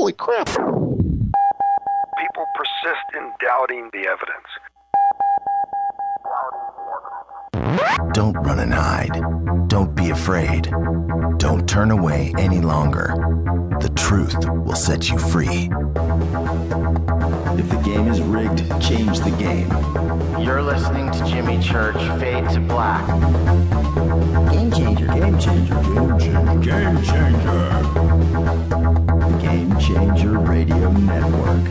Holy crap. People persist in doubting the evidence. Don't run and hide. Don't be afraid. Don't turn away any longer. The truth will set you free. If the game is rigged, change the game. You're listening to Jimmy Church, Fade to Black. Game changer, game changer, game changer, game changer. The Game Changer Radio Network.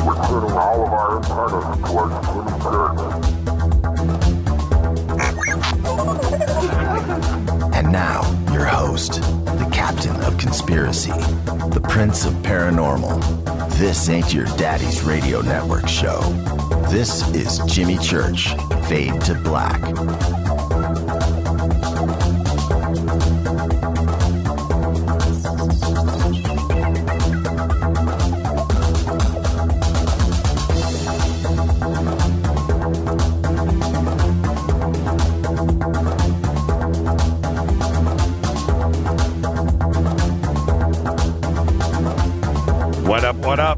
Recruiting all of our antennas towards Jimmy Church. And now, your host, the captain of conspiracy, the prince of paranormal. This ain't your daddy's radio network show. This is Jimmy Church, Fade to Black. What up?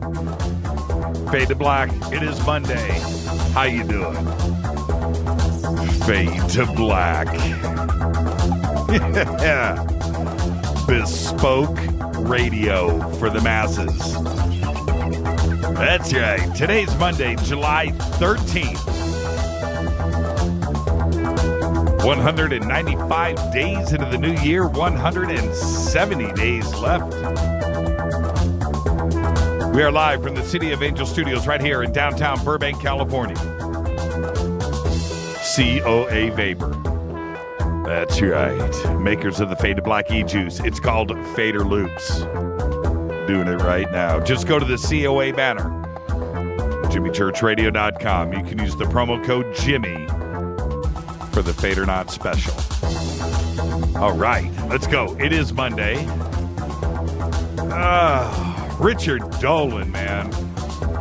Fade to Black. It is Monday. How you doing? Fade to Black. Yeah. Bespoke radio for the masses. That's right. Today's Monday, July 13th. 195 days into the new year, 170 days left. We are live from the City of Angel Studios right here in downtown Burbank, California. COA Vapor. That's right. Makers of the Fade to Black e-juice. It's called Fader Loops. Doing it right now. Just go to the COA banner. JimmyChurchRadio.com. You can use the promo code Jimmy for the Fader Not special. All right. Let's go. It is Monday. Richard Dolan, man.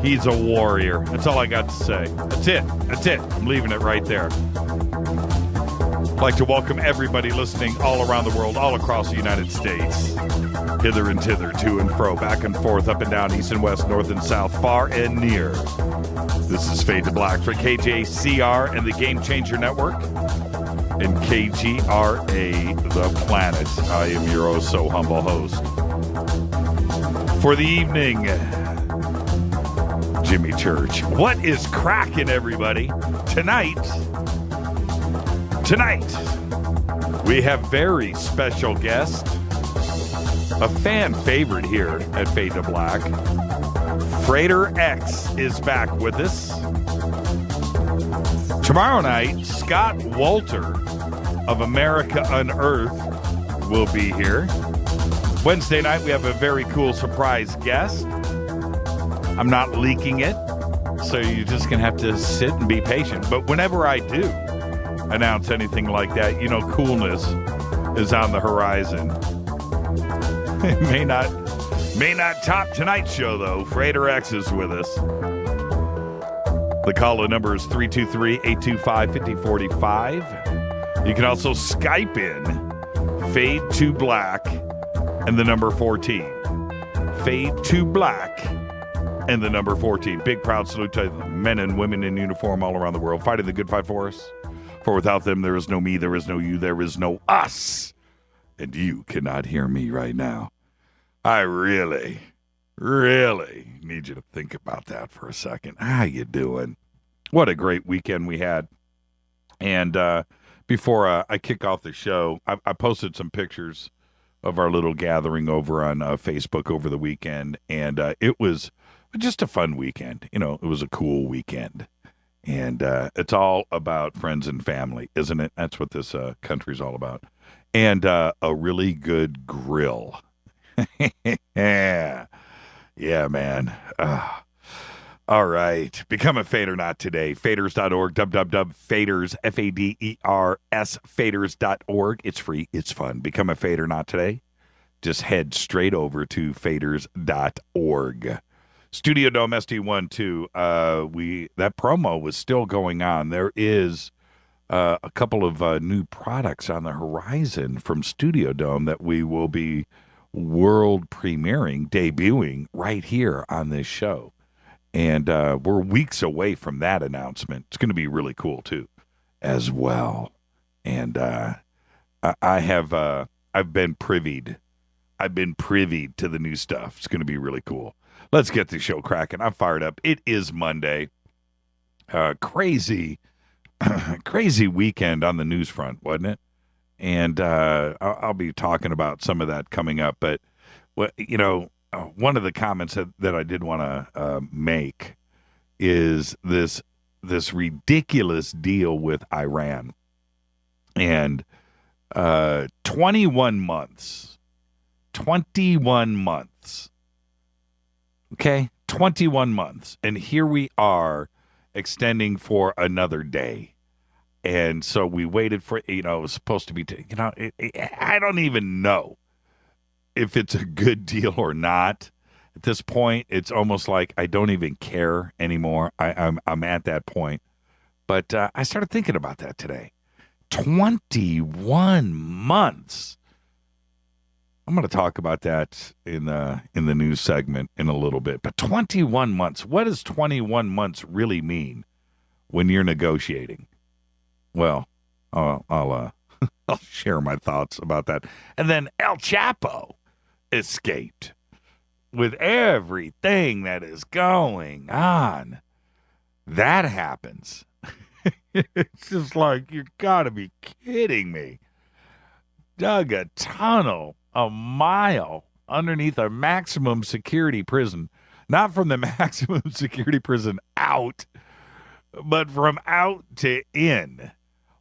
He's a warrior. That's all I got to say. That's it. I'm leaving it right there. I'd like to welcome everybody listening all around the world, all across the United States. Hither and thither, to and fro, back and forth, up and down, east and west, north and south, far and near. This is Fade to Black for KJCR and the Game Changer Network and KGRA, The Planet. I am your oh so humble host. For the evening, Jimmy Church. What is cracking, everybody? Tonight, we have very special guest, a fan favorite here at Fade to Black. Frater X is back with us. Tomorrow night, Scott Wolter of America Unearthed will be here. Wednesday night, we have a very cool surprise guest. I'm not leaking it, so you're just going to have to sit and be patient. But whenever I do announce anything like that, you know, coolness is on the horizon. It may not top tonight's show, though. Frater X is with us. The call-in number is 323-825-5045. You can also Skype in Fade to Black and the number 14. Fade to Black and the number 14. Big proud salute to the men and women in uniform all around the world, fighting the good fight for us. For without them, there is no me, there is no you, there is no us. And you cannot hear me right now. I really need you to think about that for a second. How you doing? What a great weekend we had. And before I kick off the show, I posted some pictures of our little gathering over on Facebook over the weekend, and it was just a fun weekend. You know, it was a cool weekend, and it's all about friends and family, isn't it? That's what this country's all about, and a really good grill. Yeah, man. All right. Become a Fader Not today. Faders.org, www.faders, F-A-D-E-R-S, faders.org. It's free. It's fun. Become a Fader Not today. Just head straight over to faders.org. Studio Dome ST1, 2. That promo was still going on. There is a couple of new products on the horizon from Studio Dome that we will be world premiering, debuting right here on this show. And we're weeks away from that announcement. It's going to be really cool, too, as well. And I've been privied. I've been privy to the new stuff. It's going to be really cool. Let's get the show cracking. I'm fired up. It is Monday. Crazy weekend on the news front, wasn't it? And I'll be talking about some of that coming up. But, one of the comments that I did want to make is this ridiculous deal with Iran. And 21 months. Okay? 21 months. And here we are extending for another day. And so we waited for, it was supposed to be, I don't even know if it's a good deal or not. At this point, it's almost like I don't even care anymore. I'm at that point. But I started thinking about that today. 21 months. I'm going to talk about that in the news segment in a little bit. But 21 months. What does 21 months really mean when you're negotiating? Well, I'll share my thoughts about that. And then El Chapo escaped with everything that is going on. That happens. It's just like, you got to be kidding me. Dug a tunnel a mile underneath a maximum security prison. Not from the maximum security prison out, but from out to in.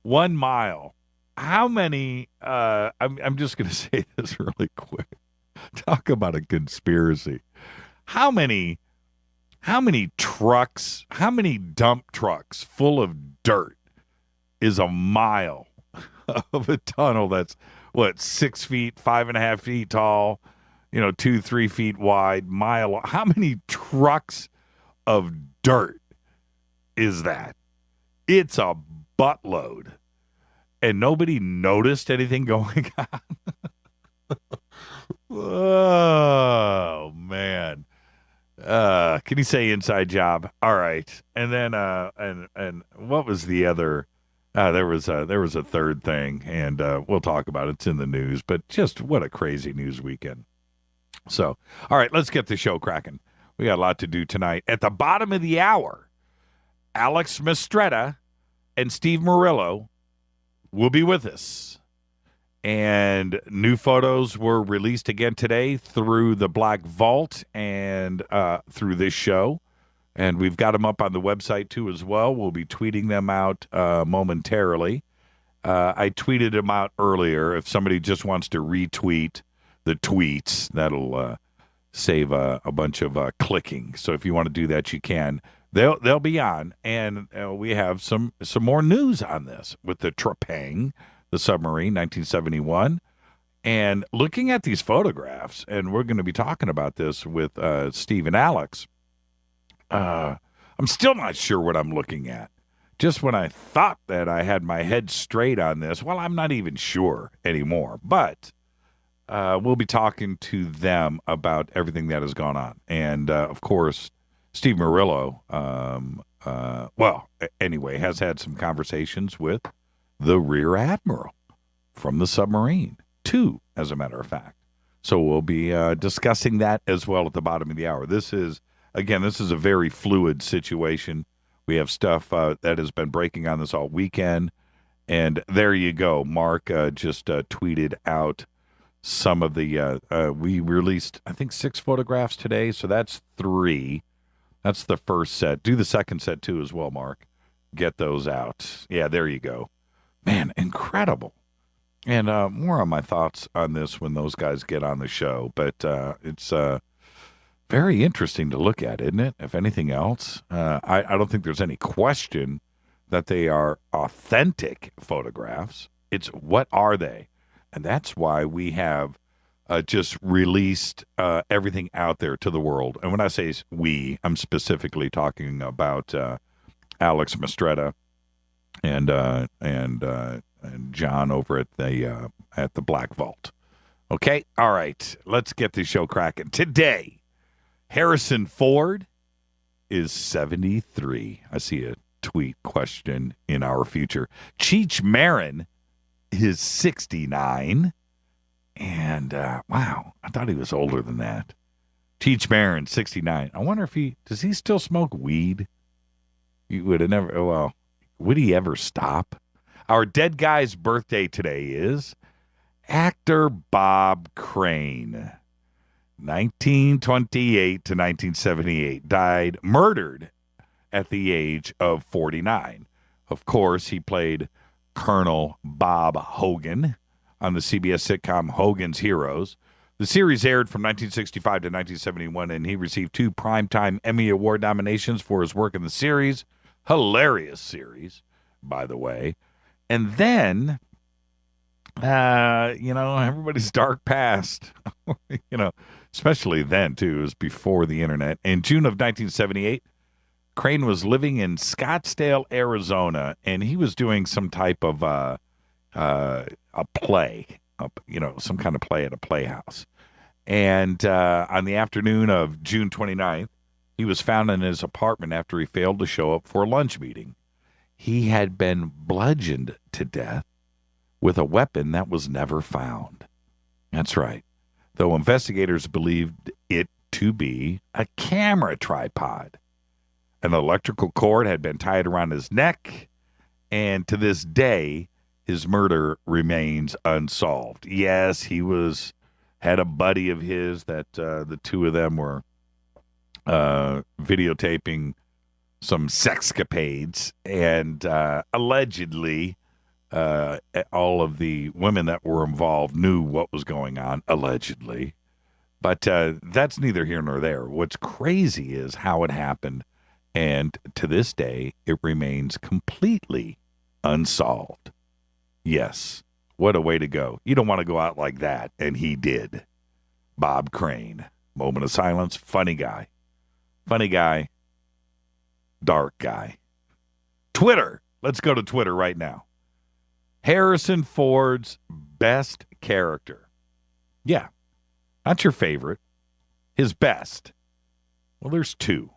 1 mile. How many, I'm just going to say this really quick. Talk about a conspiracy. How many trucks, how many dump trucks full of dirt is a mile of a tunnel that's, 6 feet, 5.5 feet tall, 2-3 feet wide, mile? How many trucks of dirt is that? It's a buttload. And nobody noticed anything going on. Oh, man. Can you say inside job? All right. And then, and what was the other? There was a third thing, and we'll talk about it. It's in the news, but just what a crazy news weekend. So, all right, let's get the show cracking. We got a lot to do tonight. At the bottom of the hour, Alex Mistretta and Steve Murillo will be with us. And new photos were released again today through the Black Vault and through this show. And we've got them up on the website, too, as well. We'll be tweeting them out momentarily. I tweeted them out earlier. If somebody just wants to retweet the tweets, that'll save a bunch of clicking. So if you want to do that, you can. They'll be on. And we have some more news on this with the Trepang, the submarine, 1971. And looking at these photographs, and we're going to be talking about this with Steve and Alex, I'm still not sure what I'm looking at. Just when I thought that I had my head straight on this, well, I'm not even sure anymore. But we'll be talking to them about everything that has gone on. And, of course, Steve Murillo, anyway, has had some conversations with the Rear Admiral from the submarine, too, as a matter of fact. So we'll be discussing that as well at the bottom of the hour. This is a very fluid situation. We have stuff that has been breaking on this all weekend. And there you go. Mark just tweeted out some of the, we released, I think, 6 photographs today. So that's 3. That's the first set. Do the second set, too, as well, Mark. Get those out. Yeah, there you go. Man, incredible. And more on my thoughts on this when those guys get on the show. But it's very interesting to look at, isn't it? If anything else, I don't think there's any question that they are authentic photographs. It's what are they? And that's why we have just released everything out there to the world. And when I say we, I'm specifically talking about Alex Mistretta and John over at the Black Vault. Okay, all right, let's get this show cracking. Today, Harrison Ford is 73. I see a tweet question in our future. Cheech Marin is 69. And, wow, I thought he was older than that. Cheech Marin, 69. I wonder if does he still smoke weed? He would have never, well, would he ever stop? Our dead guy's birthday today is actor Bob Crane. 1928 to 1978. Died, murdered at the age of 49. Of course, he played Colonel Bob Hogan on the CBS sitcom Hogan's Heroes. The series aired from 1965 to 1971, and he received 2 Primetime Emmy Award nominations for his work in the series. Hilarious series, by the way. And then, everybody's dark past, especially then, too. It was before the internet. In June of 1978, Crane was living in Scottsdale, Arizona, and he was doing some type of a play, some kind of play at a playhouse. And on the afternoon of June 29th, he was found in his apartment after he failed to show up for a lunch meeting. He had been bludgeoned to death with a weapon that was never found. That's right. Though investigators believed it to be a camera tripod. An electrical cord had been tied around his neck, and to this day, his murder remains unsolved. Yes, he had a buddy of his that the two of them were videotaping some sexcapades, and allegedly all of the women that were involved knew what was going on, allegedly. But that's neither here nor there. What's crazy is how it happened, and to this day, it remains completely unsolved. Yes, what a way to go. You don't want to go out like that, and he did. Bob Crane. Moment of silence. Funny guy. Funny guy. Dark guy. Twitter. Let's go to Twitter right now. Harrison Ford's best character. Yeah, not your favorite. His best. Well, there's 2.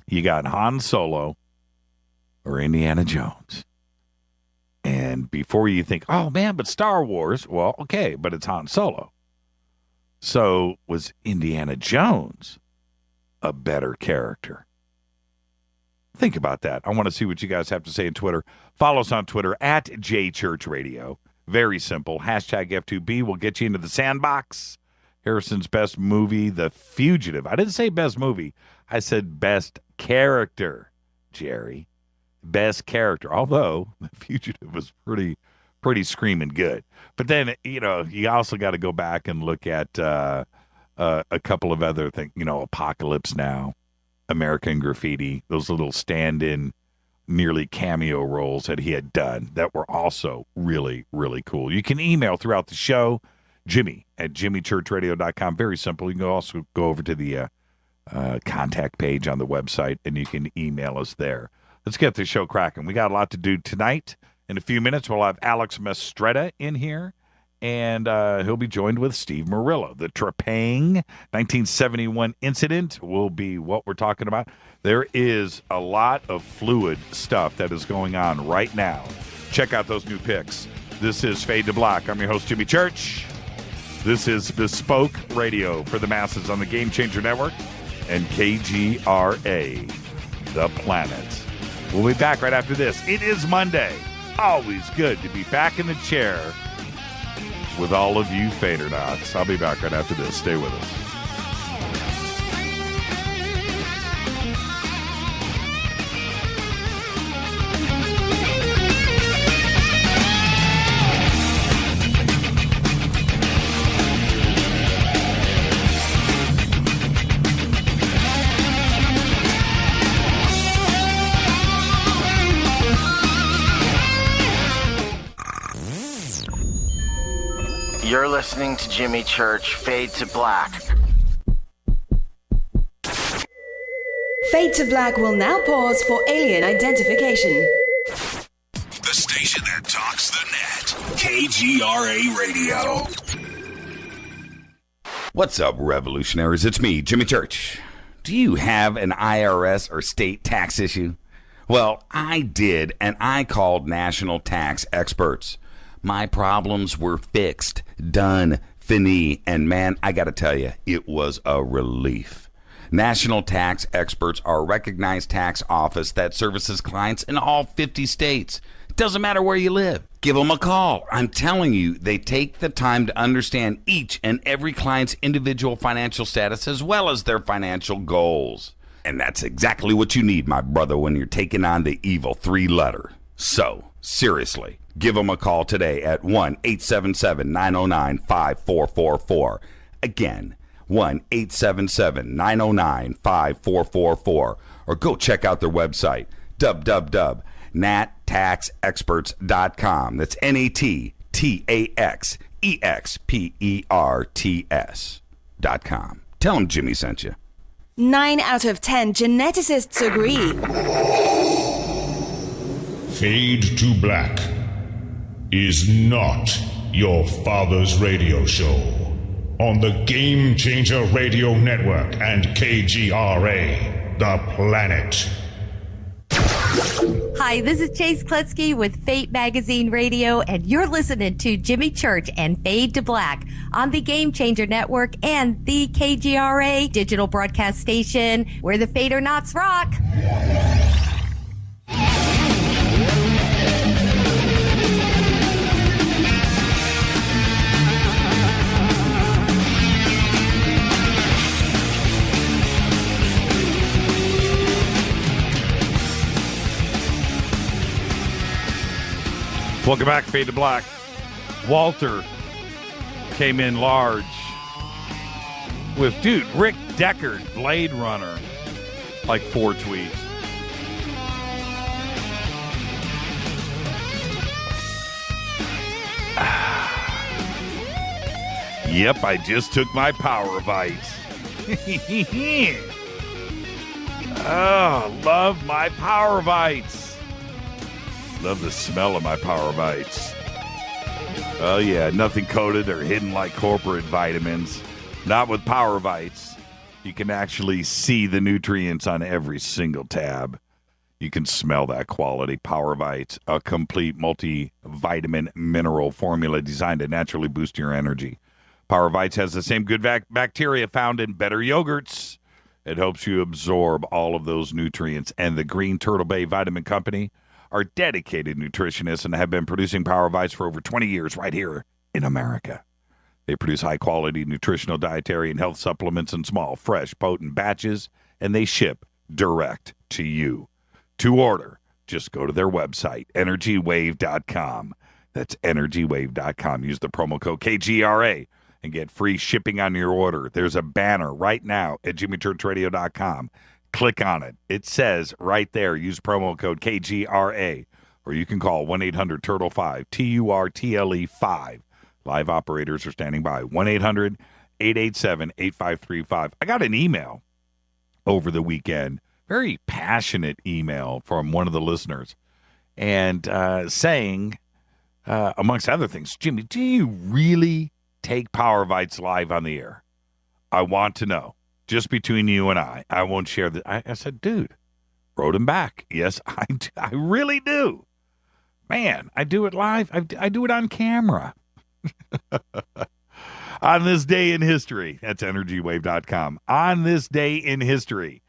You got Han Solo or Indiana Jones. And before you think, oh, man, but Star Wars, well, okay, but it's Han Solo. So was Indiana Jones a better character? Think about that. I want to see what you guys have to say on Twitter. Follow us on Twitter at JChurchRadio. Very simple. Hashtag F2B will get you into the sandbox. Harrison's best movie, The Fugitive. I didn't say best movie. I said best character, Jerry. Best character. Although The Fugitive was pretty screaming good. But then, you also got to go back and look at a couple of other things. Apocalypse Now, American Graffiti, those little stand-in, nearly cameo roles that he had done that were also really, really cool. You can email throughout the show, Jimmy at jimmychurchradio.com. Very simple. You can also go over to the contact page on the website, and you can email us there. Let's get the show cracking. We got a lot to do tonight. In a few minutes, we'll have Alex Mistretta in here, and he'll be joined with Steve Murillo. The Trepang 1971 incident will be what we're talking about. There is a lot of fluid stuff that is going on right now. Check out those new picks. This is Fade to Black. I'm your host, Jimmy Church. This is Bespoke Radio for the masses on the Game Changer Network and KGRA, The Planet. We'll be back right after this. It is Monday. Always good to be back in the chair with all of you Fadernauts. I'll be back right after this. Stay with us. You're listening to Jimmy Church, Fade to Black. Fade to Black will now pause for alien identification. that talks the net. KGRA Radio. What's up, revolutionaries? It's me, Jimmy Church. Do you have an IRS or state tax issue? Well, I did, and I called national tax experts. My problems were fixed, done, fini, and man, I gotta tell you, it was a relief. National tax experts are a recognized tax office that services clients in all 50 states. It doesn't matter where you live. Give them a call. I'm telling you, they take the time to understand each and every client's individual financial status as well as their financial goals. And that's exactly what you need, my brother, when you're taking on the evil 3-letter. So, seriously, give them a call today at 1-877-909-5444. Again, 1-877-909-5444. Or go check out their website, www.nattaxexperts.com. That's NATTAXEXPERTS.com. Tell them Jimmy sent you. 9 out of 10 geneticists agree. Fade to Black is not your father's radio show on the Game Changer Radio Network and KGRA, The Planet. Hi, this is Chase Kletsky with Fate Magazine Radio, and you're listening to Jimmy Church and Fade to Black on the Game Changer Network and the KGRA digital broadcast station, where the Fader-Knots rock. Welcome back, Fade to Black. Walter came in large with, dude, Rick Deckard, Blade Runner, like 4 tweets. Yep, I just took my Power Bites. Oh, love my Power Bites. Love the smell of my Power Bites. Oh, yeah, nothing coated or hidden like corporate vitamins. Not with Power Bites. You can actually see the nutrients on every single tab. You can smell that quality. Power Bites, a complete multivitamin mineral formula designed to naturally boost your energy. Power Bites has the same good bacteria found in better yogurts. It helps you absorb all of those nutrients. And the Green Turtle Bay Vitamin Company are dedicated nutritionists and have been producing Power Bites for over 20 years right here in America. They produce high-quality nutritional, dietary, and health supplements in small, fresh, potent batches, and they ship direct to you. To order, just go to their website, energywave.com. That's energywave.com. Use the promo code KGRA and get free shipping on your order. There's a banner right now at jimmychurchradio.com. Click on it. It says right there, use promo code KGRA, or you can call 1-800-TURTLE-5, TURTLE5. Live operators are standing by, 1-800-887-8535. I got an email over the weekend, very passionate email from one of the listeners, and saying, amongst other things, Jimmy, do you really take Power Bites live on the air? I want to know. Just between you and I won't share that. I said, dude, wrote him back. Yes, I really do. Man, I do it live. I do it on camera. On this day in history, that's energywave.com. On this day in history,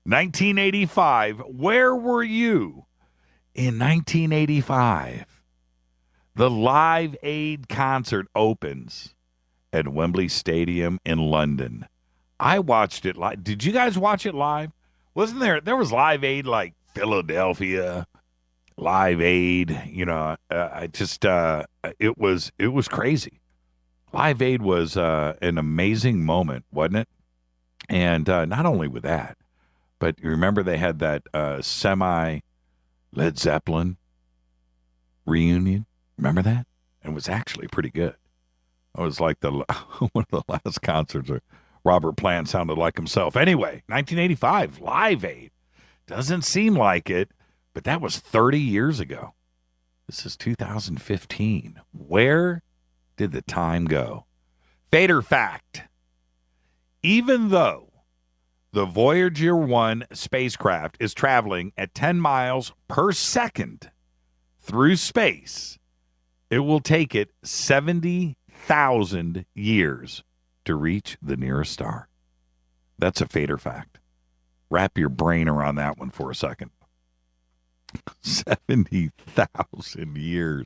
1985, where were you in 1985? The Live Aid concert opens at Wembley Stadium in London. I watched it live. Did you guys watch it live? Wasn't there was Live Aid like Philadelphia, Live Aid, it was crazy. Live Aid was an amazing moment, wasn't it? And not only with that, but you remember they had that semi Led Zeppelin reunion. Remember that? It was actually pretty good. It was like one of the last concerts where Robert Plant sounded like himself. Anyway, 1985, Live Aid. Doesn't seem like it, but that was 30 years ago. This is 2015. Where did the time go? Frater fact. Even though the Voyager 1 spacecraft is traveling at 10 miles per second through space, it will take it 70,000 years to reach the nearest star. That's a Frater fact. Wrap your brain around that one for a second. 70,000 years.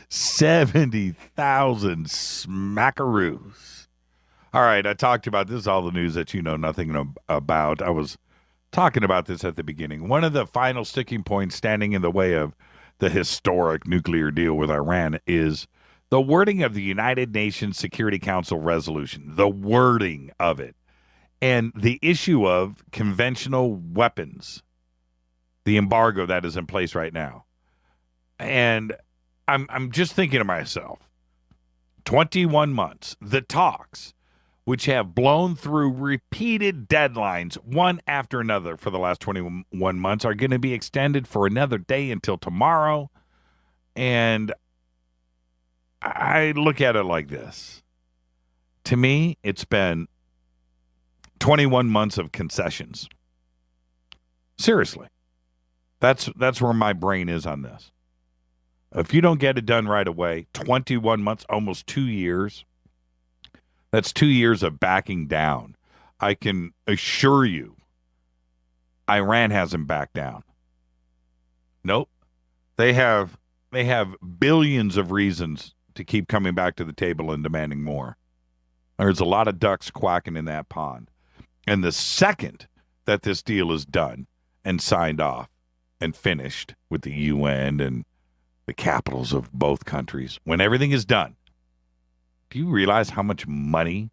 70,000 smackaroos. All right, I talked about this, all the news that you know nothing about. I was talking about this at the beginning. One of the final sticking points standing in the way of the historic nuclear deal with Iran is the wording of the United Nations Security Council resolution, the wording of it, and the issue of conventional weapons, the embargo that is in place right now. And I'm just thinking to myself, 21 months, the talks, which have blown through repeated deadlines, one after another for the last 21 months, are going to be extended for another day until tomorrow. And I look at it like this. To me, it's been 21 months of concessions. Seriously. That's where my brain is on this. If you don't get it done right away, 21 months, almost 2 years, that's 2 years of backing down. I can assure you, Iran hasn't backed down. Nope. They have billions of reasons to keep coming back to the table and demanding more. There's a lot of ducks quacking in that pond. And the second that this deal is done and signed off and finished with the UN and the capitals of both countries, when everything is done, do you realize how much money,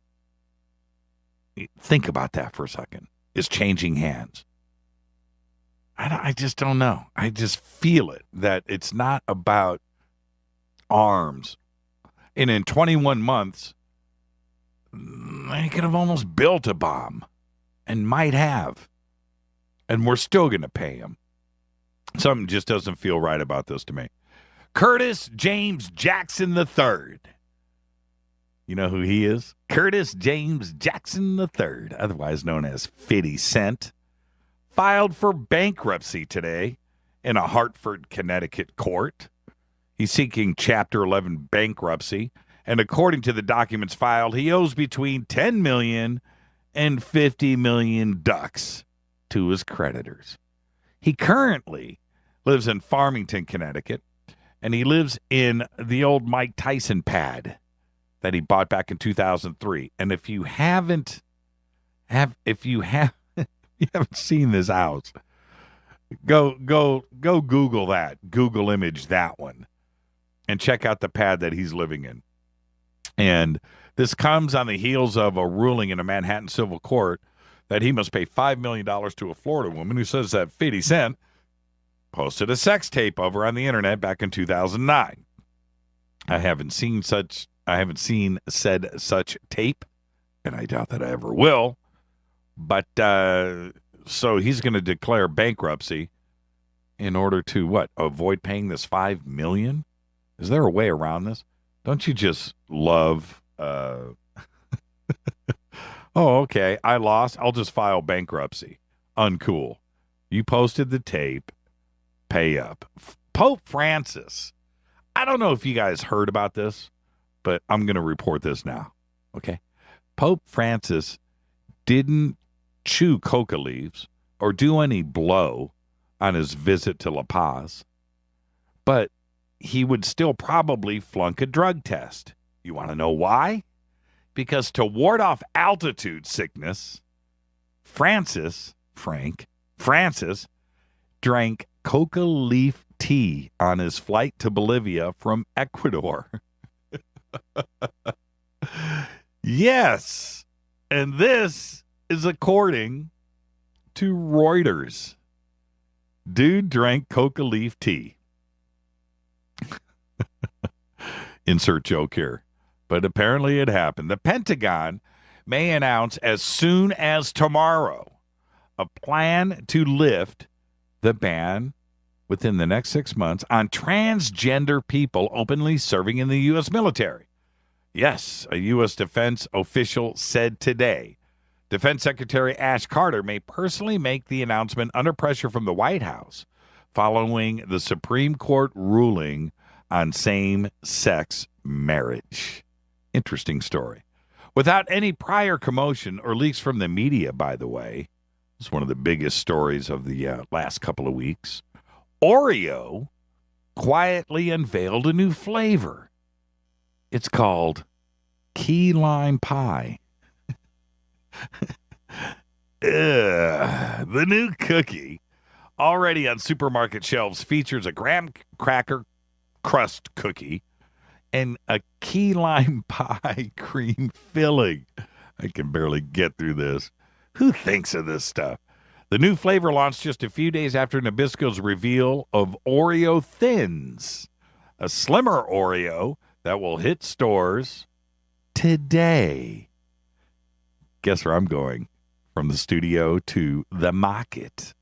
think about that for a second, is changing hands? I just don't know. I just feel it, that it's not about arms. And in 21 months, they could have almost built a bomb, and might have. And we're still going to pay them. Something just doesn't feel right about this to me. Curtis James Jackson III. You know who he is? Curtis James Jackson III, otherwise known as 50 Cent, filed for bankruptcy today in a Hartford, Connecticut court. He's seeking Chapter 11 bankruptcy, and according to the documents filed, he owes between $10 million and $50 million ducks to his creditors. He currently lives in Farmington, Connecticut, and he lives in the old Mike Tyson pad that he bought back in 2003. And if you haven't seen this house, go Google that. Google image that one and check out the pad that he's living in. And this comes on the heels of a ruling in a Manhattan civil court that he must pay $5 million to a Florida woman who says that 50 Cent posted a sex tape of her on the internet back in 2009. I haven't seen said such tape, and I doubt that I ever will. But so he's going to declare bankruptcy in order to what? Avoid paying this $5 million? Is there a way around this? Don't you just love? Oh, okay. I lost. I'll just file bankruptcy. Uncool. You posted the tape. Pay up. Pope Francis. I don't know if you guys heard about this, but I'm going to report this now. Okay. Pope Francis didn't chew coca leaves or do any blow on his visit to La Paz, but he would still probably flunk a drug test. You want to know why? Because to ward off altitude sickness, Francis drank coca leaf tea on his flight to Bolivia from Ecuador. Yes. And this is according to Reuters. Dude drank coca leaf tea. Insert joke here. But apparently it happened. The Pentagon may announce as soon as tomorrow a plan to lift the ban within the next 6 months on transgender people openly serving in the U.S. military. Yes, a U.S. defense official said today. Defense Secretary Ash Carter may personally make the announcement under pressure from the White House following the Supreme Court ruling on same-sex marriage. Interesting story. Without any prior commotion or leaks from the media, by the way, it's one of the biggest stories of the last couple of weeks. Oreo quietly unveiled a new flavor. It's called key lime pie. The new cookie, already on supermarket shelves, features a graham cracker crust cookie and a key lime pie cream filling. I can barely get through this. Who thinks of this stuff? The new flavor launched just a few days after Nabisco's reveal of Oreo Thins, a slimmer Oreo that will hit stores today. Guess where I'm going? From the studio to the market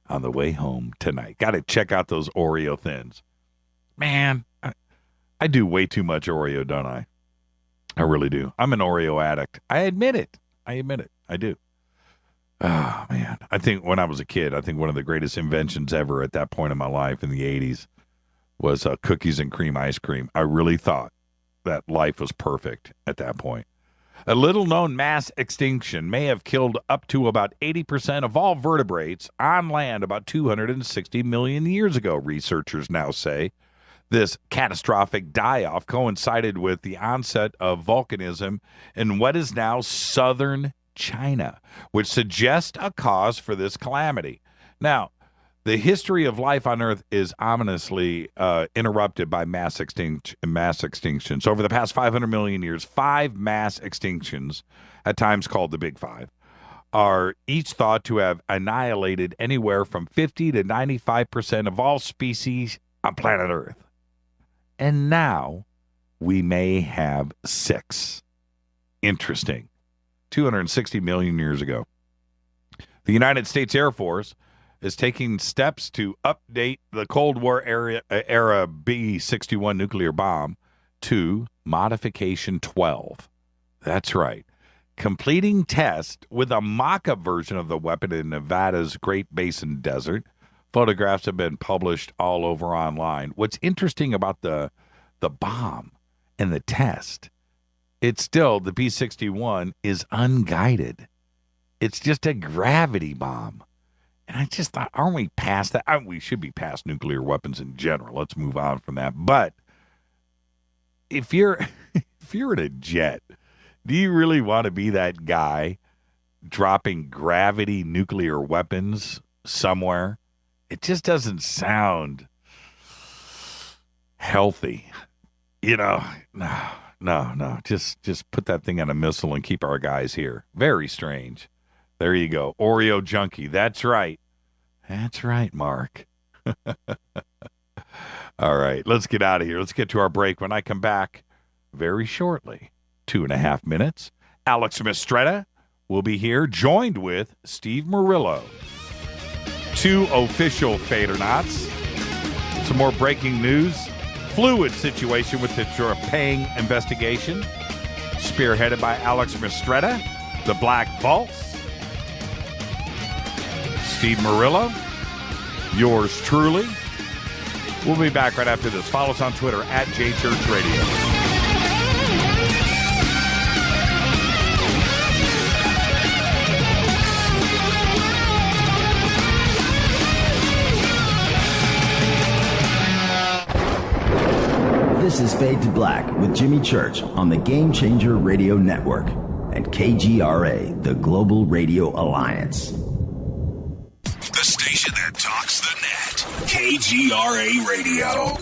on the way home tonight. Got to check out those Oreo Thins. Man, I do way too much Oreo, don't I? I really do. I'm an Oreo addict. I admit it. I do. Oh, man. I think when I was a kid, I think one of the greatest inventions ever at that point in my life in the 80s was cookies and cream ice cream. I really thought that life was perfect at that point. A little-known mass extinction may have killed up to about 80% of all vertebrates on land about 260 million years ago, researchers now say. This catastrophic die-off coincided with the onset of volcanism in what is now southern China, which suggests a cause for this calamity. Now, the history of life on Earth is ominously interrupted by mass extinctions. Over the past 500 million years, 5 mass extinctions, at times called the Big Five, are each thought to have annihilated anywhere from 50 to 95% of all species on planet Earth. And now we may have 6. Interesting. 260 million years ago. The United States Air Force is taking steps to update the Cold War era B-61 nuclear bomb to Modification 12. That's right. Completing tests with a mock-up version of the weapon in Nevada's Great Basin Desert. Photographs have been published all over online. What's interesting about the bomb and the test, it's still, the B-61 is unguided. It's just a gravity bomb. And I just thought, aren't we past that? We should be past nuclear weapons in general. Let's move on from that. But if you're in a jet, do you really want to be that guy dropping gravity nuclear weapons somewhere? It just doesn't sound healthy. You know, no. Just put that thing on a missile and keep our guys here. Very strange. There you go. Oreo junkie. That's right. That's right, Mark. All right, let's get out of here. Let's get to our break. When I come back very shortly, 2.5 minutes, Alex Mistretta will be here, joined with Steve Murillo. 2 official Fadernauts. Some more breaking news. Fluid situation with the Trepang investigation, spearheaded by Alex Mistretta. The Black Vaults. Steve Murillo, yours truly. We'll be back right after this. Follow us on Twitter at JChurchRadio. This is Fade to Black with Jimmy Church on the Game Changer Radio Network and KGRA, the Global Radio Alliance. The station that talks the net. KGRA Radio.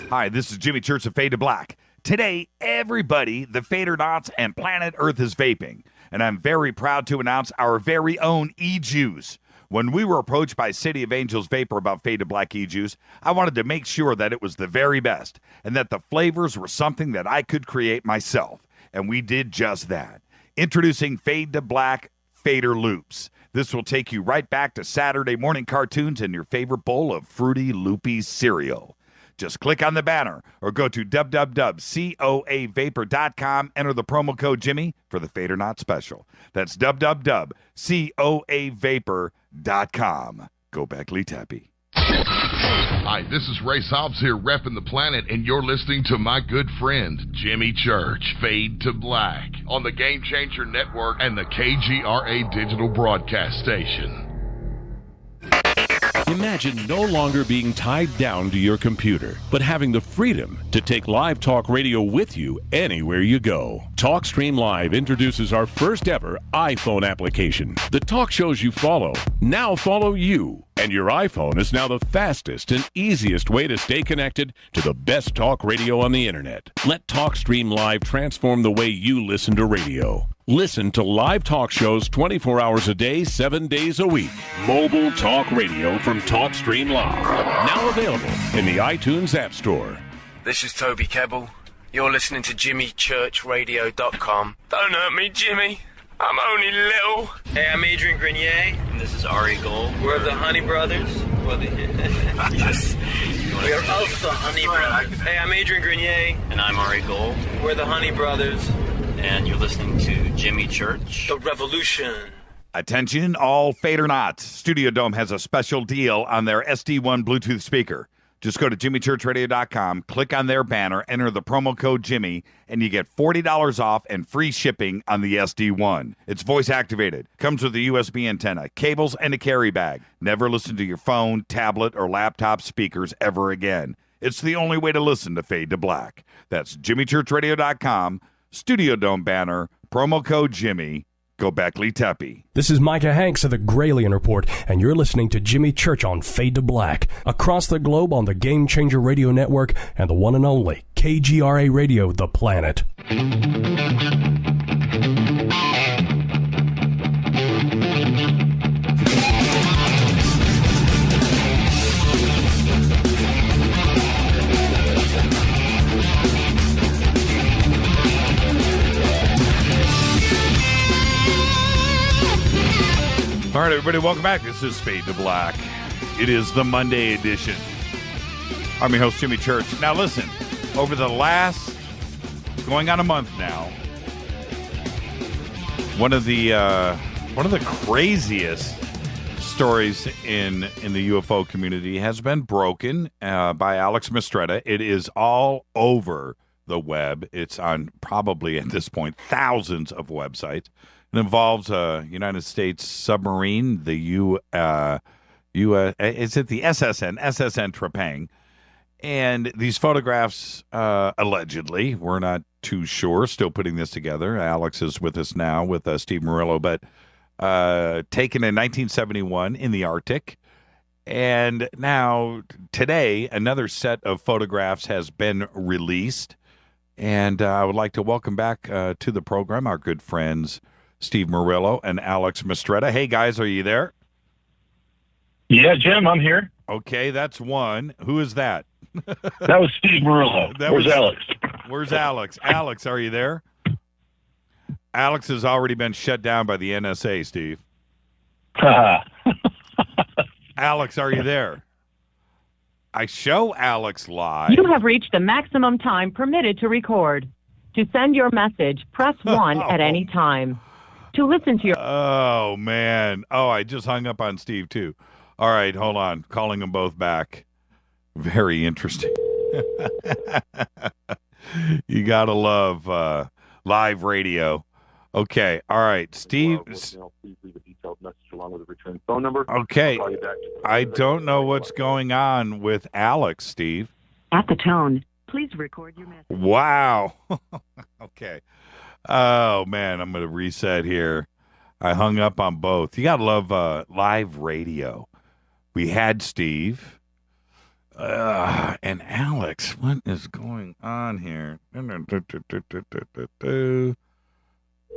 Hi, this is Jimmy Church of Fade to Black. Today, everybody, the Fadernauts and planet Earth is vaping. And I'm very proud to announce our very own e-juice. When we were approached by City of Angels Vapor about Fade to Black e-juice, I wanted to make sure that it was the very best and that the flavors were something that I could create myself. And we did just that. Introducing Fade to Black Fader Loops. This will take you right back to Saturday morning cartoons and your favorite bowl of Fruity Loopy cereal. Just click on the banner or go to www.coavapor.com. Enter the promo code Jimmy for the Fade or Not special. That's www.coavapor.com. Go back, Lee Tappy. Hi, this is Ray Hobbs here, repping the planet, and you're listening to my good friend, Jimmy Church, Fade to Black, on the Game Changer Network and the KGRA digital broadcast station. Imagine no longer being tied down to your computer, but having the freedom to take live talk radio with you anywhere you go. TalkStream Live introduces our first ever iPhone application. The talk shows you follow now follow you, and your iPhone is now the fastest and easiest way to stay connected to the best talk radio on the internet. Let TalkStream Live transform the way you listen to radio. Listen to live talk shows 24 hours a day, 7 days a week. Mobile talk radio from TalkStream Live. Now available in the iTunes App Store. This is Toby Kebbell. You're listening to JimmyChurchRadio.com. Don't hurt me, Jimmy. I'm only little. Hey, I'm Adrian Grenier. And this is Ari Gold. We're the Honey Brothers. Yes. We are of the Honey Brothers. Hey, I'm Adrian Grenier. And I'm Ari Gold. We're the Honey Brothers. And you're listening to Jimmy Church. The Revolution. Attention, all Fade or Not. Studio Dome has a special deal on their SD1 Bluetooth speaker. Just go to JimmyChurchRadio.com, click on their banner, enter the promo code Jimmy, and you get $40 off and free shipping on the SD1. It's voice activated, comes with a USB antenna, cables, and a carry bag. Never listen to your phone, tablet, or laptop speakers ever again. It's the only way to listen to Fade to Black. That's JimmyChurchRadio.com. Studio Dome banner, promo code Jimmy. Go back, Lee Tappy. This is Micah Hanks of the Gralien Report, and you're listening to Jimmy Church on Fade to Black, across the globe on the Game Changer Radio Network and the one and only KGRA Radio, The Planet. All right, everybody, welcome back. This is Fade to Black. It is the Monday edition. I'm your host, Jimmy Church. Now, listen, over the last, going on a month now, one of the craziest stories in the UFO community has been broken by Alex Mistretta. It is all over the web. It's on probably at this point thousands of websites. It involves a United States submarine, is it the SSN Trepang? And these photographs, allegedly, we're not too sure, still putting this together. Alex is with us now with Steve Murillo, but taken in 1971 in the Arctic. And now, today, another set of photographs has been released. And I would like to welcome back to the program our good friends, Steve Murillo and Alex Mistretta. Hey, guys, are you there? Yeah, Jim, I'm here. Okay, that's one. Who is that? That was Steve Murillo. Where's Alex? Where's Alex? Alex, are you there? Alex has already been shut down by the NSA, Steve. Alex, are you there? I show Alex live. You have reached the maximum time permitted to record. To send your message, press 1 at any time. To listen to your... Oh, man. Oh, I just hung up on Steve, too. All right, hold on. Calling them both back. Very interesting. You got to love live radio. Okay, all right. Steve... Phone number. Okay. I don't know what's going on with Alex, Steve. At the tone, please record your message. Wow. Okay. Oh, man, I'm going to reset here. I hung up on both. You got to love live radio. We had Steve and Alex. What is going on here? I'll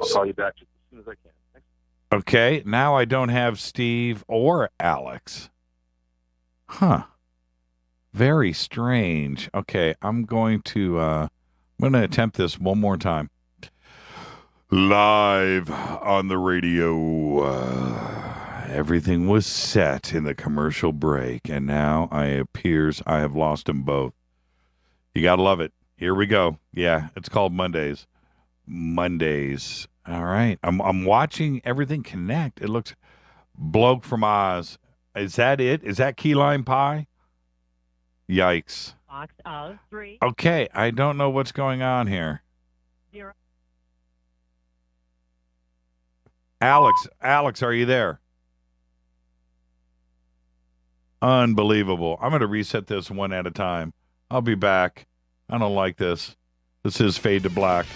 call you back just as soon as I can. Thanks. Okay, now I don't have Steve or Alex. Huh. Very strange. Okay, I'm going to attempt this one more time. Live on the radio. Everything was set in the commercial break, and now it appears I have lost them both. You got to love it. Here we go. Yeah, it's called Mondays. Mondays. All right. I'm watching everything connect. It looks Bloke from Oz. Is that it? Is that key lime pie? Yikes. Box of 3. Okay, I don't know what's going on here. 0. Alex, are you there? Unbelievable. I'm going to reset this one at a time. I'll be back. I don't like this. This is Fade to Black.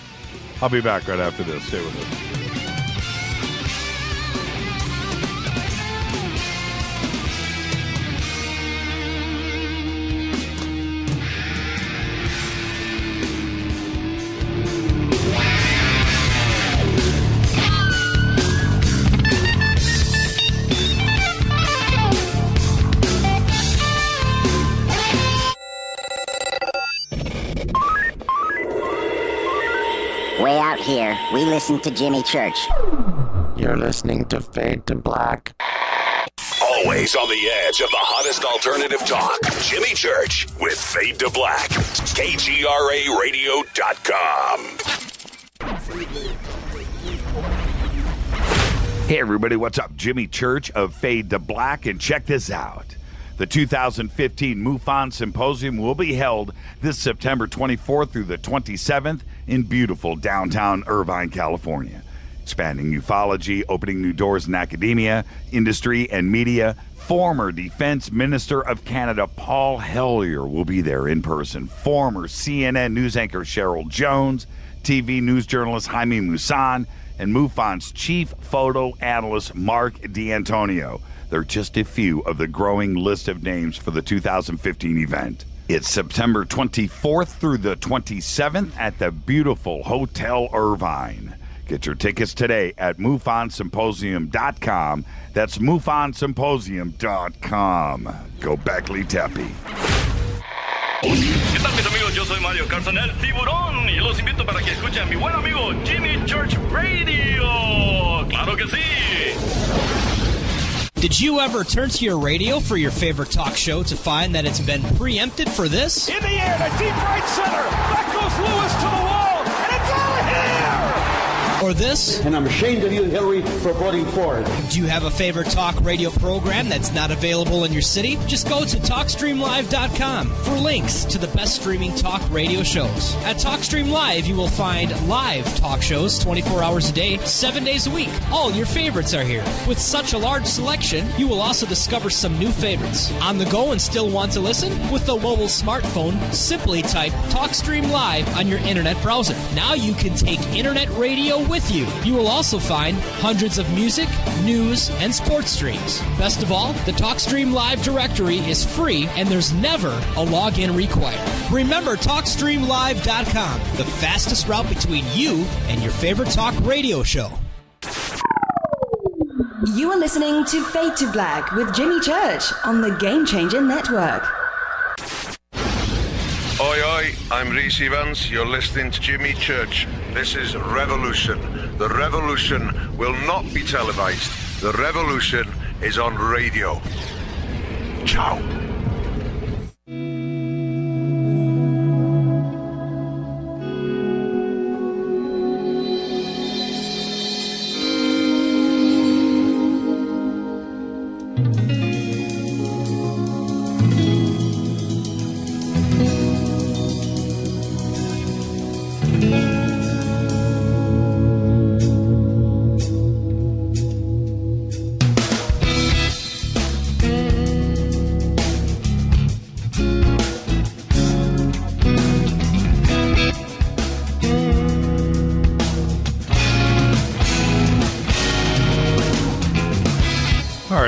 I'll be back right after this. Stay with us. Way out here, we listen to Jimmy Church. You're listening to Fade to Black. Always on the edge of the hottest alternative talk. Jimmy Church with Fade to Black. KGRARadio.com. Hey, everybody. What's up? Jimmy Church of Fade to Black. And check this out. The 2015 MUFON Symposium will be held this September 24th through the 27th in beautiful downtown Irvine, California. Expanding ufology, opening new doors in academia, industry, and media. Former Defense Minister of Canada Paul Hellyer will be there in person. Former CNN news anchor Cheryl Jones, TV news journalist Jaime Maussan, and MUFON's chief photo analyst Mark D'Antonio. They're just a few of the growing list of names for the 2015 event. It's September 24th through the 27th at the beautiful Hotel Irvine. Get your tickets today at MUFONSymposium.com. That's MUFONSymposium.com. Go Beckley Tepe. ¿Qué tal, mis amigos? Yo soy Mario Carson, el tiburón, y los invito para que escuchen a mi buen amigo Jimmy Church Radio. ¡Claro que sí! Did you ever turn to your radio for your favorite talk show to find that it's been preempted for this? In the air, to deep right center. Back goes Lewis to the wall, and it's out of here! Or this? And I'm ashamed of you, Hillary, for voting for it. Do you have a favorite talk radio program that's not available in your city? Just go to TalkStreamLive.com for links to the best streaming talk radio shows. At TalkStream Live, you will find live talk shows 24 hours a day, 7 days a week. All your favorites are here. With such a large selection, you will also discover some new favorites. On the go and still want to listen? With the mobile smartphone, simply type TalkStream Live on your internet browser. Now you can take internet radio with you. You will also find hundreds of music, news, and sports streams. Best of all, the TalkStream Live directory is free and there's never a login required. Remember TalkStreamLive.com, the fastest route between you and your favorite talk radio show. You are listening to Fade to Black with Jimmy Church on the Game Changer Network. Oi, oi, I'm Reese Evans. You're listening to Jimmy Church. This is Revolution. The revolution will not be televised. The revolution is on radio. Ciao.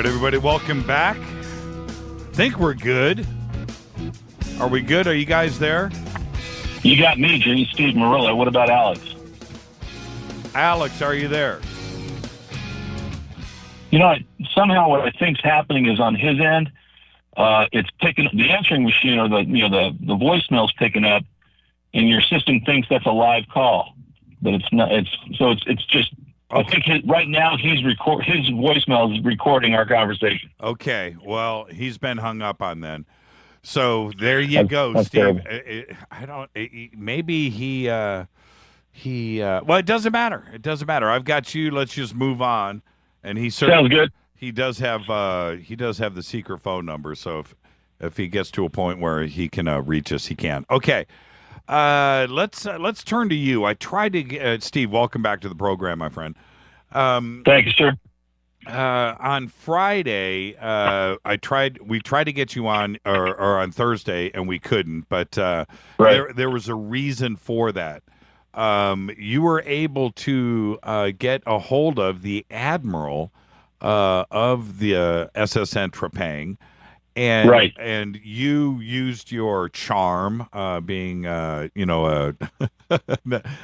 Everybody, welcome back. Think we're good. Are we good? Are you guys there? You got me, Jimmy. Steve Murillo. What about Alex? Alex, are you there? You know, somehow what I think's happening is on his end, it's picking the answering machine or the voicemail's picking up, and your system thinks that's a live call, but it's not. It's just I think right now his voicemail is recording our conversation. Okay. Well, he's been hung up on then. So there you go, Steve. Maybe he. Well, it doesn't matter. It doesn't matter. I've got you. Let's just move on. And he certainly, sounds good. He does have the secret phone number. So if he gets to a point where he can reach us, he can. Okay. Let's turn to you. I tried to get Steve. Welcome back to the program, my friend. Thank you, sir. On Friday, we tried to get you on, or on Thursday, and we couldn't. But there was a reason for that. You were able to get a hold of the admiral of the SSN Trepang. And you used your charm, being a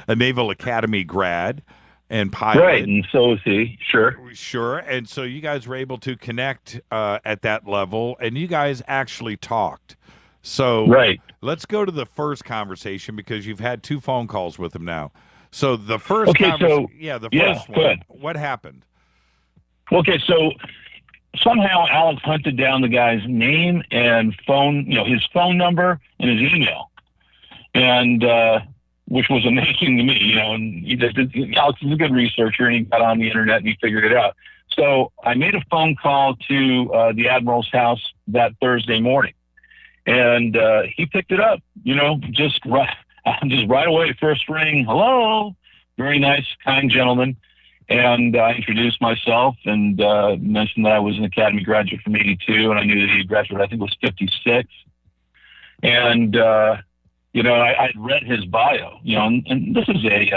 Naval Academy grad and pilot. Right, and so is he. Sure. And so you guys were able to connect at that level, and you guys actually talked. So let's go to the first conversation, because you've had 2 phone calls with him now. So the first first one, what happened? Okay, so somehow Alex hunted down the guy's name and phone, his phone number and his email, and which was amazing to me, and Alex is a good researcher, and he got on the internet and he figured it out. So I made a phone call to the Admiral's house that Thursday morning, and he picked it up, just right away, first ring, hello, very nice, kind gentleman. And I introduced myself and mentioned that I was an Academy graduate from 82, and I knew that he graduated, I think it was 56. And, I'd read his bio, and this is this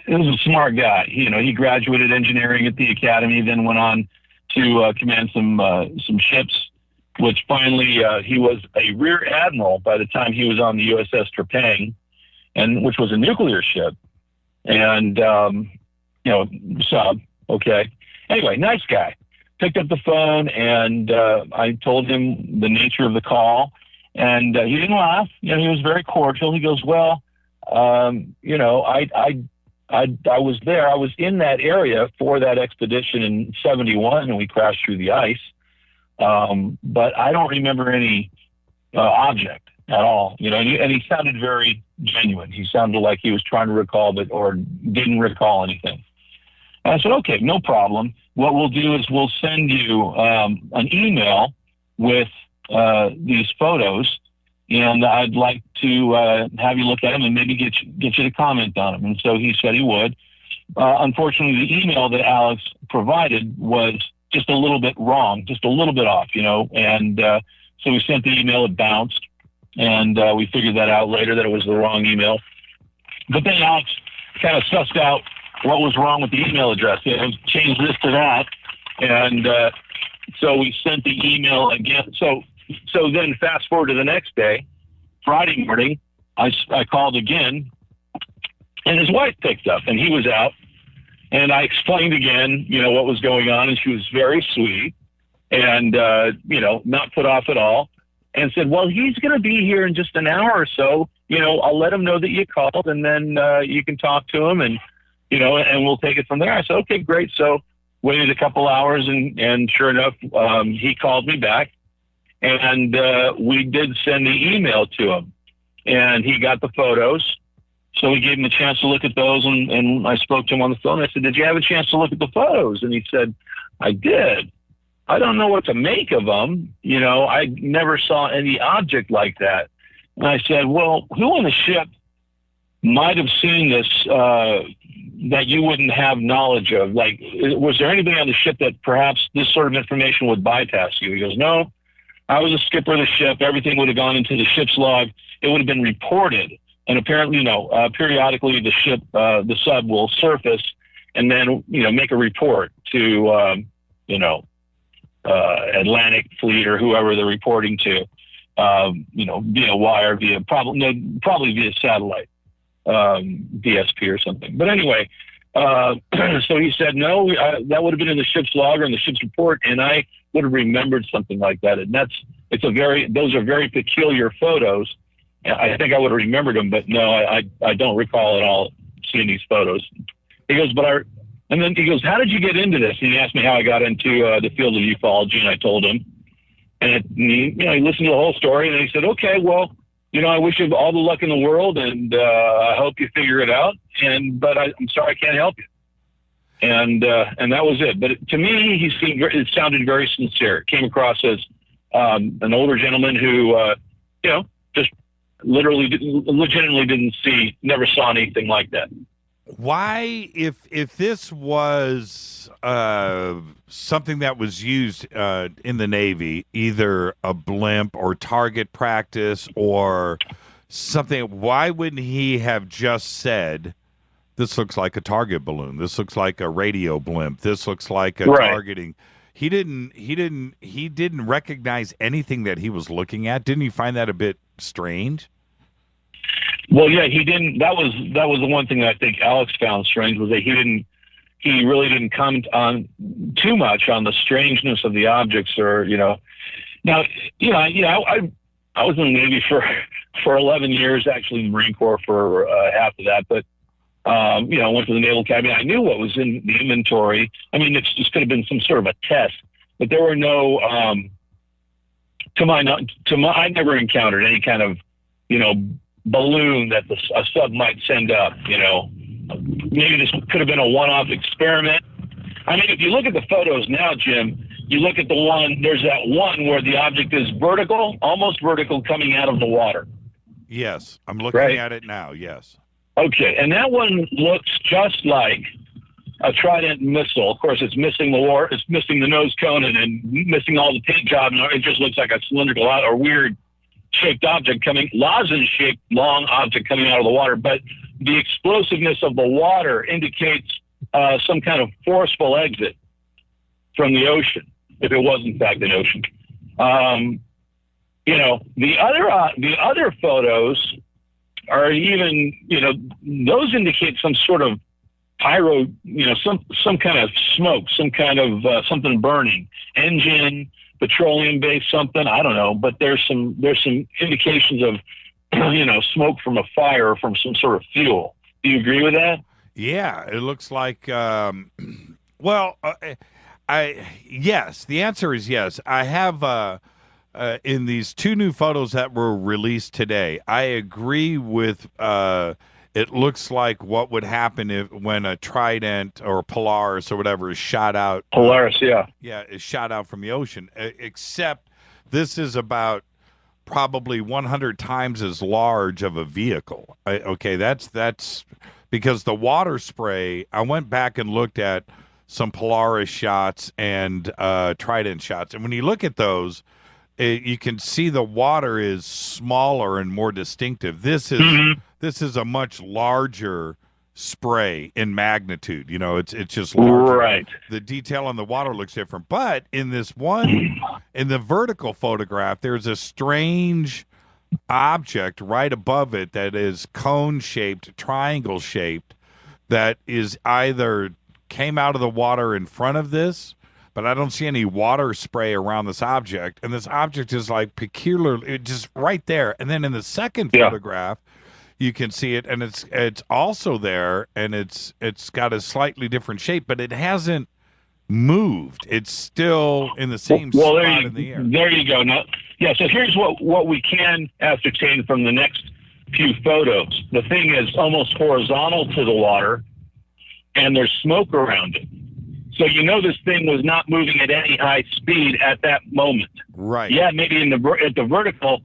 is a smart guy. He graduated engineering at the Academy, then went on to command some ships, which finally he was a rear admiral by the time he was on the USS Trepang, and which was a nuclear ship. And, sub, okay. Anyway, nice guy. Picked up the phone, and I told him the nature of the call, and he didn't laugh. He was very cordial. He goes, well, I was there. I was in that area for that expedition in 71, and we crashed through the ice. But I don't remember any object at all, and he sounded very genuine. He sounded like he was trying to recall it or didn't recall anything. And I said, okay, no problem. What we'll do is we'll send you an email with these photos, and I'd like to have you look at them and maybe get you to comment on them. And so he said he would. Unfortunately, the email that Alex provided was just a little bit wrong, just a little bit off, and so we sent the email, it bounced. And we figured that out later, that it was the wrong email. But then Alex kind of sussed out what was wrong with the email address. Changed this to that. And so we sent the email again. So then fast forward to the next day, Friday morning, I called again, and his wife picked up, and he was out. And I explained again, what was going on, and she was very sweet and, not put off at all. And said, well, he's going to be here in just an hour or so. I'll let him know that you called, and then you can talk to him, and and we'll take it from there. I said, okay, great. So waited a couple hours, and sure enough, he called me back, and we did send the email to him, and he got the photos. So we gave him a chance to look at those, and I spoke to him on the phone. I said, did you have a chance to look at the photos? And he said, I did. I don't know what to make of them. I never saw any object like that. And I said, well, who on the ship might have seen this that you wouldn't have knowledge of? Like, was there anybody on the ship that perhaps this sort of information would bypass you? He goes, no, I was a skipper of the ship. Everything would have gone into the ship's log. It would have been reported. And apparently, periodically the ship, the sub will surface and then, make a report to, Atlantic Fleet or whoever they're reporting to, via wire, probably via satellite, DSP or something. But anyway, so he said, no, that would have been in the ship's log or in the ship's report, and I would have remembered something like that. And those are very peculiar photos. I think I would have remembered them, but no, I don't recall at all seeing these photos. He goes, and then he goes, how did you get into this? And he asked me how I got into the field of ufology, and I told him. And he listened to the whole story, and he said, okay, well, I wish you all the luck in the world, and I hope you figure it out. But I'm sorry I can't help you. And that was it. But to me, it sounded very sincere. It came across as an older gentleman who, just legitimately never saw anything like that. Why, if this was something that was used in the Navy, either a blimp or target practice or something, why wouldn't he have just said, this looks like a target balloon, this looks like a radio blimp, this looks like a targeting? He didn't recognize anything that he was looking at. Didn't you find that a bit strange? Well, yeah, he didn't. That was the one thing that I think Alex found strange, was that he really didn't comment on too much on the strangeness of the objects, or Now, I was in the Navy for 11 years, actually in the Marine Corps for half of that, but I went to the Naval Academy. I knew what was in the inventory. I mean, it just could have been some sort of a test, but there were no. I never encountered any kind of balloon that a sub might send up. Maybe this could have been a one-off experiment. I mean, if you look at the photos now, Jim, you look at there's that one where the object is vertical, almost vertical, coming out of the water. Yes, I'm looking at it now, yes. Okay, and that one looks just like a Trident missile. Of course, it's missing it's missing the nose cone and missing all the paint job, and it just looks like a cylindrical or weird shaped object lozenge-shaped long object coming out of the water. But the explosiveness of the water indicates some kind of forceful exit from the ocean, if it was in fact an ocean. The other photos are even, those indicate some sort of pyro, some kind of smoke, some kind of something burning, engine, petroleum-based something, I don't know, but there's some indications of, smoke from a fire or from some sort of fuel. Do you agree with that? Yeah, it looks like, yes, the answer is yes. I have, in these two new photos that were released today, I agree with, it looks like what would happen when a Trident or Polaris or whatever is shot out. Polaris, yeah. Yeah, is shot out from the ocean, except this is about probably 100 times as large of a vehicle. That's because the water spray, I went back and looked at some Polaris shots and Trident shots, and when you look at those, you can see the water is smaller and more distinctive. This is a much larger spray in magnitude. It's just larger. Right. The detail on the water looks different. But in this one, in the vertical photograph, there's a strange object right above it that is cone-shaped, triangle-shaped, that is either came out of the water in front of this, but I don't see any water spray around this object. And this object is like peculiar, just right there. And then in the second photograph, you can see it, and it's also there, and it's got a slightly different shape, but it hasn't moved. It's still in the same spot in the air. There you go. Now, so here's what we can ascertain from the next few photos. The thing is almost horizontal to the water, and there's smoke around it. So this thing was not moving at any high speed at that moment. Right. Yeah, maybe in the vertical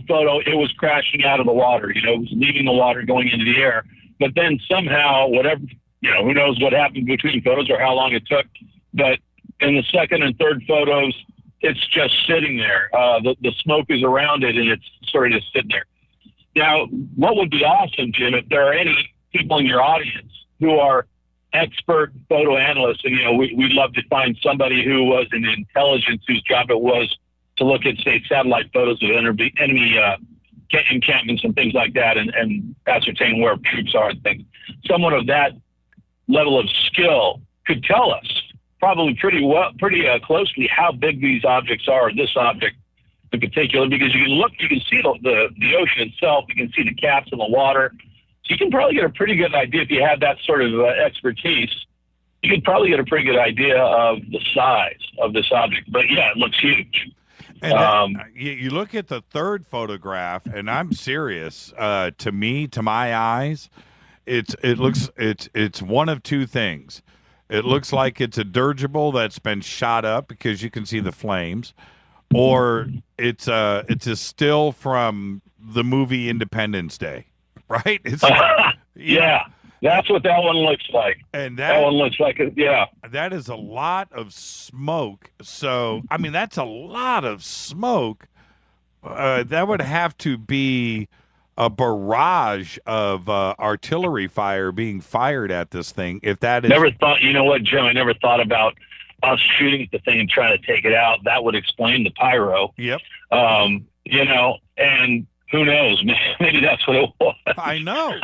photo, it was crashing out of the water. It was leaving the water, going into the air. But then somehow, whatever, who knows what happened between photos or how long it took. But in the second and third photos, it's just sitting there. The smoke is around it, and it's sort of just sitting there. Now, what would be awesome, Jim, if there are any people in your audience who are expert photo analysts, and we'd love to find somebody who was in intelligence whose job it was to look at, say, satellite photos of enemy encampments and things like that, and ascertain where troops are and things. Someone of that level of skill could tell us probably pretty closely how big these objects are, this object in particular, because you can see the ocean itself, you can see the caps in the water. you can probably get a pretty good idea if you have that sort of expertise. You could probably get a pretty good idea of the size of this object. But yeah, it looks huge. And you look at the third photograph, and I'm serious. To my eyes, it's one of two things. It looks like it's a dirigible that's been shot up because you can see the flames, or it's a still from the movie Independence Day, right? It's yeah. That's what that one looks like. And that one looks like it, yeah. That is a lot of smoke. So, I mean, that's a lot of smoke. That would have to be a barrage of artillery fire being fired at this thing. If that is... Never thought, you know what, Jim, I never thought about us shooting at the thing and trying to take it out. That would explain the pyro. Yep. You know, and who knows? Maybe that's what it was. I know.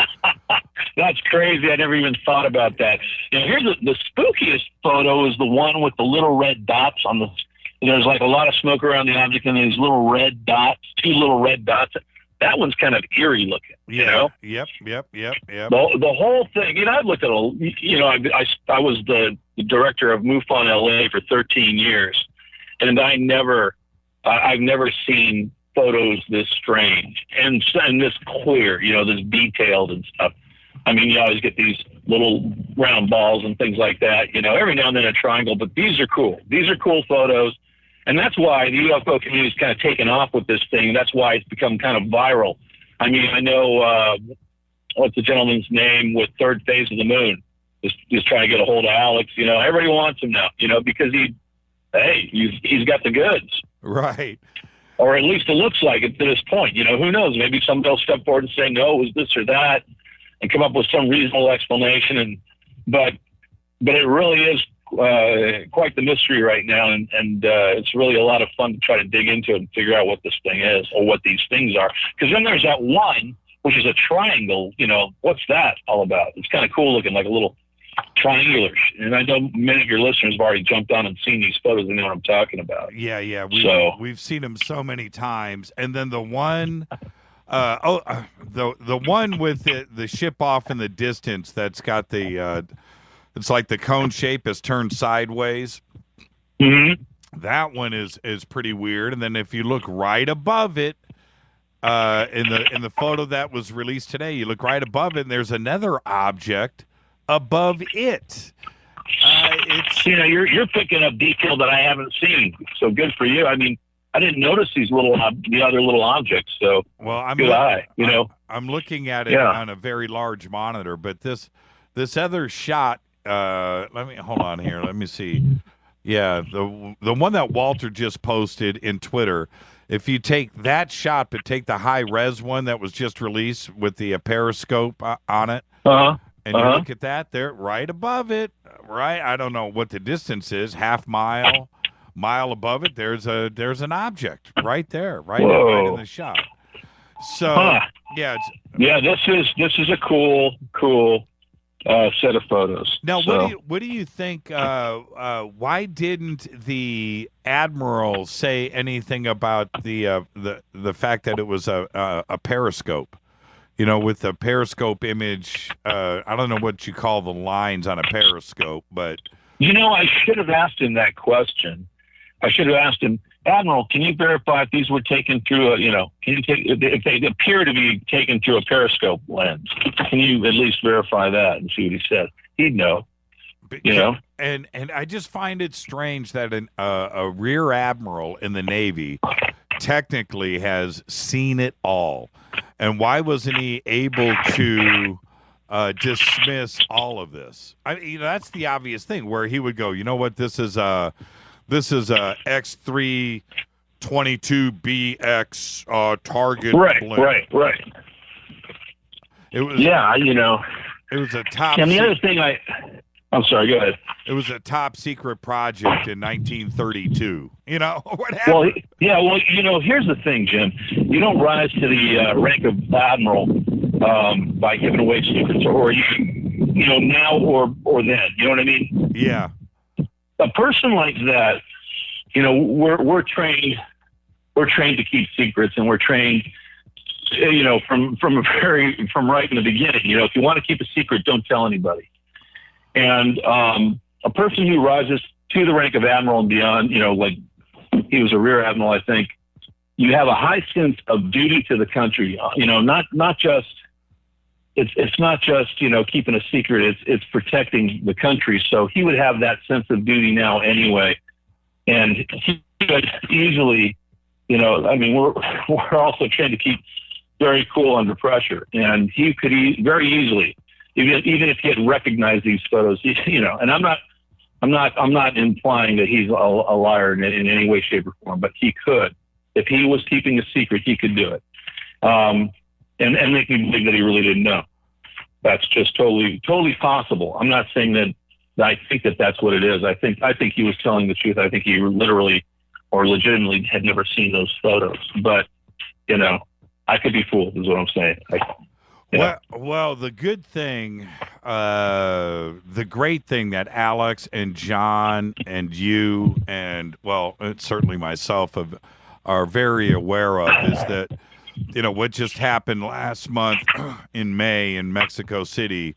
That's crazy. I never even thought about that. You know, here's the spookiest photo is the one with the little red dots on the. There's like a lot of smoke around the object, and these little red dots, 2 little red dots. That one's kind of eerie looking. Yeah. You know? Yep. The whole thing. You know, I've looked at I was the director of MUFON LA for 13 years, and I've never seen photos this strange and this clear, you know, this detailed and stuff. I mean, you always get these little round balls and things like that, you know, every now and then a triangle, but these are cool. These are cool photos. And that's why the UFO community is kind of taken off with this thing. That's why it's become kind of viral. I mean, I know, what's the gentleman's name with Third Phase of the Moon? Just trying to get a hold of Alex, you know, everybody wants him now, you know, because he's got the goods. Right. Or at least it looks like it to this point. You know, who knows? Maybe somebody will step forward and say, no, it was this or that, and come up with some reasonable explanation. But it really is quite the mystery right now, and it's really a lot of fun to try to dig into it and figure out what this thing is or what these things are. Because then there's that one, which is a triangle. You know, what's that all about? It's kind of cool looking, like a little triangular. And I know many of your listeners have already jumped on and seen these photos and know what I'm talking about. Yeah. We've seen them so many times. And then the one, the one with the ship off in the distance that's got the, it's like the cone shape is turned sideways. Mm-hmm. That one is pretty weird. And then if you look right above it, in the photo that was released today, you look right above it, and there's another object above it. It's, you know, you're picking up detail that I haven't seen, so good for you. I mean, I didn't notice these the other little objects, so good eye. You know, I'm looking at it on a very large monitor, but this other shot. Let me hold on here. Let me see. Yeah, the one that Walter just posted in Twitter. If you take that shot, but take the high res one that was just released with the periscope on it. And you look at that, there, right above it, right? I don't know what the distance is, half mile above it. There's an object right there, right in the shot. So this is a cool set of photos. Now, what do you think? Why didn't the admiral say anything about the fact that it was a periscope? You know, with the periscope image, I don't know what you call the lines on a periscope, but... You know, I should have asked him that question. I should have asked him, Admiral, can you verify if these were taken through if they appear to be taken through a periscope lens? Can you at least verify that and see what he said? He'd know. You know? And I just find it strange that a rear admiral in the Navy technically has seen it all. And why wasn't he able to dismiss all of this? I mean, that's the obvious thing where he would go, you know what, this is a X322BX target blend. Right. It was it was a top. And the other thing I'm sorry, go ahead. It was a top secret project in 1932. You know, what happened? Well, you know, here's the thing, Jim. You don't rise to the rank of admiral by giving away secrets, or you know, now or then. You know what I mean? Yeah. A person like that, you know, we're trained to keep secrets, and we're trained from right in the beginning. If you want to keep a secret, don't tell anybody. And a person who rises to the rank of admiral and beyond, like he was a rear admiral, I think, you have a high sense of duty to the country. Not just it's not just keeping a secret. It's protecting the country. So he would have that sense of duty now anyway, and he could easily, we're also trained to keep very cool under pressure, and he could very easily, even if he had recognized these photos, and I'm not implying that he's a liar in any way, shape, or form, but he could. If he was keeping a secret, he could do it. And make me believe that he really didn't know. That's just totally possible. I'm not saying that I think that that's what it is. I think he was telling the truth. I think he literally or legitimately had never seen those photos. But, I could be fooled is what I'm saying. Well, the good thing, the great thing that Alex and John and you and, certainly myself are very aware of is that, what just happened last month in May in Mexico City,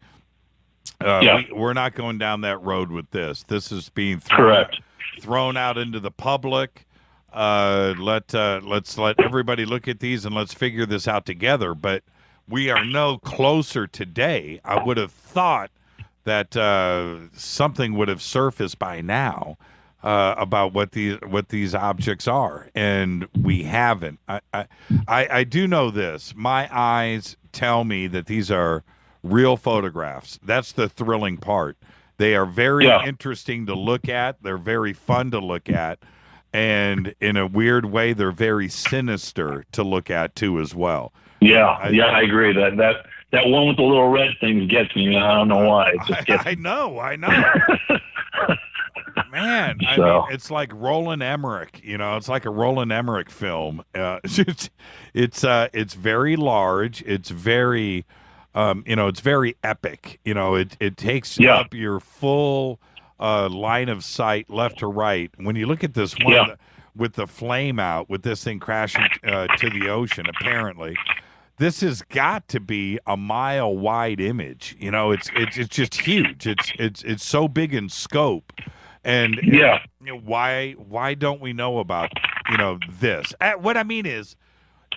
we're not going down that road with this. This is being thrown out into the public. Let's let everybody look at these and let's figure this out together. But we are no closer today. I would have thought that something would have surfaced by now about what these objects are, and we haven't. I do know this. My eyes tell me that these are real photographs. That's the thrilling part. They are very interesting to look at. They're very fun to look at, and in a weird way, they're very sinister to look at too as well. I agree. That one with the little red things gets me. I don't know why. It just gets I know. Man, I mean, it's like Roland Emmerich. It's like a Roland Emmerich film. It's very large. It's very, it's very epic. It takes up your full line of sight, left to right. When you look at this one with the flame out, with this thing crashing to the ocean, apparently. This has got to be a mile-wide image. It's just huge. It's so big in scope, and why don't we know about this? What I mean is,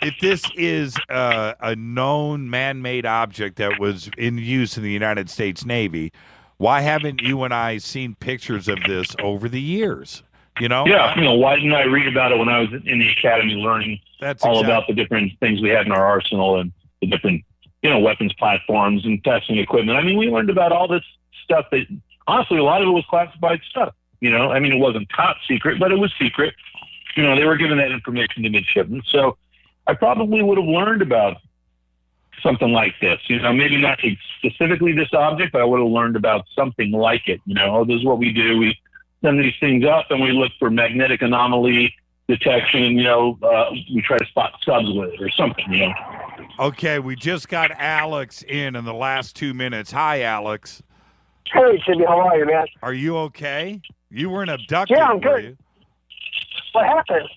if this is a known man-made object that was in use in the United States Navy, why haven't you and I seen pictures of this over the years? Why didn't I read about it when I was in the academy learning about the different things we had in our arsenal and the different, weapons platforms and testing equipment? I mean, we learned about all this stuff that, honestly, a lot of it was classified stuff. It wasn't top secret, but it was secret. They were giving that information to midshipmen. So I probably would have learned about something like this. Maybe not specifically this object, but I would have learned about something like it. This is what we do. We send these things up and we look for magnetic anomaly detection. We try to spot subs with it or something. Okay, we just got Alex in the last 2 minutes. Hi, Alex. Hey, Jimmy, how are you, man? Are you okay? You weren't abducted, yeah, I'm good. You? What happened?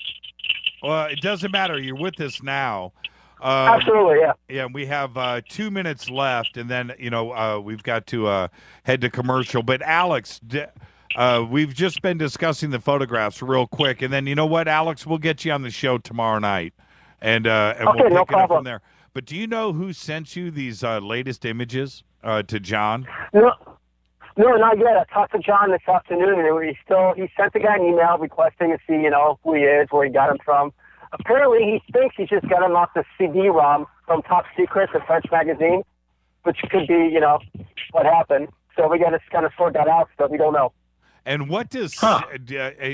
Well, it doesn't matter. You're with us now. Absolutely, yeah. Yeah, we have 2 minutes left, and then, we've got to head to commercial. But, Alex, we've just been discussing the photographs real quick, and then, you know what, Alex? We'll get you on the show tomorrow night, and we'll pick it up from there. But do you know who sent you these latest images to John? No, not yet. I talked to John this afternoon, and he sent the guy an email requesting to see, who he is, where he got him from. Apparently, he thinks he just got him off the CD-ROM from Top Secret, the French magazine, which could be, what happened. So we got to kind of sort that out, but we don't know. And what does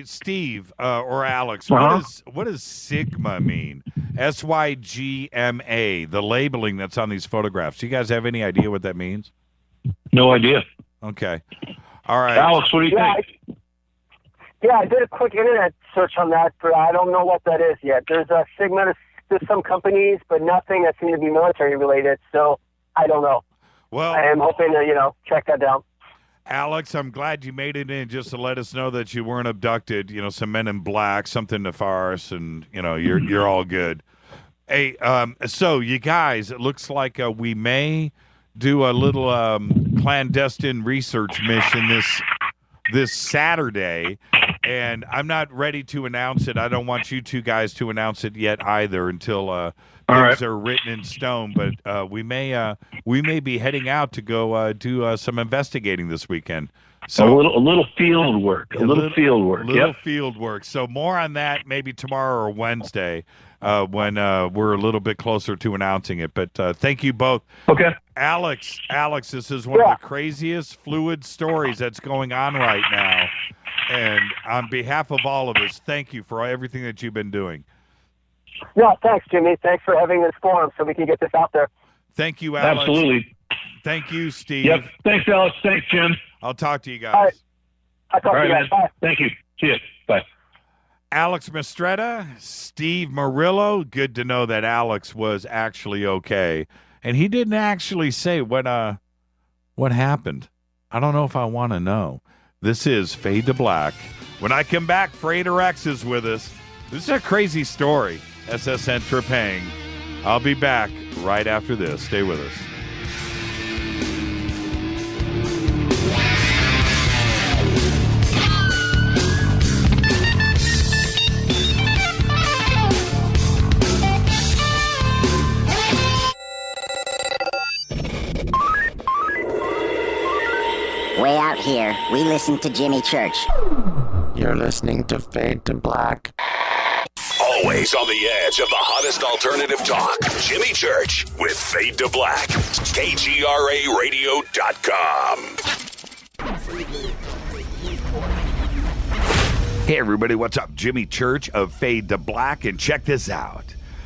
Steve or Alex? What does Sigma mean? SYGMA, the labeling that's on these photographs. Do you guys have any idea what that means? No idea. Okay. All right. Alex, what do you think? Yeah, I did a quick internet search on that, but I don't know what that is yet. There's a Sigma, there's some companies, but nothing that seems to be military related, so I don't know. Well, I am hoping to, track that down. Alex, I'm glad you made it in just to let us know that you weren't abducted. Some men in black, something nefarious, and you're all good. Hey, so you guys, it looks like we may do a little clandestine research mission this Saturday, and I'm not ready to announce it. I don't want you two guys to announce it yet either until things are written in stone. But we may be heading out to go do some investigating this weekend. So a little field work. A little field work. Little field work. So more on that maybe tomorrow or Wednesday when we're a little bit closer to announcing it. But thank you both. Okay. Alex, this is one of the craziest fluid stories that's going on right now. And on behalf of all of us, thank you for everything that you've been doing. Yeah, thanks, Jimmy. Thanks for having this forum so we can get this out there. Thank you, Alex. Absolutely. Thank you, Steve. Yep. Thanks, Alex. Thanks, Jim. I'll talk to you guys. All right. I'll talk to you guys. Man. Bye. Thank you. See you. Bye. Alex Mistretta, Steve Murillo. Good to know that Alex was actually okay. And he didn't actually say what happened. I don't know if I want to know. This is Fade to Black. When I come back, Frater X is with us. This is a crazy story. SSN Trepang. I'll be back right after this. Stay with us. Way out here, we listen to Jimmy Church. You're listening to Fade to Black. Always on the edge of the hottest alternative talk. Jimmy Church with Fade to Black. KGRAradio.com. Hey, everybody. What's up? Jimmy Church of Fade to Black. And check this out.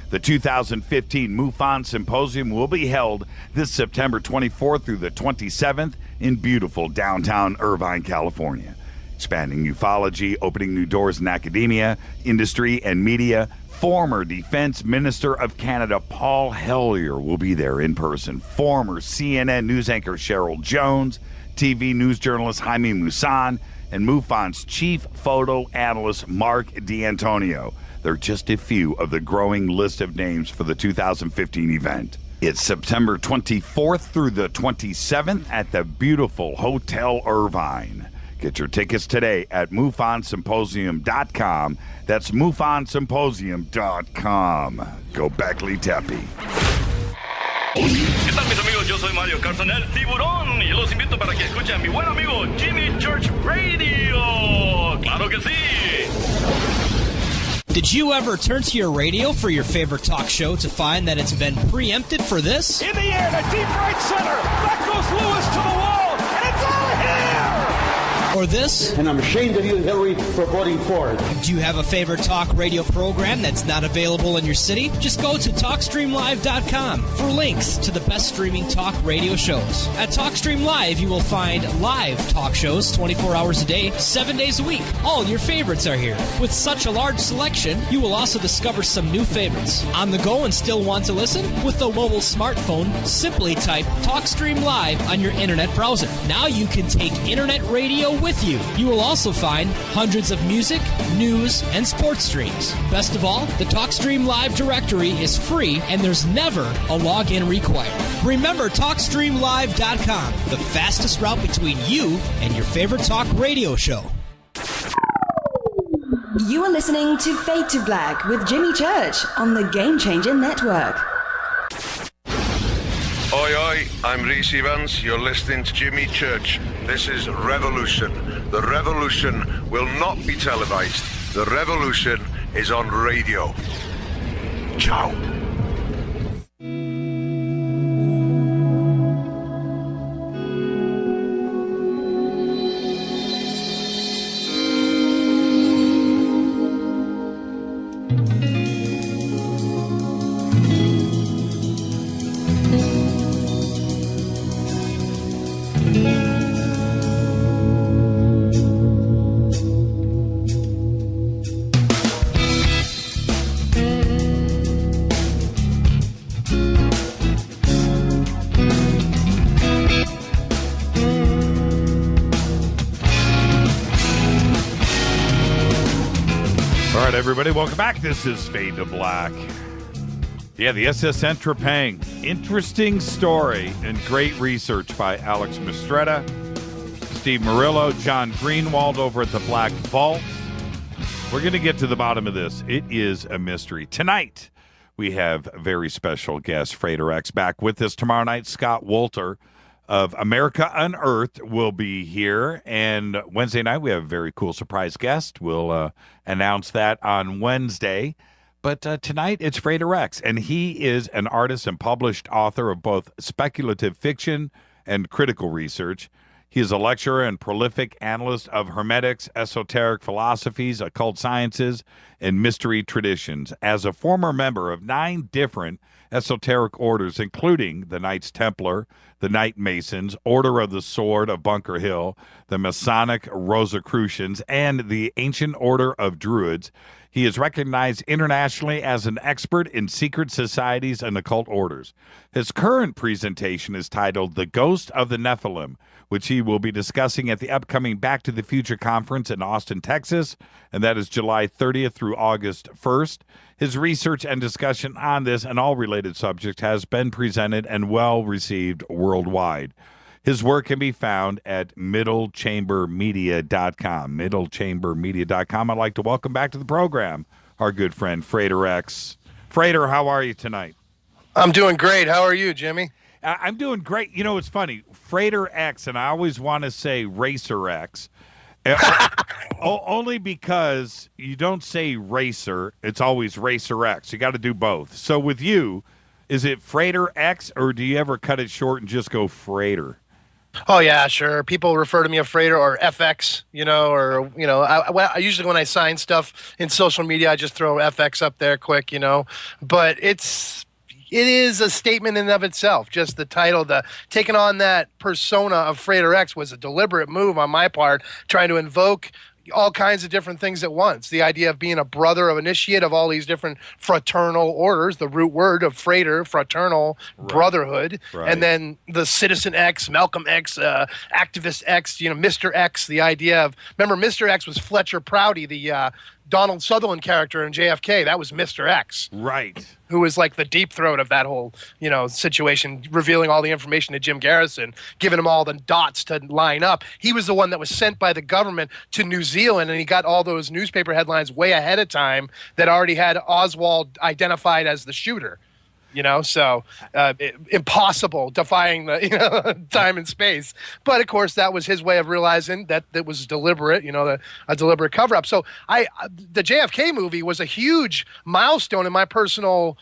The 2015 MUFON Symposium will be held this September 24th through the 27th in beautiful downtown Irvine, California. Expanding ufology, opening new doors in academia, industry, and media. Former Defense Minister of Canada Paul Hellyer will be there in person. Former CNN news anchor Cheryl Jones, TV news journalist Jaime Maussan, and MUFON's chief photo analyst Mark D'Antonio. They're just a few of the growing list of names for the 2015 event. It's September 24th through the 27th at the beautiful Hotel Irvine. Get your tickets today at MUFONSymposium.com. That's MUFONSymposium.com. Go Beckley Tepe. ¿Qué tal, mis amigos? Yo soy Mario Carson, el tiburón, y los invito para que escuchen a mi buen amigo Jimmy Church Radio. ¡Claro que sí! Did you ever turn to your radio for your favorite talk show to find that it's been preempted for this? In the air, to deep right center. Back goes Lewis to the wall, and it's out of here! Or this? And I'm ashamed of you, Hillary, for voting for it. Do you have a favorite talk radio program that's not available in your city? Just go to TalkStreamLive.com for links to the best streaming talk radio shows. At TalkStream Live, you will find live talk shows 24 hours a day, 7 days a week. All your favorites are here. With such a large selection, you will also discover some new favorites. On the go and still want to listen? With the mobile smartphone, simply type TalkStream Live on your internet browser. Now you can take internet radio with you. You will also find hundreds of music, news, and sports streams. Best of all, the TalkStream Live directory is free and there's never a login required. Remember TalkStreamLive.com, the fastest route between you and your favorite talk radio show. You are listening to Fade to Black with Jimmy Church on the Game Changer Network. Oi, oi, I'm Reese Evans. You're listening to Jimmy Church. This is Revolution. The revolution will not be televised. The revolution is on radio. Ciao. Everybody, welcome back. This is Fade to Black. Yeah, the SSN Trepang. Interesting story and great research by Alex Mistretta, Steve Murillo, John Greenwald over at the Black Vault. We're going to get to the bottom of this. It is a mystery. Tonight, we have a very special guest, Frater X, back with us. Tomorrow night, Scott Wolter of America Unearthed will be here. And Wednesday night, we have a very cool surprise guest. We'll announce that on Wednesday. But tonight, it's Frater X, and he is an artist and published author of both speculative fiction and critical research. He is a lecturer and prolific analyst of hermetics, esoteric philosophies, occult sciences, and mystery traditions. As a former member of 9 different esoteric orders, including the Knights Templar, the Knight Masons, Order of the Sword of Bunker Hill, the Masonic Rosicrucians, and the Ancient Order of Druids, he is recognized internationally as an expert in secret societies and occult orders. His current presentation is titled The Ghost of the Nephilim, which he will be discussing at the upcoming Back to the Future conference in Austin, Texas, and that is July 30th through August 1st. His research and discussion on this and all related subjects has been presented and well received worldwide. His work can be found at middlechambermedia.com. Middlechambermedia.com. I'd like to welcome back to the program our good friend, Frater X. Frater, how are you tonight? I'm doing great. How are you, Jimmy? I'm doing great. You know, it's funny. Frater X, and I always want to say Racer X, only because you don't say racer. It's always Racer X. You got to do both. So with you, is it Frater X, or do you ever cut it short and just go Frater? Oh, yeah, sure. People refer to me as Frater or FX, I usually when I sign stuff in social media, I just throw FX up there quick, but it is a statement in and of itself. Just the title, taking on that persona of Frater X was a deliberate move on my part, trying to invoke all kinds of different things at once. The idea of being a brother of initiate of all these different fraternal orders, the root word of frater, fraternal, brotherhood, and then the Citizen X, Malcolm X, Activist X, Mr. X, the idea of, remember Mr. X was Fletcher Prouty, the Donald Sutherland character in JFK. That was Mr. X. Right. Who was like the deep throat of that whole, situation, revealing all the information to Jim Garrison, giving him all the dots to line up. He was the one that was sent by the government to New Zealand, and he got all those newspaper headlines way ahead of time that already had Oswald identified as the shooter. Impossible, defying the time and space. But of course, that was his way of realizing that it was deliberate, a deliberate cover up. So the JFK movie was a huge milestone in my personal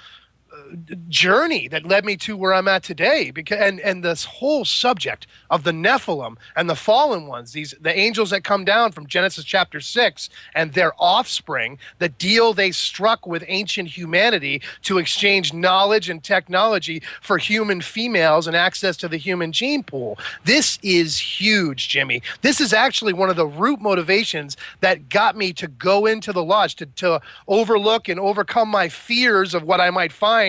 journey that led me to where I'm at today. And this whole subject of the Nephilim and the fallen ones, the angels that come down from Genesis chapter 6 and their offspring, the deal they struck with ancient humanity to exchange knowledge and technology for human females and access to the human gene pool. This is huge, Jimmy. This is actually one of the root motivations that got me to go into the lodge, to overlook and overcome my fears of what I might find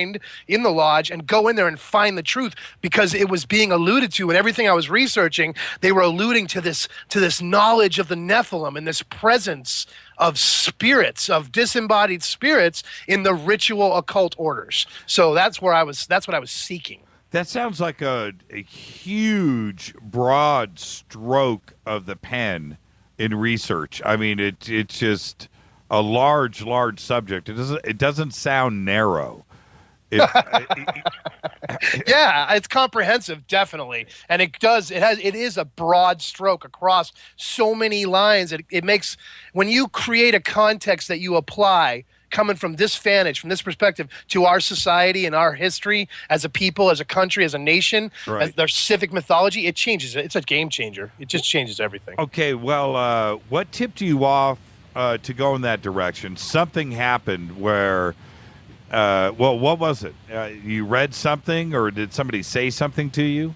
in the lodge and go in there and find the truth, because it was being alluded to, and everything I was researching, they were alluding to this knowledge of the Nephilim and this presence of spirits, of disembodied spirits in the ritual occult orders. So that's what I was seeking. That sounds like a huge, broad stroke of the pen in research. I mean, it's just a large subject. It doesn't sound narrow. Yeah, it's comprehensive, definitely, and it is a broad stroke across so many lines. It makes, when you create a context that you apply, coming from this vantage, from this perspective, to our society and our history as a people, as a country, as a nation, as their civic mythology, it changes it. It's a game changer. It just changes everything. Okay, well, what tipped you off to go in that direction? Something happened where. What was it? You read something, or did somebody say something to you?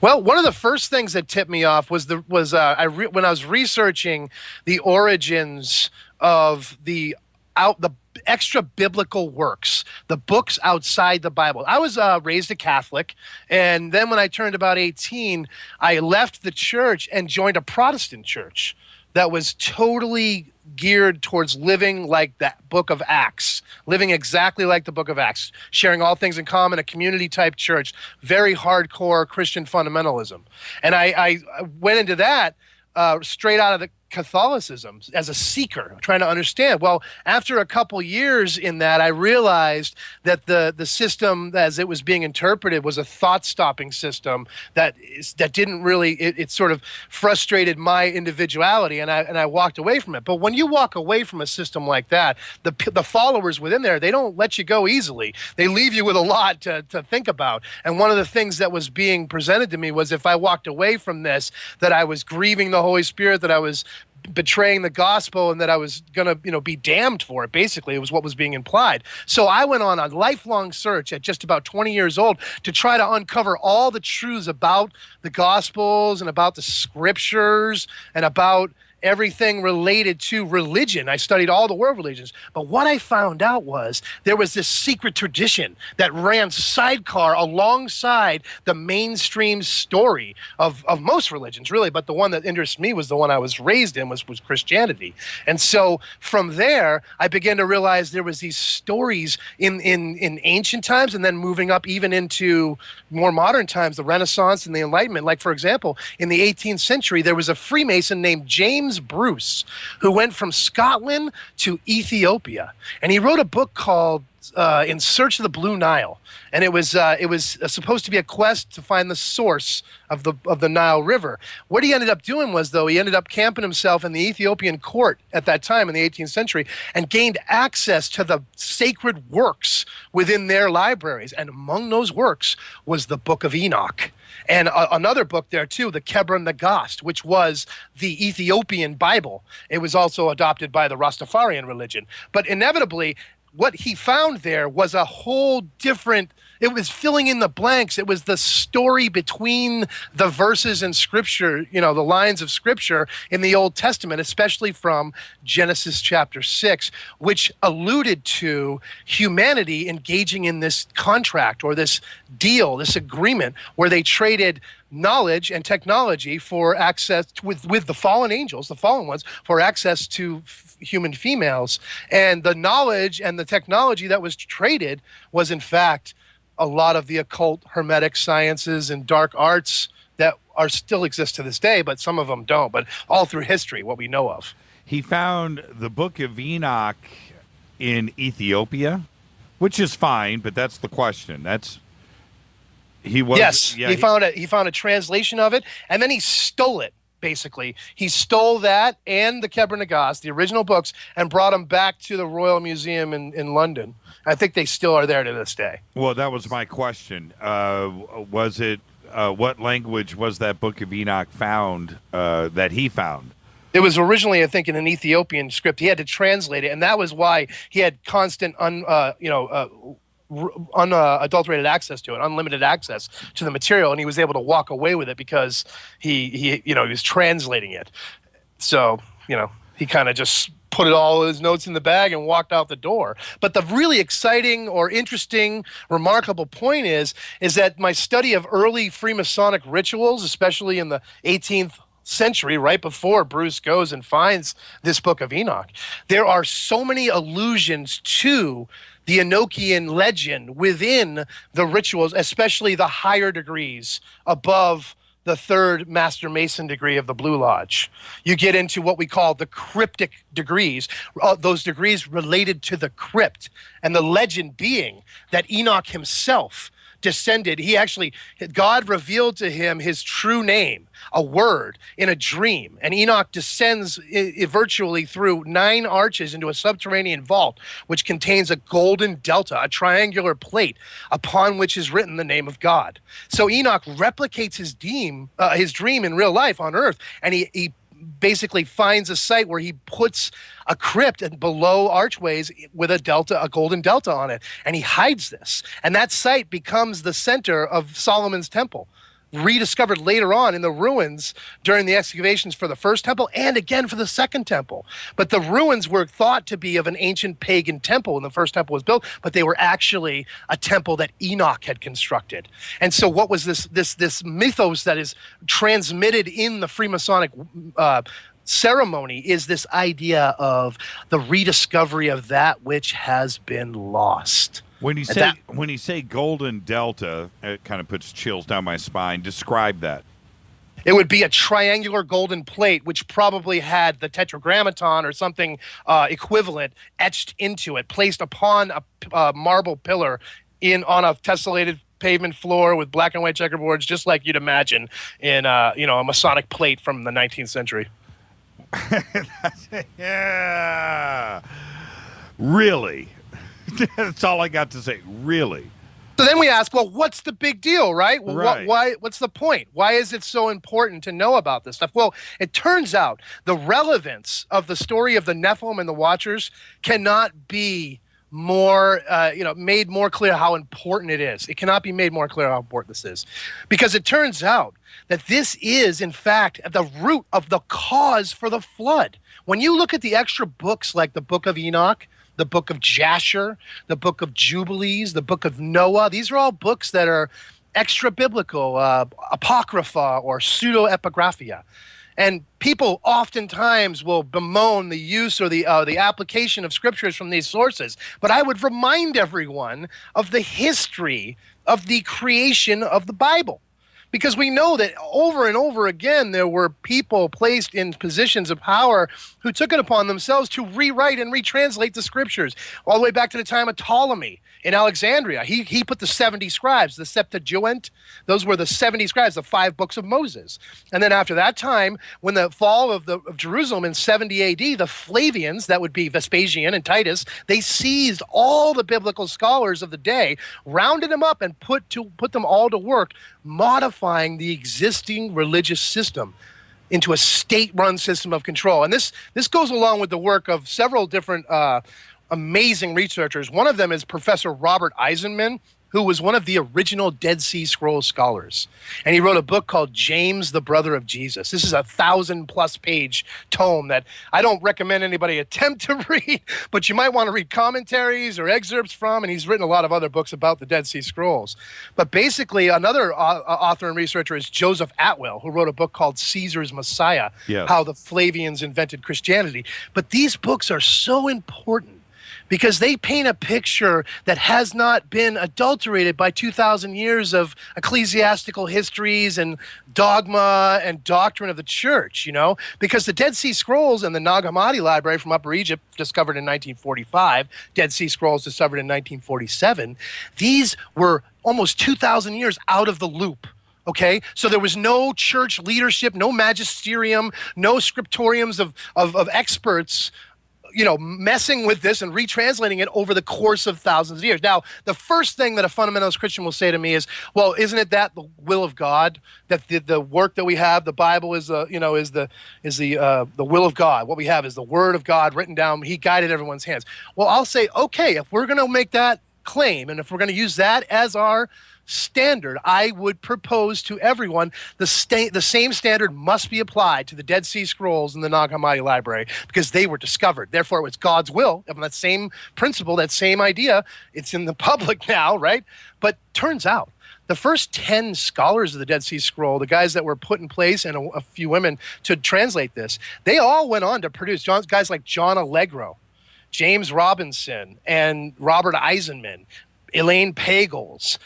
Well, one of the first things that tipped me off was when I was researching the origins of the extra biblical works, the books outside the Bible. I was raised a Catholic, and then when I turned about 18, I left the church and joined a Protestant church. that was totally geared towards living like that book of Acts, living exactly like the book of Acts, sharing all things in common, a community-type church, very hardcore Christian fundamentalism. And I went into that straight out of the Catholicism as a seeker, trying to understand. Well, after a couple years in that, I realized that the system as it was being interpreted was a thought-stopping system that didn't really, it sort of frustrated my individuality, and I walked away from it. But when you walk away from a system like that, the followers within there, they don't let you go easily. They leave you with a lot to think about. And one of the things that was being presented to me was if I walked away from this, that I was grieving the Holy Spirit, that I was betraying the gospel, and that I was going to, be damned for it. Basically, it was what was being implied. So I went on a lifelong search at just about 20 years old to try to uncover all the truths about the gospels and about the scriptures and about everything related to religion. I studied all the world religions. But what I found out was there was this secret tradition that ran sidecar alongside the mainstream story of most religions, really. But the one that interested me was the one I was raised in, was Christianity. And so from there, I began to realize there was these stories in ancient times, and then moving up even into more modern times, the Renaissance and the Enlightenment. Like, for example, in the 18th century, there was a Freemason named James Bruce, who went from Scotland to Ethiopia, and he wrote a book called In Search of the Blue Nile, and it was supposed to be a quest to find the source of the Nile River. What he ended up doing was, though, he ended up camping himself in the Ethiopian court at that time in the 18th century and gained access to the sacred works within their libraries, and among those works was the Book of Enoch. And another book there, too, the Kebra Nagast, which was the Ethiopian Bible. It was also adopted by the Rastafarian religion. But inevitably, what he found there was a whole different, it was filling in the blanks. It was the story between the verses in Scripture, the lines of Scripture in the Old Testament, especially from Genesis chapter 6, which alluded to humanity engaging in this contract or this deal, this agreement, where they traded knowledge and technology for access with the fallen angels, the fallen ones, for access to human females. And the knowledge and the technology that was traded was, in fact, a lot of the occult hermetic sciences and dark arts that still exist to this day, but some of them don't. But all through history, what we know of. He found the Book of Enoch in Ethiopia, which is fine, but that's the question. He found a translation of it, and then he stole it. Basically, he stole that and the Kebra Nagast, the original books, and brought them back to the Royal Museum in London. I think they still are there to this day. Well, that was my question. Was it what language was that Book of Enoch found? That he found? It was originally, I think, in an Ethiopian script. He had to translate it, and that was why he had constant unadulterated access to it, unlimited access to the material, and he was able to walk away with it because he was translating it. So he kind of just put all his notes in the bag and walked out the door. But the really exciting or interesting, remarkable point is that my study of early Freemasonic rituals, especially in the 18th century, right before Bruce goes and finds this Book of Enoch, there are so many allusions to the Enochian legend within the rituals, especially the higher degrees above the third Master Mason degree of the Blue Lodge. You get into what we call the cryptic degrees, those degrees related to the crypt, and the legend being that Enoch himself descended. God revealed to him his true name, a word, in a dream. And Enoch descends virtually through 9 arches into a subterranean vault, which contains a golden delta, a triangular plate, upon which is written the name of God. So Enoch replicates his dream in real life on Earth, and he basically finds a site where he puts a crypt below archways with a golden delta on it, and he hides this. And that site becomes the center of Solomon's temple, rediscovered later on in the ruins during the excavations for the first temple and again for the second temple. But the ruins were thought to be of an ancient pagan temple when the first temple was built, but they were actually a temple that Enoch had constructed. And so what was this mythos that is transmitted in the Freemasonic ceremony is this idea of the rediscovery of that which has been lost. When you say Golden Delta, it kind of puts chills down my spine. Describe that. It would be a triangular golden plate, which probably had the tetragrammaton or something equivalent etched into it, placed upon a marble pillar on a tessellated pavement floor with black and white checkerboards, just like you'd imagine in a Masonic plate from the 19th century. Yeah. Really? That's all I got to say. Really? So then we ask, well, what's the big deal, right? Well, right. What's the point? Why is it so important to know about this stuff? Well, it turns out the relevance of the story of the Nephilim and the Watchers cannot be more, made more clear how important it is. It cannot be made more clear how important this is. Because it turns out that this is, in fact, at the root of the cause for the flood. When you look at the extra books like the Book of Enoch, the Book of Jasher, the Book of Jubilees, the Book of Noah, these are all books that are extra-biblical, apocrypha, or pseudo-epigraphia. And people oftentimes will bemoan the use or the application of scriptures from these sources. But I would remind everyone of the history of the creation of the Bible. Because we know that over and over again, there were people placed in positions of power who took it upon themselves to rewrite and retranslate the scriptures, all the way back to the time of Ptolemy in Alexandria. He put the 70 scribes, the Septuagint. Those were the 70 scribes, the 5 books of Moses. And then after that time, when the fall of Jerusalem in 70 AD, the Flavians, that would be Vespasian and Titus, they seized all the biblical scholars of the day, rounded them up, and put them all to work, modifying the existing religious system into a state-run system of control. And this goes along with the work of several different amazing researchers. One of them is Professor Robert Eisenman, who was one of the original Dead Sea Scrolls scholars. And he wrote a book called James, the Brother of Jesus. This is a 1,000+ page tome that I don't recommend anybody attempt to read, but you might want to read commentaries or excerpts from, and he's written a lot of other books about the Dead Sea Scrolls. But basically, another author and researcher is Joseph Atwill, who wrote a book called Caesar's Messiah, How the Flavians Invented Christianity. But these books are so important because they paint a picture that has not been adulterated by 2,000 years of ecclesiastical histories and dogma and doctrine of the church, because the Dead Sea Scrolls and the Nag Hammadi Library from Upper Egypt, discovered in 1945, Dead Sea Scrolls discovered in 1947, these were almost 2,000 years out of the loop. Okay, so there was no church leadership, no magisterium, no scriptoriums of experts messing with this and retranslating it over the course of thousands of years. Now, the first thing that a fundamentalist Christian will say to me is, well, isn't it that the will of God, that the work that we have, the Bible is the will of God. What we have is the Word of God written down. He guided everyone's hands. Well, I'll say, okay, if we're going to make that claim and if we're going to use that as our standard, I would propose to everyone the same standard must be applied to the Dead Sea Scrolls and the Nag Hammadi Library because they were discovered. Therefore, it was God's will. And that same principle, that same idea, it's in the public now, right? But turns out the first 10 scholars of the Dead Sea Scroll, the guys that were put in place and a few women to translate this, they all went on to produce guys like John Allegro, James Robinson, and Robert Eisenman, Elaine Pagels,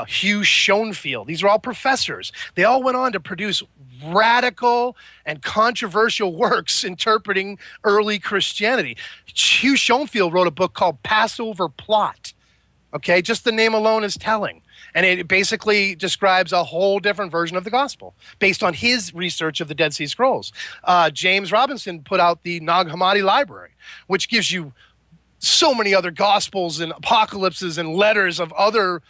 Hugh Schoenfield. These are all professors. They all went on to produce radical and controversial works interpreting early Christianity. Hugh Schoenfield wrote a book called Passover Plot. Okay, just the name alone is telling. And it basically describes a whole different version of the gospel based on his research of the Dead Sea Scrolls. James Robinson put out the Nag Hammadi Library, which gives you so many other gospels and apocalypses and letters of other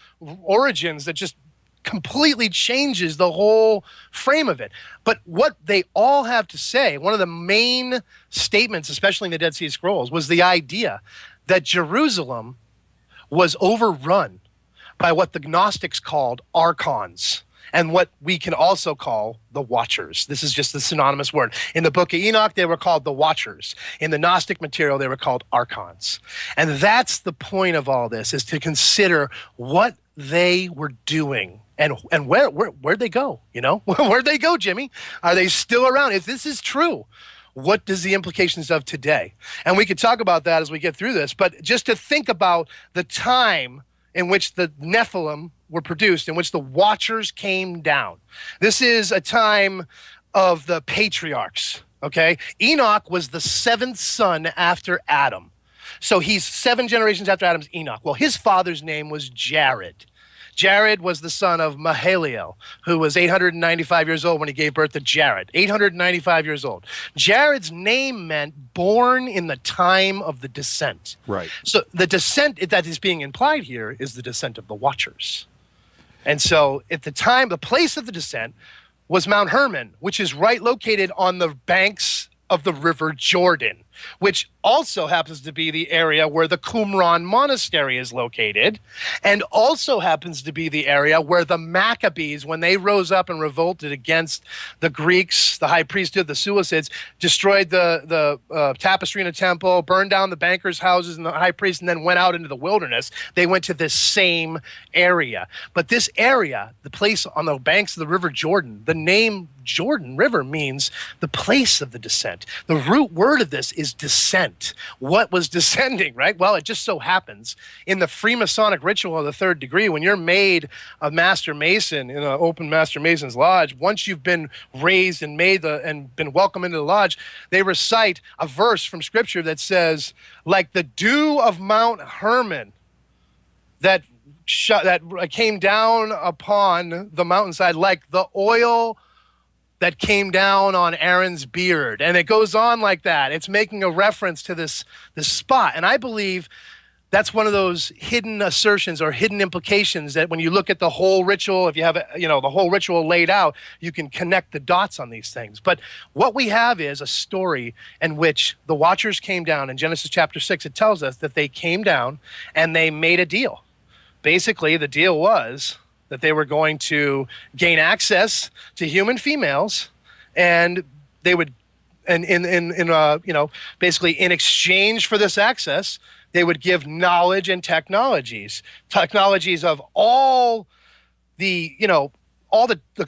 origins that just completely changes the whole frame of it. But what they all have to say, one of the main statements, especially in the Dead Sea Scrolls, was the idea that Jerusalem was overrun by what the Gnostics called archons, and what we can also call the Watchers. This is just the synonymous word. In the Book of Enoch, they were called the Watchers. In the Gnostic material, they were called archons. And that's the point of all this, is to consider what they were doing and where'd they go, Where'd they go, Jimmy? Are they still around? If this is true, what does the implications of today? And we could talk about that as we get through this, but just to think about the time in which the Nephilim were produced, in which the Watchers came down. This is a time of the patriarchs, okay? Enoch was the 7th son after Adam. So he's 7 generations after Adam's Enoch. Well, his father's name was Jared. Jared was the son of Mahaliel, who was 895 years old when he gave birth to Jared. 895 years old. Jared's name meant born in the time of the descent. Right. So the descent that is being implied here is the descent of the Watchers. And so at the time, the place of the descent was Mount Hermon, which is right located on the banks of the River Jordan, which also happens to be the area where the Qumran Monastery is located, and also happens to be the area where the Maccabees, when they rose up and revolted against the Greeks, the high priesthood, the Seleucids, destroyed the tapestry in the temple, burned down the bankers' houses and the high priests, and then went out into the wilderness. They went to this same area. But this area, the place on the banks of the River Jordan, the name Jordan River means the place of the descent. The root word of this is descent. What was descending, right? Well, it just so happens in the Freemasonic ritual of the 3rd degree, when you're made a Master Mason in an open Master Mason's lodge, once you've been raised and and been welcomed into the lodge, they recite a verse from Scripture that says, like the dew of Mount Hermon that came down upon the mountainside, like the oil that came down on Aaron's beard. And it goes on like that. It's making a reference to this spot. And I believe that's one of those hidden assertions or hidden implications that when you look at the whole ritual, if you have the whole ritual laid out, you can connect the dots on these things. But what we have is a story in which the Watchers came down. In Genesis chapter 6, it tells us that they came down and they made a deal. Basically, the deal was that they were going to gain access to human females, and they would, basically in exchange for this access, they would give knowledge and technologies of all the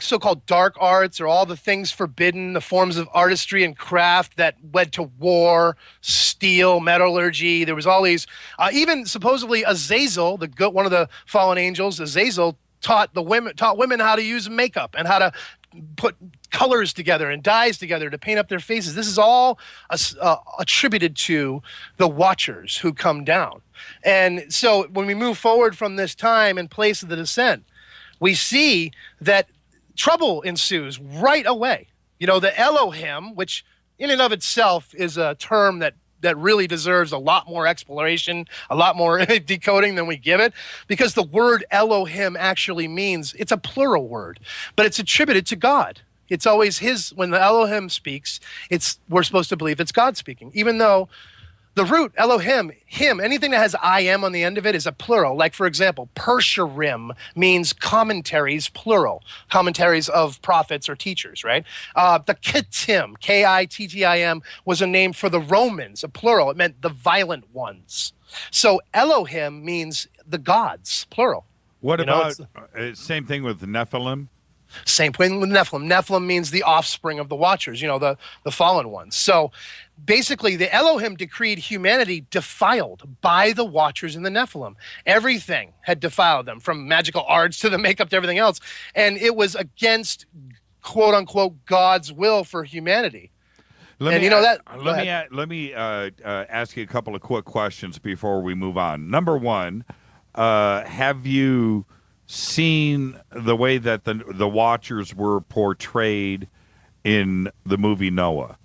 so-called dark arts, or all the things forbidden, the forms of artistry and craft that led to war, steel, metallurgy. There was all these, even supposedly Azazel, one of the fallen angels, Azazel, taught women how to use makeup and how to put colors together and dyes together to paint up their faces. This is all attributed to the Watchers who come down. And so when we move forward from this time and place of the descent, we see that trouble ensues right away. The Elohim, which in and of itself is a term that really deserves a lot more exploration, a lot more decoding than we give it, because the word Elohim actually means, it's a plural word, but it's attributed to God. It's always his. When the Elohim speaks, we're supposed to believe it's God speaking, even though the root Elohim, him, anything that has I am on the end of it is a plural. Like, for example, Persherim means commentaries, plural. Commentaries of prophets or teachers, right? The Kittim, Kittim, was a name for the Romans, a plural. It meant the violent ones. So Elohim means the gods, plural. What about, same thing with the Nephilim? Same thing with Nephilim. Nephilim means the offspring of the Watchers, the fallen ones. So basically, the Elohim decreed humanity defiled by the Watchers and the Nephilim. Everything had defiled them, from magical arts to the makeup to everything else. And it was against, quote unquote, God's will for humanity. Let me ask you a couple of quick questions before we move on. Number one, have you seen the way that the Watchers were portrayed in the movie Noah?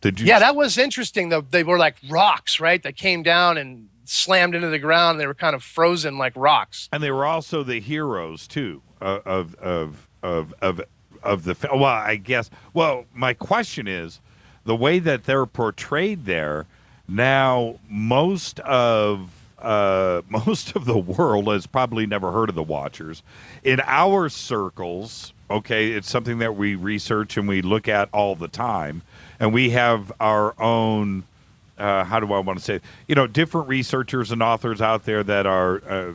Yeah, that was interesting. They were like rocks, right? That came down and slammed into the ground. And they were kind of frozen like rocks. And they were also the heroes too of the film. Well, I guess. Well, my question is, the way that they're portrayed there now, most of the world has probably never heard of the Watchers. In our circles, okay, it's something that we research and we look at all the time, and we have our own, how do I want to say it? Different researchers and authors out there that are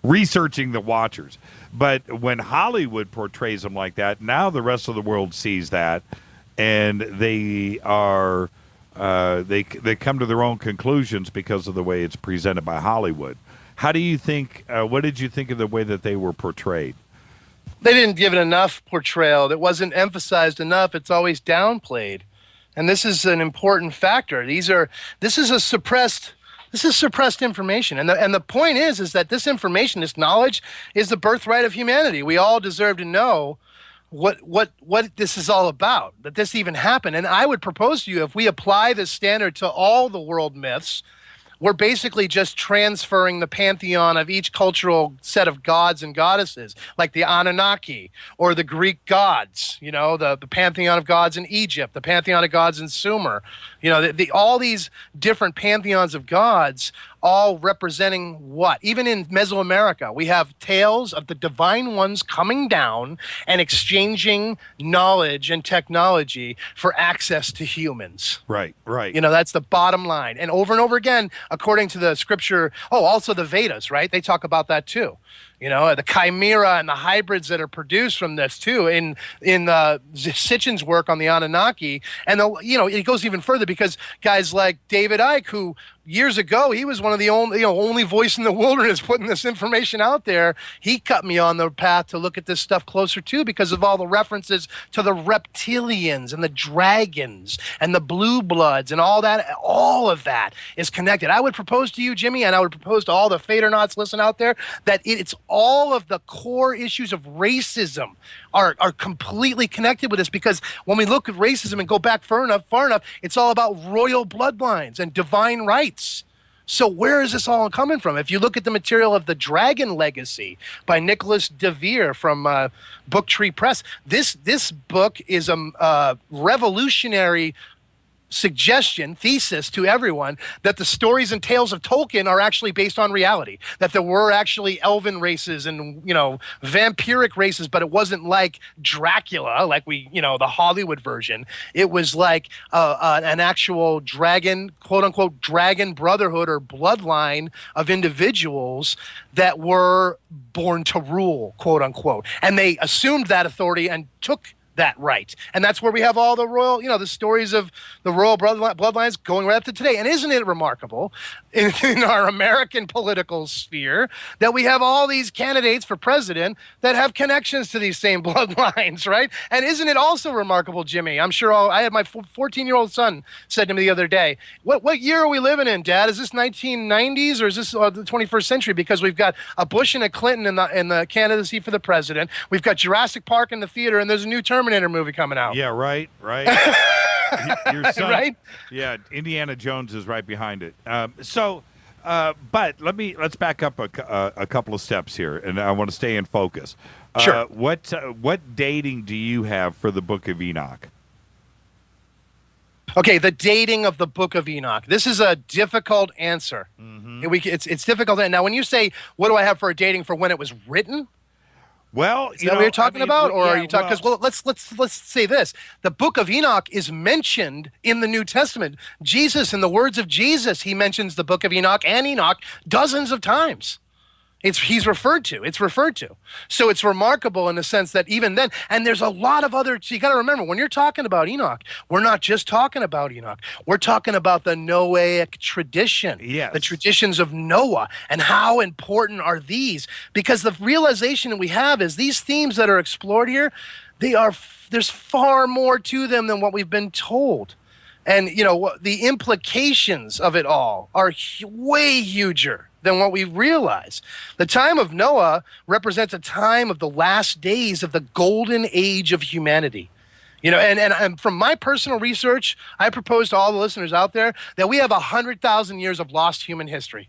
researching the Watchers. But when Hollywood portrays them like that, now the rest of the world sees that, and they are they come to their own conclusions because of the way it's presented by Hollywood. How do you think? What did you think of the way that they were portrayed? They didn't give it enough portrayal. It wasn't emphasized enough. It's always downplayed, and this is an important factor. This is suppressed information, and the point is that this information, this knowledge, is the birthright of humanity. We all deserve to know what this is all about, that this even happened. And I would propose to you, if we apply this standard to all the world myths, we're basically just transferring the pantheon of each cultural set of gods and goddesses, like the Anunnaki or the Greek gods, the pantheon of gods in Egypt, the pantheon of gods in Sumer, all these different pantheons of gods, all representing what? Even in Mesoamerica, we have tales of the divine ones coming down and exchanging knowledge and technology for access to humans. Right. That's the bottom line. And over again, according to the scripture, also the Vedas, right? They talk about that too. The chimera and the hybrids that are produced from this too in Sitchin's work on the Anunnaki. And it goes even further, because guys like David Icke, who years ago, he was one of the only voice in the wilderness putting this information out there. He cut me on the path to look at this stuff closer too, because of all the references to the reptilians and the dragons and the blue bloods and all that. All of that is connected. I would propose to you, Jimmy, and I would propose to all the Fadernauts listening out there, that it's all of the core issues of racism are completely connected with this, because when we look at racism and go back far enough, it's all about royal bloodlines and divine rights. So where is this all coming from? If you look at the material of The Dragon Legacy by Nicholas DeVere from Book Tree Press, this book is a revolutionary thesis to everyone, that the stories and tales of Tolkien are actually based on reality, that there were actually elven races and vampiric races, but it wasn't like Dracula, like the Hollywood version. It was like an actual dragon, quote unquote, dragon brotherhood or bloodline of individuals that were born to rule, quote unquote, and they assumed that authority and took that right. And that's where we have all the royal, the stories of the royal bloodlines going right up to today. And isn't it remarkable in our American political sphere that we have all these candidates for president that have connections to these same bloodlines, right? And isn't it also remarkable, Jimmy? I'm sure I had my 14-year-old son said to me the other day, what year are we living in, Dad? Is this 1990s or is this the 21st century? Because we've got a Bush and a Clinton in the candidacy for the president. We've got Jurassic Park in the theater, and there's a new Terminator movie coming out. Yeah, right. Your son, right? Yeah, Indiana Jones is right behind it. But let's back up a couple of steps here, and I want to stay in focus. Sure. What dating do you have for the Book of Enoch? Okay, the dating of the Book of Enoch. This is a difficult answer. Mm-hmm. It's difficult. Now, when you say, what do I have for a dating for when it was written? Well, is that what you're talking about, or are you talking? Because let's say this: the Book of Enoch is mentioned in the New Testament. Jesus, in the words of Jesus, he mentions the Book of Enoch and Enoch dozens of times. It's referred to. So it's remarkable in the sense that even then, and there's a lot of other. So you got to remember, when you're talking about Enoch, we're not just talking about Enoch. We're talking about the Noahic tradition, the traditions of Noah, and how important are these? Because the realization that we have is these themes that are explored here, there's far more to them than what we've been told. And, the implications of it all are way huger than what we realize. The time of Noah represents a time of the last days of the golden age of humanity. And from my personal research, I propose to all the listeners out there that we have 100,000 years of lost human history.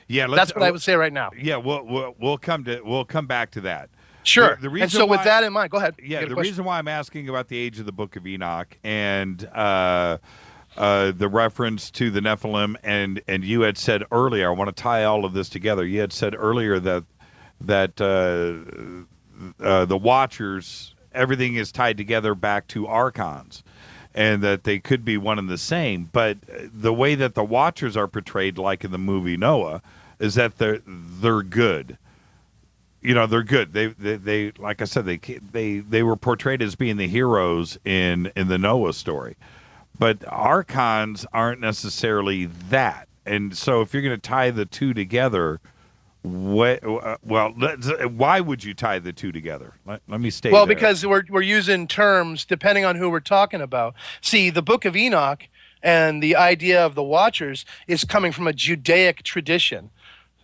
Yeah, that's what I would say right now. Yeah, we'll come back to that. Sure. The reason and so why, with that in mind, go ahead. Yeah, the reason why I'm asking about the age of the Book of Enoch and the reference to the Nephilim, and you had said earlier, I want to tie all of this together. You had said earlier that the Watchers, everything is tied together back to archons. and that they could be one and the same. But the way that the Watchers are portrayed, like in the movie Noah, is that they're good. You know, they're good. They like I said, they were portrayed as being the heroes in the Noah story. But archons aren't necessarily that. And so if you're going to tie the two together, why would you tie the two together? Let me state. Well, because we're using terms depending on who we're talking about. See, the Book of Enoch and the idea of the Watchers is coming from a Judaic tradition.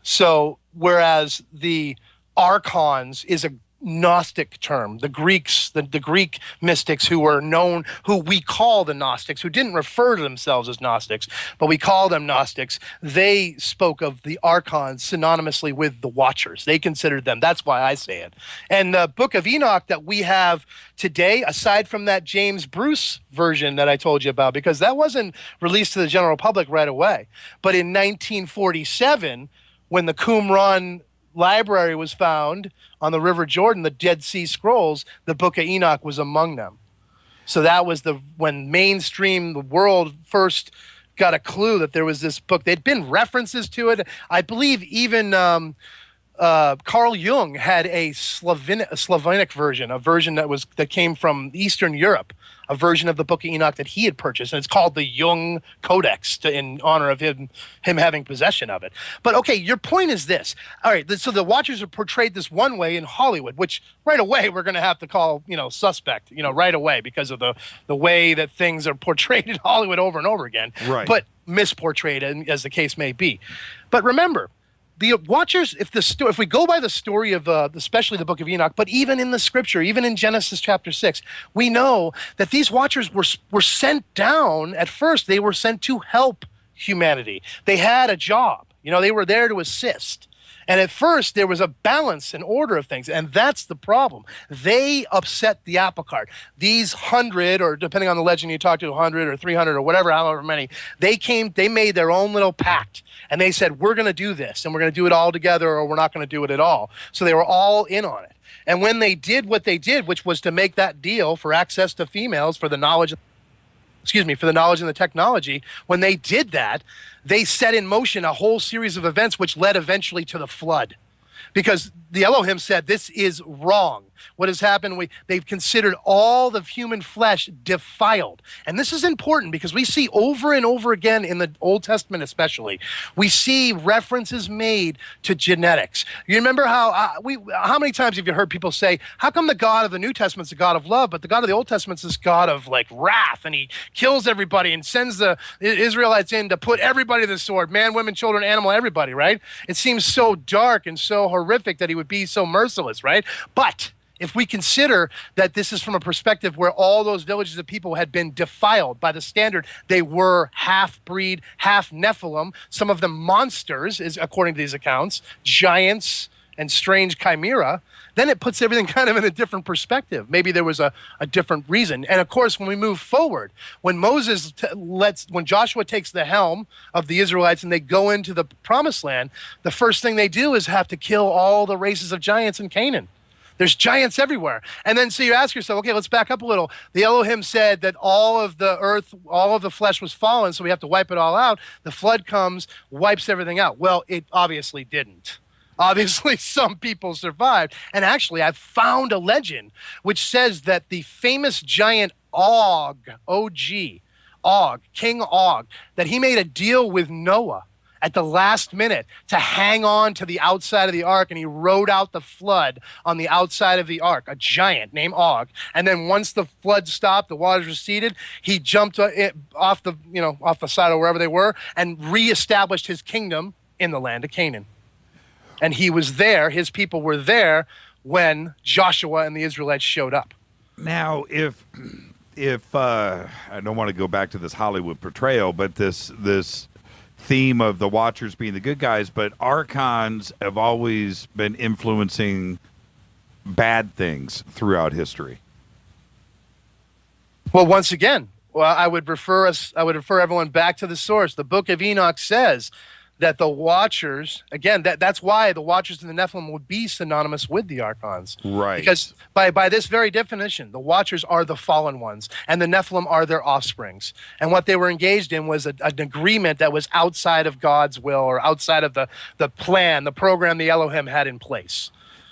So whereas the archons is a Gnostic term, the Greeks, the Greek mystics who were known, who we call the Gnostics, who didn't refer to themselves as Gnostics, but we call them Gnostics. They spoke of the archons synonymously with the Watchers. They considered them. That's why I say it. And the Book of Enoch that we have today, aside from that James Bruce version that I told you about, because that wasn't released to the general public right away, but in 1947, when the Qumran library was found on the River Jordan, the Dead Sea Scrolls, the Book of Enoch was among them. So that was when mainstream, the world first got a clue that there was this book. There'd been references to it. I believe even Carl Jung had a Slavonic version, a version that came from Eastern Europe, a version of the Book of Enoch that he had purchased, and it's called the Jung Codex in honor of him having possession of it. But okay, your point is this. All right, so the Watchers are portrayed this one way in Hollywood, which right away we're going to have to call, suspect, right away, because of the way that things are portrayed in Hollywood over and over again. Right. But misportrayed, as the case may be. But remember, the Watchers, if we go by the story of especially the Book of Enoch, but even in the Scripture, even in Genesis chapter 6, we know that these Watchers were sent down. At first, they were sent to help humanity. They had a job. They were there to assist. And at first, there was a balance and order of things, and that's the problem. They upset the apple cart. These 100, or depending on the legend you talk to, 100 or 300 or whatever, however many, they made their own little pact, and they said, we're going to do this, and we're going to do it all together, or we're not going to do it at all. So they were all in on it. And when they did what they did, which was to make that deal for access to females, for the knowledge and the technology, when they did that, they set in motion a whole series of events which led eventually to the flood. Because the Elohim said, this is wrong. What has happened, they've considered all the human flesh defiled. And this is important because we see over and over again in the Old Testament especially, we see references made to genetics. You remember how many times have you heard people say, how come the God of the New Testament is the God of love, but the God of the Old Testament is this God of wrath, and he kills everybody and sends the Israelites in to put everybody to the sword, man, women, children, animal, everybody, right? It seems so dark and so horrific that he would be so merciless, right? But if we consider that this is from a perspective where all those villages of people had been defiled by the standard, they were half-breed, half-Nephilim, some of them monsters, according to these accounts, giants and strange chimera, then it puts everything kind of in a different perspective. Maybe there was a different reason. And of course, when we move forward, when when Joshua takes the helm of the Israelites and they go into the promised land, the first thing they do is have to kill all the races of giants in Canaan. There's giants everywhere. And then so you ask yourself, okay, let's back up a little. The Elohim said that all of the earth, all of the flesh was fallen, so we have to wipe it all out. The flood comes, wipes everything out. Well, it obviously didn't. Obviously, some people survived. And actually, I've found a legend which says that the famous giant Og, O-G, Og, King Og, that he made a deal with Noah at the last minute to hang on to the outside of the ark, and he rode out the flood on the outside of the ark, a giant named Og. And then once the flood stopped, the waters receded, he jumped off the side of wherever they were and reestablished his kingdom in the land of Canaan. And he was there, his people were there when Joshua and the Israelites showed up. Now, if I don't want to go back to this Hollywood portrayal, but this theme of the Watchers being the good guys, but archons have always been influencing bad things throughout history. Well, once again, I would refer everyone back to the source. The Book of Enoch says that the Watchers, again, that's why the Watchers and the Nephilim would be synonymous with the Archons. Right. Because by this very definition, the Watchers are the fallen ones, and the Nephilim are their offsprings. And what they were engaged in was an agreement that was outside of God's will, or outside of the plan, the program the Elohim had in place.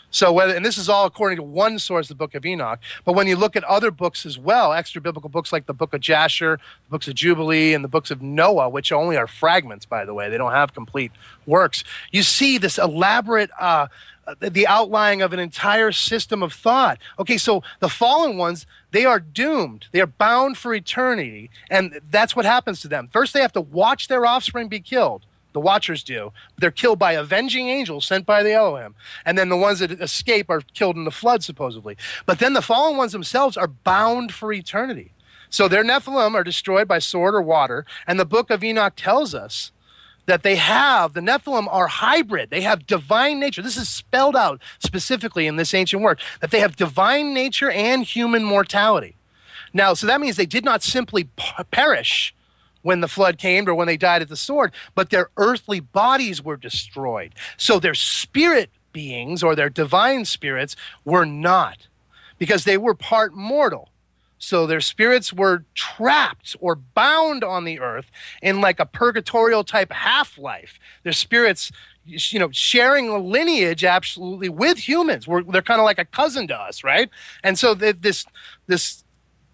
So and this is all according to one source, the Book of Enoch, but when you look at other books as well, extra biblical books like the Book of Jasher, the books of Jubilee, and the books of Noah, which only are fragments, by the way, they don't have complete works, you see this elaborate the outlining of an entire system of thought. Okay, so the fallen ones, they are doomed. They are bound for eternity, and that's what happens to them. First, they have to watch their offspring be killed. The Watchers do. They're killed by avenging angels sent by the Elohim. And then the ones that escape are killed in the flood, supposedly. But then the fallen ones themselves are bound for eternity. So their Nephilim are destroyed by sword or water. And the Book of Enoch tells us that the Nephilim are hybrid. They have divine nature. This is spelled out specifically in this ancient work, that they have divine nature and human mortality. Now, so that means they did not simply perish when the flood came or when they died at the sword, but their earthly bodies were destroyed. So their spirit beings, or their divine spirits, were not, because they were part mortal. So their spirits were trapped or bound on the earth in like a purgatorial type half-life. Their spirits, sharing a lineage absolutely with humans. They're kind of like a cousin to us, right? And so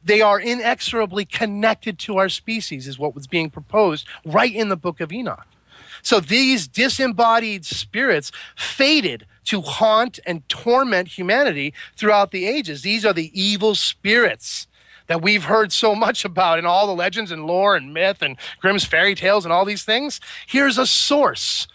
they are inexorably connected to our species, is what was being proposed right in the Book of Enoch. So these disembodied spirits fated to haunt and torment humanity throughout the ages. These are the evil spirits that we've heard so much about in all the legends and lore and myth and Grimm's fairy tales and all these things. Here's a source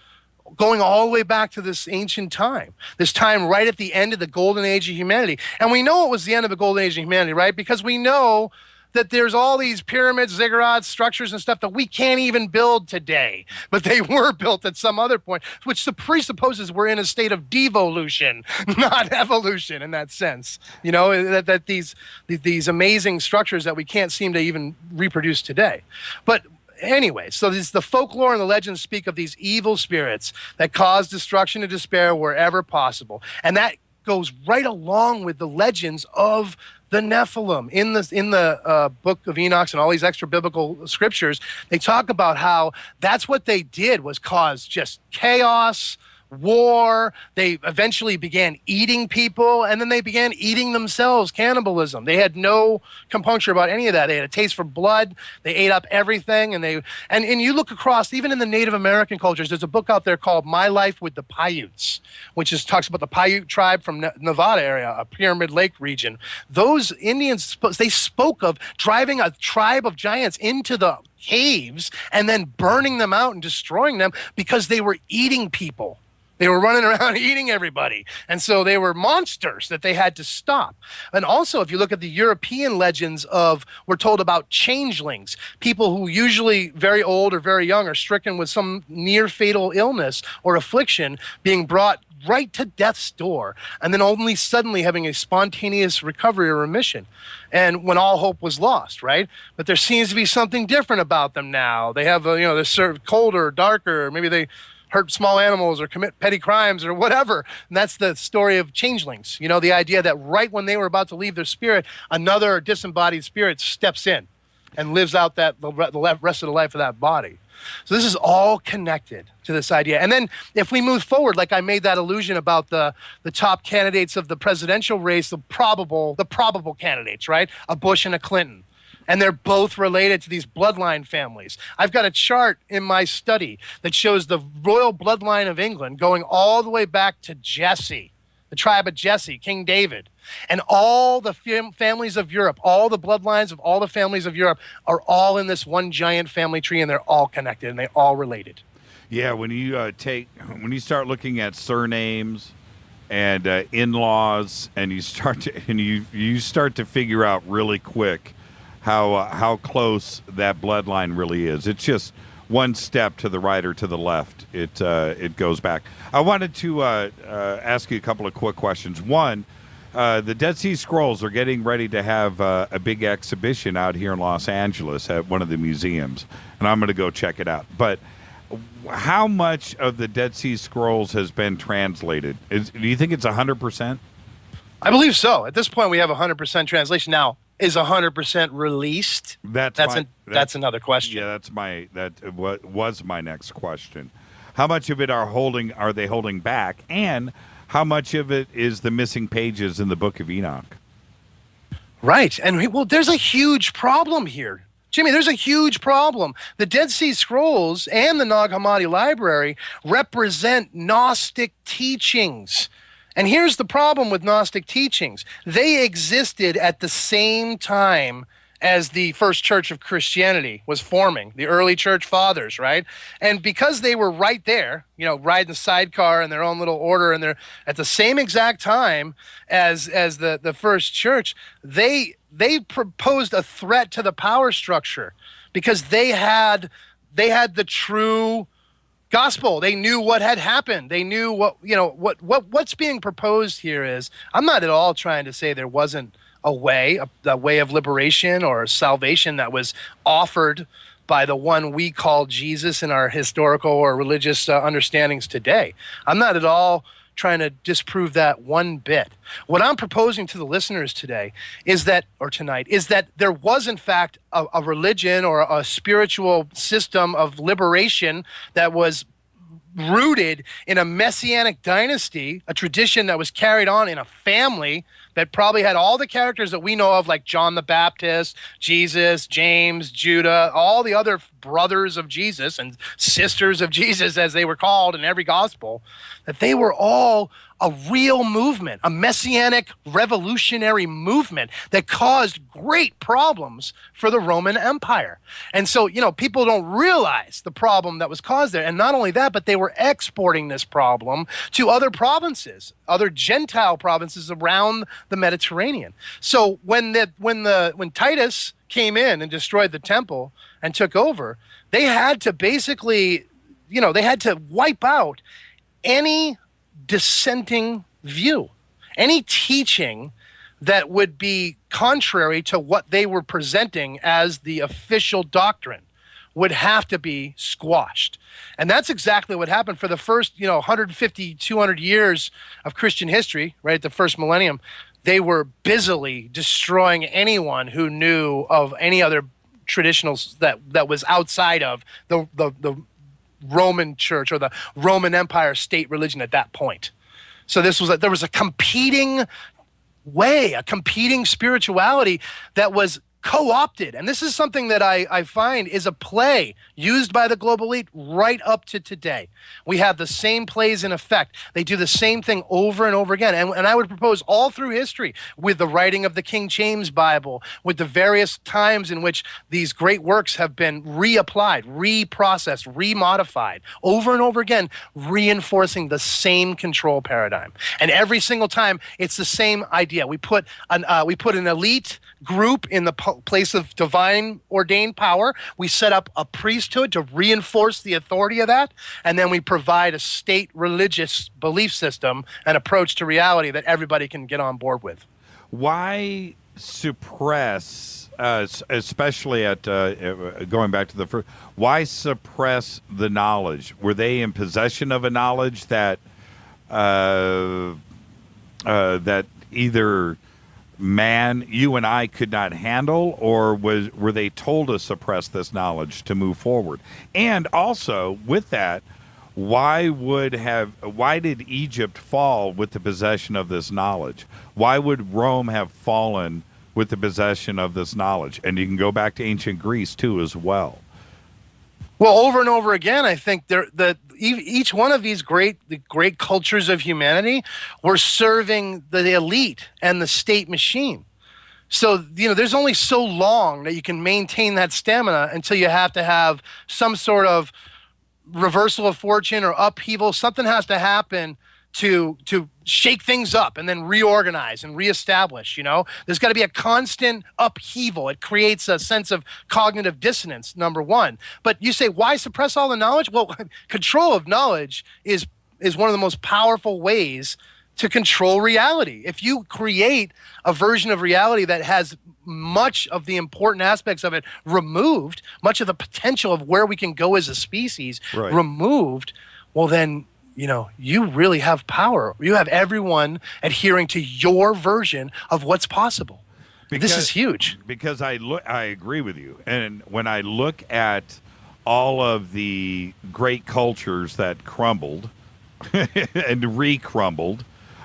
going all the way back to this ancient time, this time right at the end of the golden age of humanity. And we know it was the end of the golden age of humanity, right? Because we know that there's all these pyramids, ziggurats, structures and stuff that we can't even build today, but they were built at some other point, which presupposes we're in a state of devolution, not evolution in that sense. That these amazing structures that we can't seem to even reproduce today. But anyway, so the folklore and the legends speak of these evil spirits that cause destruction and despair wherever possible. And that goes right along with the legends of the Nephilim. In the Book of Enoch and all these extra biblical scriptures, they talk about how that's what they did, was cause just chaos, war. They eventually began eating people, and then they began eating themselves, cannibalism. They had no compunction about any of that. They had a taste for blood. They ate up everything, and you look across, even in the Native American cultures, there's a book out there called My Life with the Paiutes, which talks about the Paiute tribe from Nevada area, a Pyramid Lake region. Those Indians, they spoke of driving a tribe of giants into the caves and then burning them out and destroying them because they were eating people. They were running around eating everybody. And so they were monsters that they had to stop. And also, if you look at the European legends we're told about changelings, people who usually very old or very young are stricken with some near fatal illness or affliction, being brought right to death's door, and then only suddenly having a spontaneous recovery or remission. And when all hope was lost, right? But there seems to be something different about them now. They have, they're served colder, darker, maybe they hurt small animals or commit petty crimes or whatever. And that's the story of changelings. The idea that right when they were about to leave their spirit, another disembodied spirit steps in and lives out the rest of the life of that body. So this is all connected to this idea. And then if we move forward, like I made that allusion about the top candidates of the presidential race, the probable candidates, right? A Bush and a Clinton. And they're both related to these bloodline families. I've got a chart in my study that shows the royal bloodline of England going all the way back to Jesse, the tribe of Jesse, King David. And all the families of Europe, all the bloodlines of all the families of Europe are all in this one giant family tree, and they're all connected and they're all related. Yeah, when you start looking at surnames and in-laws, and you start to figure out really quick how close that bloodline really is. It's just one step to the right or to the left. It goes back. I wanted to ask you a couple of quick questions. One, the Dead Sea Scrolls are getting ready to have a big exhibition out here in Los Angeles at one of the museums, and I'm going to go check it out. But How much of the Dead Sea Scrolls has been translated? Do you think it's 100%? I believe so. At this point, we have 100% translation. Now, is 100% released? That's another question. Yeah, that was my next question. How much of it are they holding back, and how much of it is the missing pages in the Book of Enoch? Right, and there's a huge problem here. Jimmy, there's a huge problem. The Dead Sea Scrolls and the Nag Hammadi Library represent Gnostic teachings. And here's the problem with Gnostic teachings. They existed at the same time as the first church of Christianity was forming, the early church fathers, right? And because they were right there, riding the sidecar in their own little order, and they're at the same exact time as the first church, they proposed a threat to the power structure because they had the true gospel. They knew what had happened. They knew what's being proposed here is, I'm not at all trying to say there wasn't a way of liberation or salvation that was offered by the one we call Jesus in our historical or religious understandings today. I'm not at all trying to disprove that one bit. What I'm proposing to the listeners tonight is that there was in fact a religion or a spiritual system of liberation that was rooted in a messianic dynasty, a tradition that was carried on in a family that probably had all the characters that we know of, like John the Baptist, Jesus, James, Judah, all the other brothers of Jesus and sisters of Jesus, as they were called in every gospel, that they were all a real movement, a messianic revolutionary movement that caused great problems for the Roman Empire. And so, people don't realize the problem that was caused there. And not only that, but they were exporting this problem to other provinces, other Gentile provinces around the Mediterranean. So when Titus came in and destroyed the temple and took over, they had to basically, they had to wipe out any dissenting view, any teaching that would be contrary to what they were presenting as the official doctrine would have to be squashed. And that's exactly what happened for the first, 150, 200 years of Christian history, right, the first millennium. They were busily destroying anyone who knew of any other traditionals that was outside of the Roman church or the Roman Empire state religion at that point. So there was a competing way, a competing spirituality that was co-opted. And this is something that I find is a play used by the global elite right up to today. We have the same plays in effect. They do the same thing over and over again. And I would propose all through history, with the writing of the King James Bible, with the various times in which these great works have been reapplied, reprocessed, remodified, over and over again, reinforcing the same control paradigm. And every single time, it's the same idea. We put an elite group in the place of divine ordained power. We set up a priesthood to reinforce the authority of that, and then we provide a state religious belief system and approach to reality that everybody can get on board with. Why suppress, especially at going back to the first, why suppress the knowledge? Were they in possession of a knowledge that that either you and I could not handle, or were they told to suppress this knowledge to move forward? And also with that, why did Egypt fall with the possession of this knowledge? Why would Rome have fallen with the possession of this knowledge? And you can go back to ancient Greece too as well. Well, over and over again, I think each one of these great cultures of humanity were serving the elite and the state machine. So, there's only so long that you can maintain that stamina until you have to have some sort of reversal of fortune or upheaval. Something has to happen to shake things up and then reorganize and reestablish. There's got to be a constant upheaval. It creates a sense of cognitive dissonance, number one. But you say, why suppress all the knowledge? Well, control of knowledge is one of the most powerful ways to control reality. If you create a version of reality that has much of the important aspects of it removed, much of the potential of where we can go as a species removed, well then, you really have power. You have everyone adhering to your version of what's possible. This is huge. Because I agree with you. And when I look at all of the great cultures that crumbled and re-crumbled,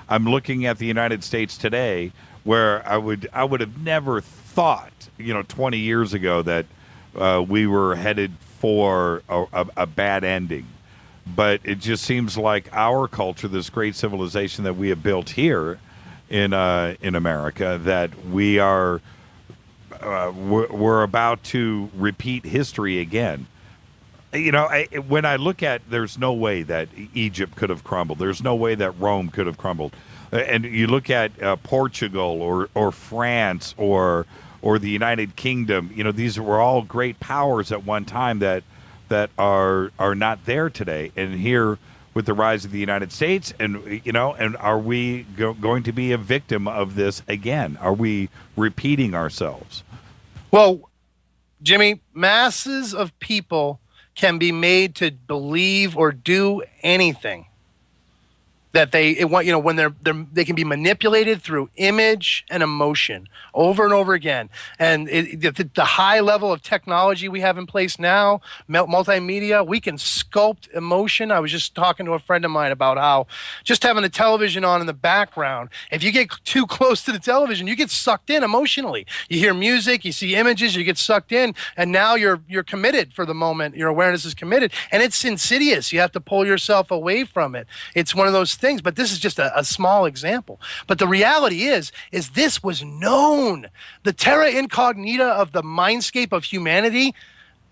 I'm looking at the United States today, where I would have never thought, 20 years ago that we were headed for a bad ending. But it just seems like our culture, this great civilization that we have built here in America, that we're about to repeat history again. When I look at, there's no way that Egypt could have crumbled. There's no way that Rome could have crumbled. And you look at Portugal or France or the United Kingdom. These were all great powers at one time that are not there today. And here with the rise of the United States, and are we going to be a victim of this again? Are we repeating ourselves? Well, Jimmy, masses of people can be made to believe or do anything that they want. When they can be manipulated through image and emotion over and over again. And the high level of technology we have in place now, multimedia, we can sculpt emotion. I was just talking to a friend of mine about how just having the television on in the background, if you get too close to the television, you get sucked in emotionally. You hear music, you see images, you get sucked in, and now you're committed for the moment. Your awareness is committed, and it's insidious. You have to pull yourself away from it. It's one of those things, but this is just a small example. But the reality is this was known. The terra incognita of the mindscape of humanity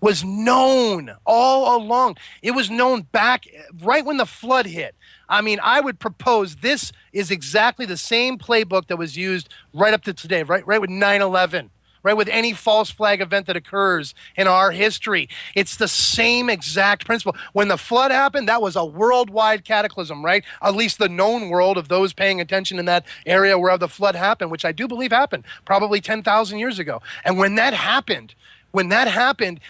was known all along. It was known back right when the flood hit. I mean, I would propose this is exactly the same playbook that was used right up to today, right with 9/11. Right, with any false flag event that occurs in our history. It's the same exact principle. When the flood happened, that was a worldwide cataclysm, right? At least the known world of those paying attention in that area where the flood happened, which I do believe happened probably 10,000 years ago. And when that happened,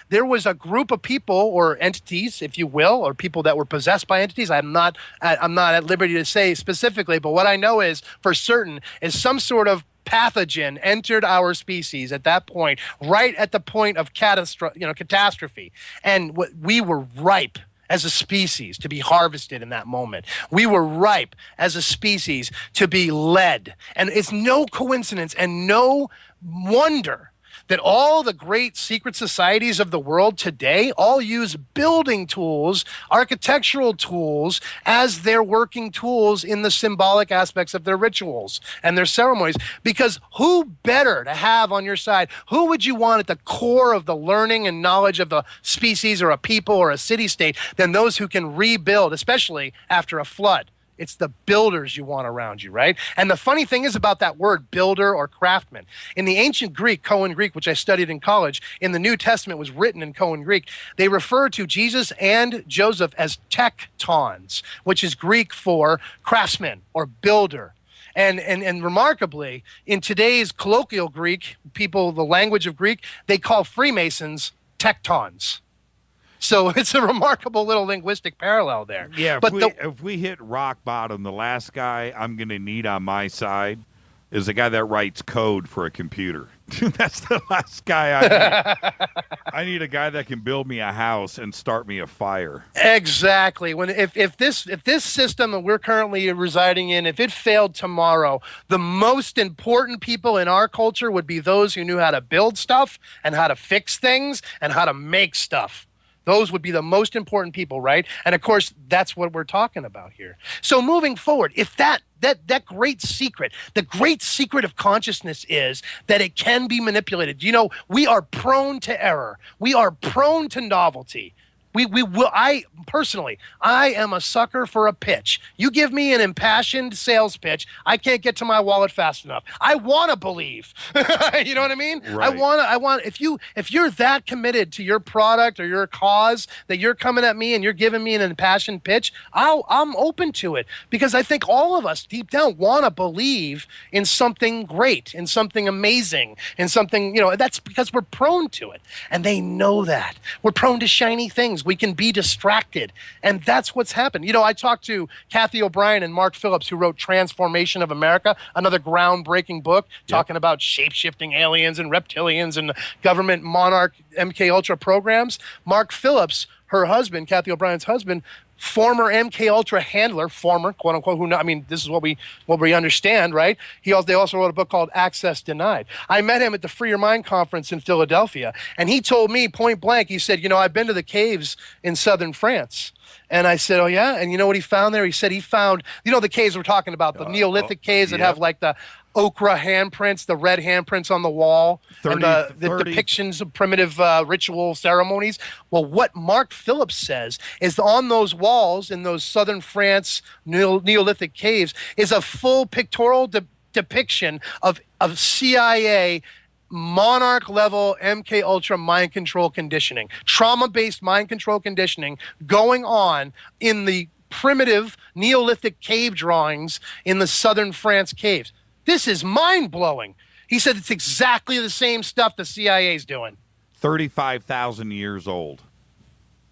there was a group of people or entities, if you will, or people that were possessed by entities. I'm not at liberty to say specifically, but what I know is for certain is some sort of pathogen entered our species at that point, right at the point of catastrophe. And we were ripe as a species to be harvested in that moment. We were ripe as a species to be led. And it's no coincidence and no wonder that all the great secret societies of the world today all use building tools, architectural tools, as their working tools in the symbolic aspects of their rituals and their ceremonies. Because who better to have on your side? Who would you want at the core of the learning and knowledge of the species or a people or a city-state than those who can rebuild, especially after a flood? It's the builders you want around you, right? And the funny thing is about that word builder or craftsman. In the ancient Greek, Koine Greek, which I studied in college, in the New Testament was written in Koine Greek, they refer to Jesus and Joseph as tektons, which is Greek for craftsman or builder. And remarkably, in today's colloquial Greek, the language of Greek, they call Freemasons tektons. So it's a remarkable little linguistic parallel there. Yeah, if we hit rock bottom, the last guy I'm going to need on my side is the guy that writes code for a computer. That's the last guy I need. I need a guy that can build me a house and start me a fire. Exactly. If this system that we're currently residing in, if it failed tomorrow, the most important people in our culture would be those who knew how to build stuff and how to fix things and how to make stuff. Those would be the most important people, right? And of course, that's what we're talking about here. So moving forward, if that great secret, the great secret of consciousness is that it can be manipulated. We are prone to error. We are prone to novelty. We will. I personally, I am a sucker for a pitch. You give me an impassioned sales pitch, I can't get to my wallet fast enough. I want to believe. You know what I mean? Right. I want. If you're that committed to your product or your cause that you're coming at me and you're giving me an impassioned pitch, I'm open to it, because I think all of us deep down want to believe in something great, in something amazing, in something, that's because we're prone to it, and they know that we're prone to shiny things. We can be distracted, and that's what's happened. I talked to Kathy O'Brien and Mark Phillips, who wrote Transformation of America, another groundbreaking book talking about shape-shifting aliens and reptilians and government monarch MK Ultra programs. Mark Phillips, her husband, Kathy O'Brien's husband, former MK Ultra handler, former, quote unquote, this is what we understand, right? They also wrote a book called Access Denied. I met him at the Free Your Mind conference in Philadelphia, and he told me point blank, he said, I've been to the caves in southern France. And I said, oh, yeah? And you know what he found there? He said he found, the caves we're talking about, the Neolithic caves that have like the ochre handprints, the red handprints on the wall, and the depictions of primitive ritual ceremonies. Well, what Mark Phillips says is on those walls in those southern France Neolithic caves is a full pictorial depiction of CIA monarch level MK Ultra mind control conditioning, trauma-based mind control conditioning going on in the primitive Neolithic cave drawings in the southern France caves. This is mind-blowing. He said it's exactly the same stuff the CIA's doing. 35,000 years old.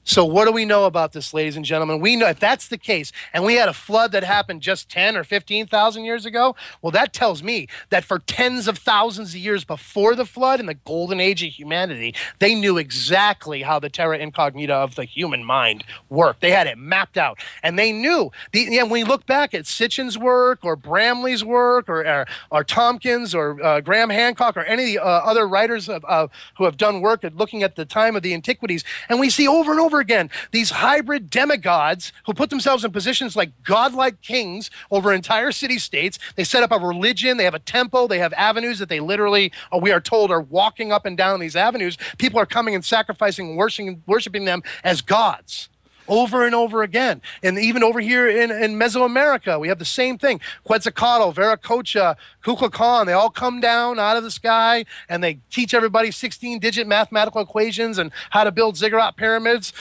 So what do we know about this, ladies and gentlemen? We know if that's the case, and we had a flood that happened just 10 or 15,000 years ago, well, that tells me that for tens of thousands of years before the flood in the golden age of humanity, they knew exactly how the terra incognita of the human mind worked. They had it mapped out, and they knew. When we look back at Sitchin's work or Bramley's work or Tompkins or Graham Hancock or any of the other writers who have done work at looking at the time of the antiquities, and we see over and over again these hybrid demigods who put themselves in positions like godlike kings over entire city-states. They set up a religion, they have a temple, they have avenues that they literally, we are told, are walking up and down these avenues. People are coming and sacrificing, worshiping them as gods over and over again. And even over here in Mesoamerica, we have the same thing. Quetzalcoatl, Viracocha, Kukulkan, they all come down out of the sky and they teach everybody 16-digit mathematical equations and how to build ziggurat pyramids.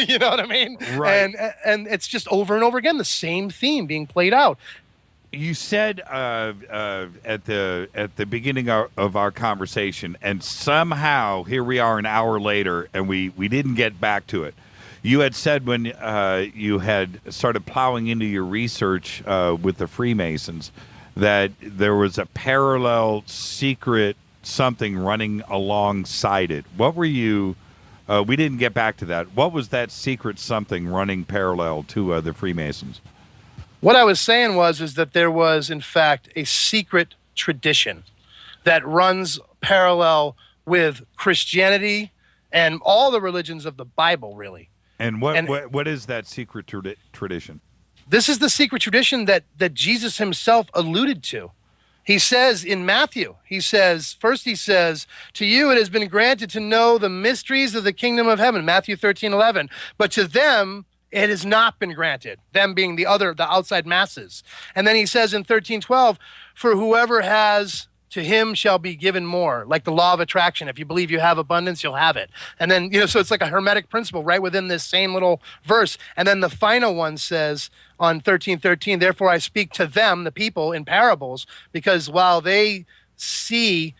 You know what I mean? Right. And it's just over and over again, the same theme being played out. You said at the beginning of our conversation, and somehow here we are an hour later, and we didn't get back to it. You had said when you had started plowing into your research with the Freemasons that there was a parallel secret something running alongside it. What were you? We didn't get back to that. What was that secret something running parallel to the Freemasons? What I was saying is that there was, in fact, a secret tradition that runs parallel with Christianity and all the religions of the Bible, really. And what is that secret tradition? This is the secret tradition that Jesus himself alluded to. He says in Matthew, first he says, to you it has been granted to know the mysteries of the kingdom of heaven, Matthew 13:11. But to them it has not been granted, them being the outside masses. And then he says in 13:12, for whoever has, to him shall be given more, like the law of attraction. If you believe you have abundance, you'll have it. And then, so it's like a hermetic principle right within this same little verse. And then the final one says on 13:13, therefore I speak to them, the people, in parables, because while seeing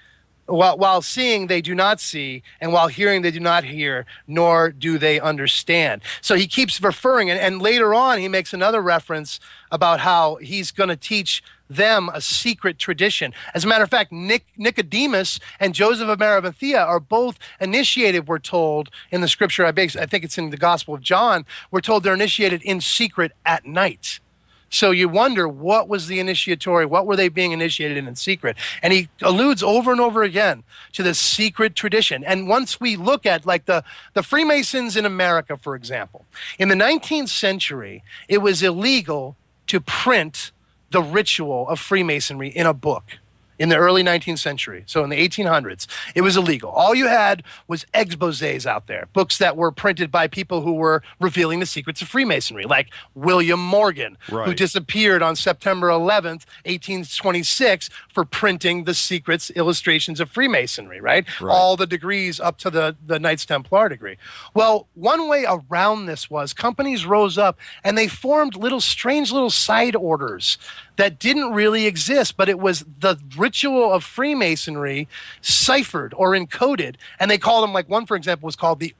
they do not see, and while hearing they do not hear, nor do they understand. So he keeps referring, and later on he makes another reference about how he's going to teach them a secret tradition. As a matter of fact, Nicodemus and Joseph of Arimathea are both initiated, we're told, in the scripture, I think it's in the Gospel of John, we're told they're initiated in secret at night. So you wonder, what was the initiatory? What were they being initiated in secret? And he alludes over and over again to this secret tradition. And once we look at like the Freemasons in America, for example, in the 19th century, it was illegal to print the ritual of Freemasonry in a book. in the early 19th century, so in the 1800s, it was illegal. All you had was exposés out there, books that were printed by people who were revealing the secrets of Freemasonry, like William Morgan, who disappeared on September 11th, 1826, for printing the secrets, illustrations of Freemasonry, right? All the degrees up to the Knights Templar degree. Well, one way around this was companies rose up and they formed strange little side orders that didn't really exist, but it was the ritual of Freemasonry ciphered or encoded, and they called them, like one, for example, was called the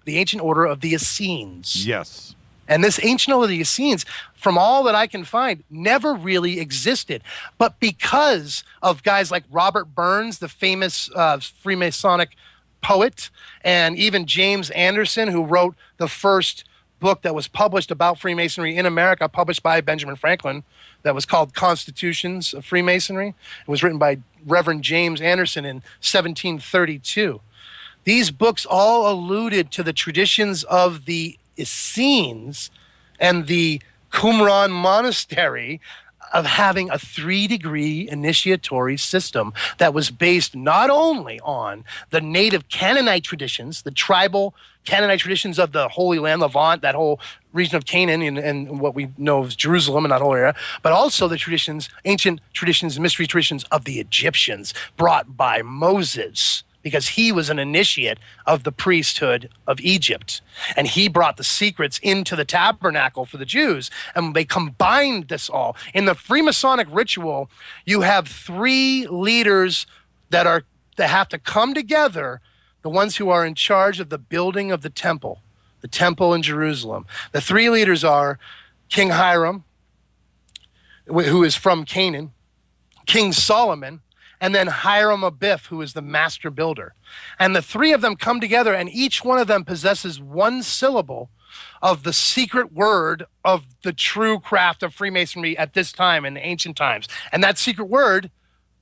Ancient Order of the Essenes. Yes. And this Ancient Order of the Essenes, from all that I can find, never really existed. But because of guys like Robert Burns, the famous Freemasonic poet, and even James Anderson, who wrote the first book that was published about Freemasonry in America, published by Benjamin Franklin, that was called Constitutions of Freemasonry. It was written by Reverend James Anderson in 1732. These books all alluded to the traditions of the Essenes and the Qumran monastery of having a 3-degree initiatory system that was based not only on the native Canaanite traditions, the tribal Canaanite traditions of the Holy Land, Levant, that whole region of Canaan and what we know as Jerusalem and that whole area, but also the traditions, ancient traditions, mystery traditions of the Egyptians brought by Moses, because he was an initiate of the priesthood of Egypt. And he brought the secrets into the tabernacle for the Jews, and they combined this all. In the Freemasonic ritual, you have 3 leaders that have to come together, the ones who are in charge of the building of the temple in Jerusalem. The 3 leaders are King Hiram, who is from Canaan, King Solomon, and then Hiram Abiff, who is the master builder. And the 3 of them come together, and each one of them possesses 1 syllable of the secret word of the true craft of Freemasonry at this time, in the ancient times. And that secret word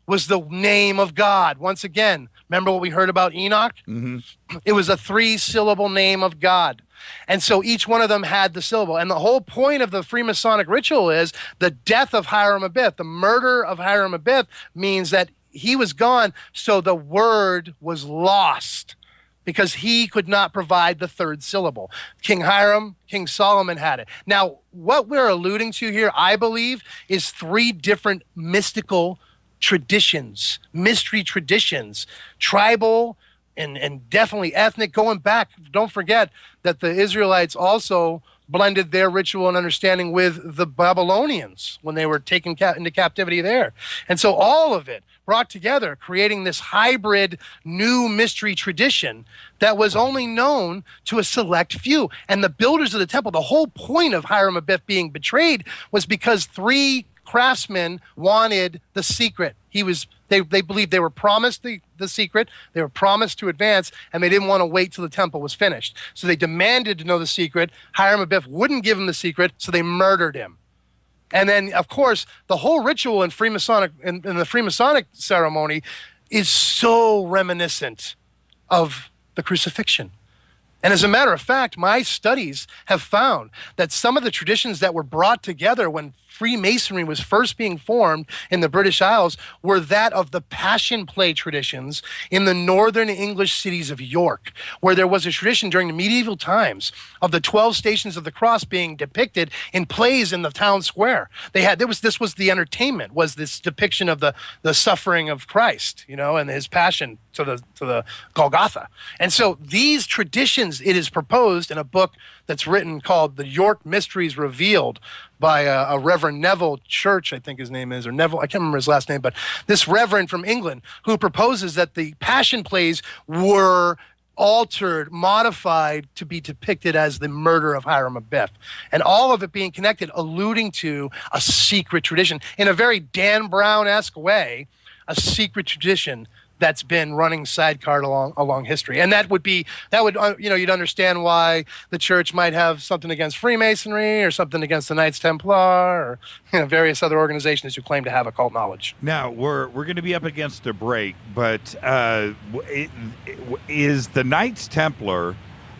was the name of God. Once again, remember what we heard about Enoch? Mm-hmm. It was a 3-syllable name of God. And so each one of them had the syllable. And the whole point of the Freemasonic ritual is the death of Hiram Abiff. The murder of Hiram Abiff means that he was gone, so the word was lost because he could not provide the 3rd syllable. King Hiram, King Solomon had it. Now, what we're alluding to here, I believe, is 3 different mystical traditions, mystery traditions, tribal and definitely ethnic, going back. Don't forget that the Israelites also blended their ritual and understanding with the Babylonians when they were taken into captivity there. And so all of it brought together, creating this hybrid new mystery tradition that was only known to a select few. And the builders of the temple, the whole point of Hiram Abiff being betrayed was because 3 craftsmen wanted the secret. They believed they were promised the secret, they were promised to advance, and they didn't want to wait till the temple was finished. So they demanded to know the secret. Hiram Abiff wouldn't give them the secret, so they murdered him. And then, of course, the whole ritual in the Freemasonic ceremony is so reminiscent of the crucifixion. And as a matter of fact, my studies have found that some of the traditions that were brought together when Freemasonry was first being formed in the British Isles were that of the Passion Play traditions in the northern English cities of York, where there was a tradition during the medieval times of the 12 Stations of the Cross being depicted in plays in the town square. This was the entertainment, was this depiction of the suffering of Christ, and his passion to the Golgotha. And so these traditions, it is proposed in a book that's written called The York Mysteries Revealed by a Reverend Neville Church, I think his name is, or Neville, I can't remember his last name, but this reverend from England who proposes that the Passion Plays were altered, modified to be depicted as the murder of Hiram Abiff. And all of it being connected, alluding to a secret tradition in a very Dan Brown-esque way, a secret tradition that's been running sidecar along history. And that would you'd understand why the church might have something against Freemasonry or something against the Knights Templar or various other organizations who claim to have occult knowledge. Now, we're going to be up against a break, but is the Knights Templar,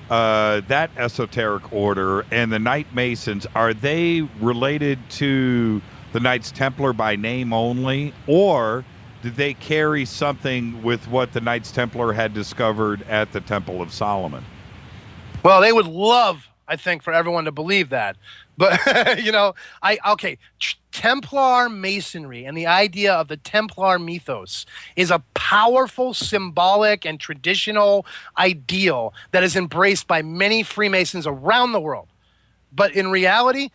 that esoteric order, and the Knight Masons, are they related to the Knights Templar by name only, or did they carry something with what the Knights Templar had discovered at the Temple of Solomon? Well, they would love, I think, for everyone to believe that. But, Templar Masonry and the idea of the Templar mythos is a powerful, symbolic, and traditional ideal that is embraced by many Freemasons around the world. But in reality,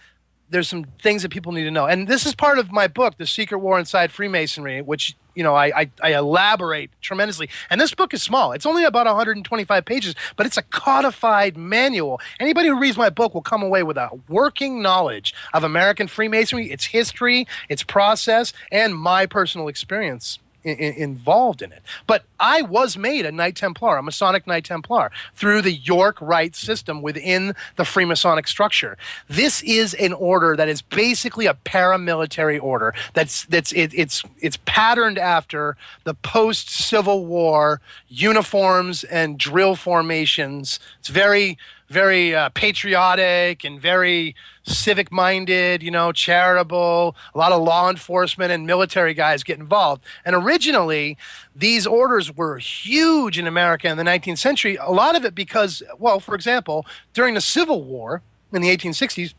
there's some things that people need to know. And this is part of my book, The Secret War Inside Freemasonry, which, I elaborate tremendously. And this book is small. It's only about 125 pages, but it's a codified manual. Anybody who reads my book will come away with a working knowledge of American Freemasonry, its history, its process, and my personal experience involved in it. But I was made a Knight Templar, a Masonic Knight Templar, through the York Rite system within the Freemasonic structure. This is an order that is basically a paramilitary order. It's patterned after the post-Civil War uniforms and drill formations. It's very, very patriotic and very civic-minded, charitable. A lot of law enforcement and military guys get involved. And originally, these orders were huge in America in the 19th century. A lot of it because, well, for example, during the Civil War in the 1860s,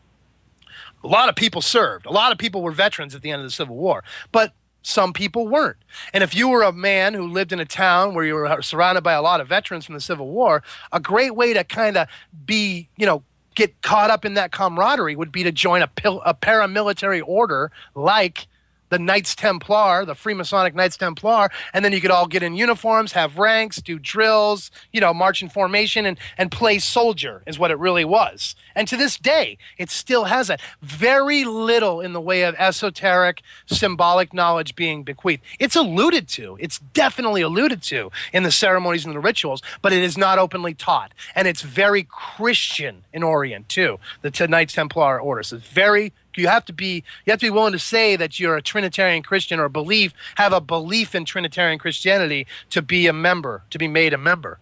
a lot of people served. A lot of people were veterans at the end of the Civil War. But some people weren't. And if you were a man who lived in a town where you were surrounded by a lot of veterans from the Civil War, a great way to kind of be, get caught up in that camaraderie would be to join a paramilitary order like the Knights Templar, the Freemasonic Knights Templar, and then you could all get in uniforms, have ranks, do drills, march in formation and play soldier is what it really was. And to this day, it still has that. Very little in the way of esoteric, symbolic knowledge being bequeathed. It's alluded to. It's definitely alluded to in the ceremonies and the rituals, but it is not openly taught. And it's very Christian in Orient, too, the Knights Templar order. So it's very You have to be willing to say that you're a Trinitarian Christian or have a belief in Trinitarian Christianity to be a member, to be made a member.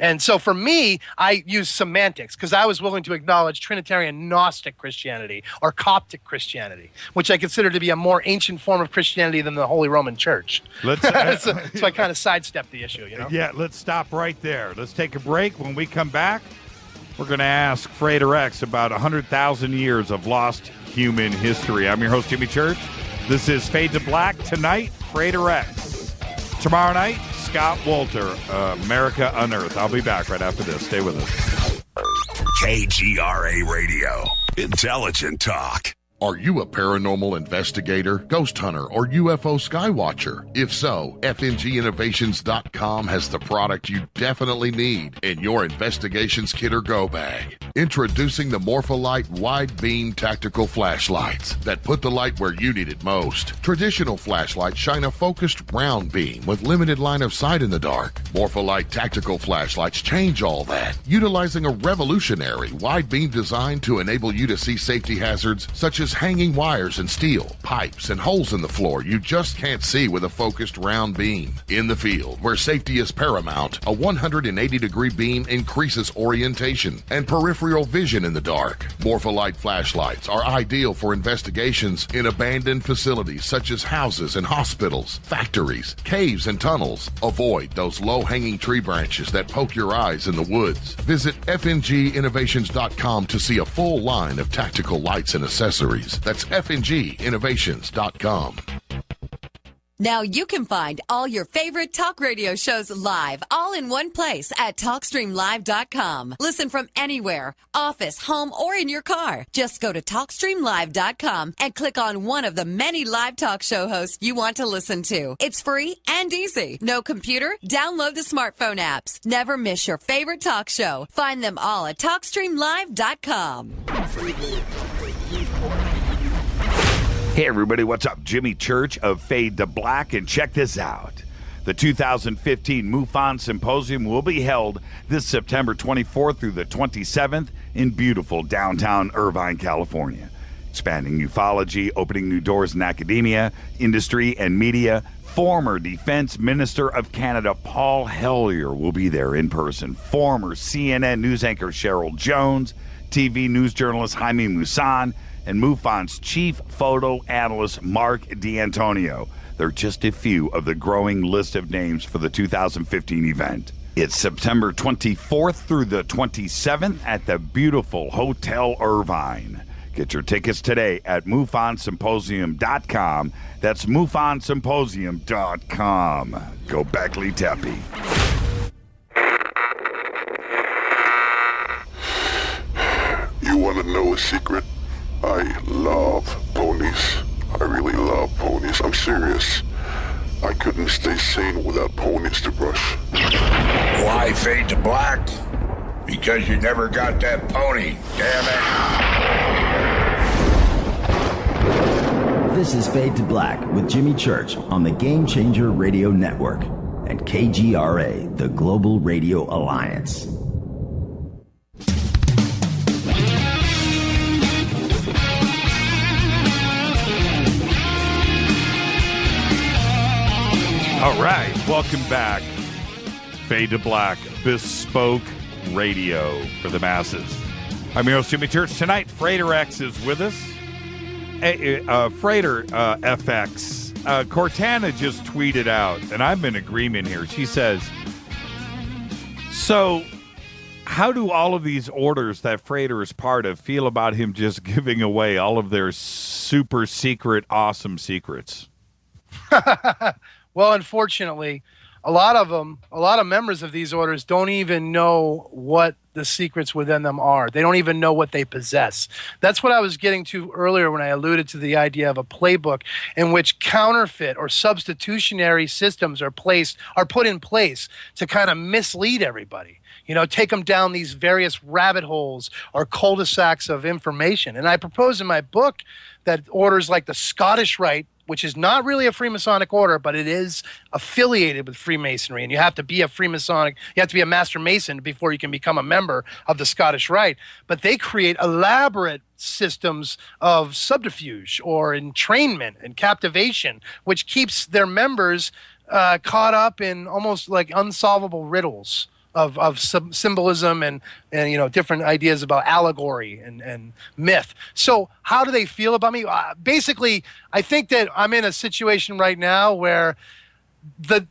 And so for me, I use semantics because I was willing to acknowledge Trinitarian Gnostic Christianity or Coptic Christianity, which I consider to be a more ancient form of Christianity than the Holy Roman Church. So I kind of sidestepped the issue, Yeah, let's stop right there. Let's take a break. When we come back, we're going to ask Frater X about 100,000 years of lost human history. I'm your host, Jimmy Church. This is Fade to Black. Tonight, Frater X. Tomorrow night, Scott Wolter, America Unearthed. I'll be back right after this. Stay with us. KGRA Radio. Intelligent talk. Are you a paranormal investigator, ghost hunter, or UFO skywatcher? If so, FNGinnovations.com has the product you definitely need in your investigations kit or go bag. Introducing the Morpholite Wide Beam Tactical Flashlights that put the light where you need it most. Traditional flashlights shine a focused round beam with limited line of sight in the dark. Morpholite Tactical Flashlights change all that, utilizing a revolutionary wide beam design to enable you to see safety hazards such as hanging wires and steel, pipes, and holes in the floor you just can't see with a focused round beam. In the field, where safety is paramount, a 180-degree beam increases orientation and peripheral vision in the dark. Morpholite flashlights are ideal for investigations in abandoned facilities such as houses and hospitals, factories, caves, and tunnels. Avoid those low-hanging tree branches that poke your eyes in the woods. Visit FNGinnovations.com to see a full line of tactical lights and accessories. That's FNGinnovations.com. Now you can find all your favorite talk radio shows live, all in one place at TalkStreamLive.com. Listen from anywhere, office, home, or in your car. Just go to TalkStreamLive.com and click on one of the many live talk show hosts you want to listen to. It's free and easy. No computer? Download the smartphone apps. Never miss your favorite talk show. Find them all at TalkStreamLive.com. Hey everybody, what's up? Jimmy Church of Fade to Black, and check this out. The 2015 MUFON Symposium will be held this September 24th through the 27th in beautiful downtown Irvine, California. Expanding ufology, opening new doors in academia, industry, and media. Former Defense Minister of Canada Paul Hellyer will be there in person. Former CNN news anchor Cheryl Jones, TV news journalist Jaime Maussan, and MUFON's chief photo analyst, Mark D'Antonio. They're just a few of the growing list of names for the 2015 event. It's September 24th through the 27th at the beautiful Hotel Irvine. Get your tickets today at MUFONsymposium.com. That's MUFONsymposium.com. Go Beckley Teppy. You want to know a secret? I love ponies. I really love ponies. I'm serious. I couldn't stay sane without ponies to brush. Why fade to black? Because you never got that pony, damn it. This is Fade to Black with Jimmy Church on the Game Changer Radio Network and KGRA, the Global Radio Alliance. All right, welcome back. Fade to Black, bespoke radio for the masses. I'm your host, Jimmy Church. Tonight, Frater X is with us. Frater FX. Cortana just tweeted out, and I'm in agreement here. She says, so how do all of these orders that Frater is part of feel about him just giving away all of their super secret, awesome secrets? Well, unfortunately, a lot of members of these orders don't even know what the secrets within them are. They don't even know what they possess. That's what I was getting to earlier when I alluded to the idea of a playbook in which counterfeit or substitutionary systems are put in place to kind of mislead everybody. You know, take them down these various rabbit holes or cul-de-sacs of information. And I propose in my book that orders like the Scottish Rite, which is not really a Freemasonic order, but it is affiliated with Freemasonry. And you have to be a Freemasonic, you have to be a Master Mason before you can become a member of the Scottish Rite. But they create elaborate systems of subterfuge or entrainment and captivation, which keeps their members caught up in almost like unsolvable riddles of symbolism and you know, different ideas about allegory and myth. So how do they feel about me? Basically, I think that I'm in a situation right now where the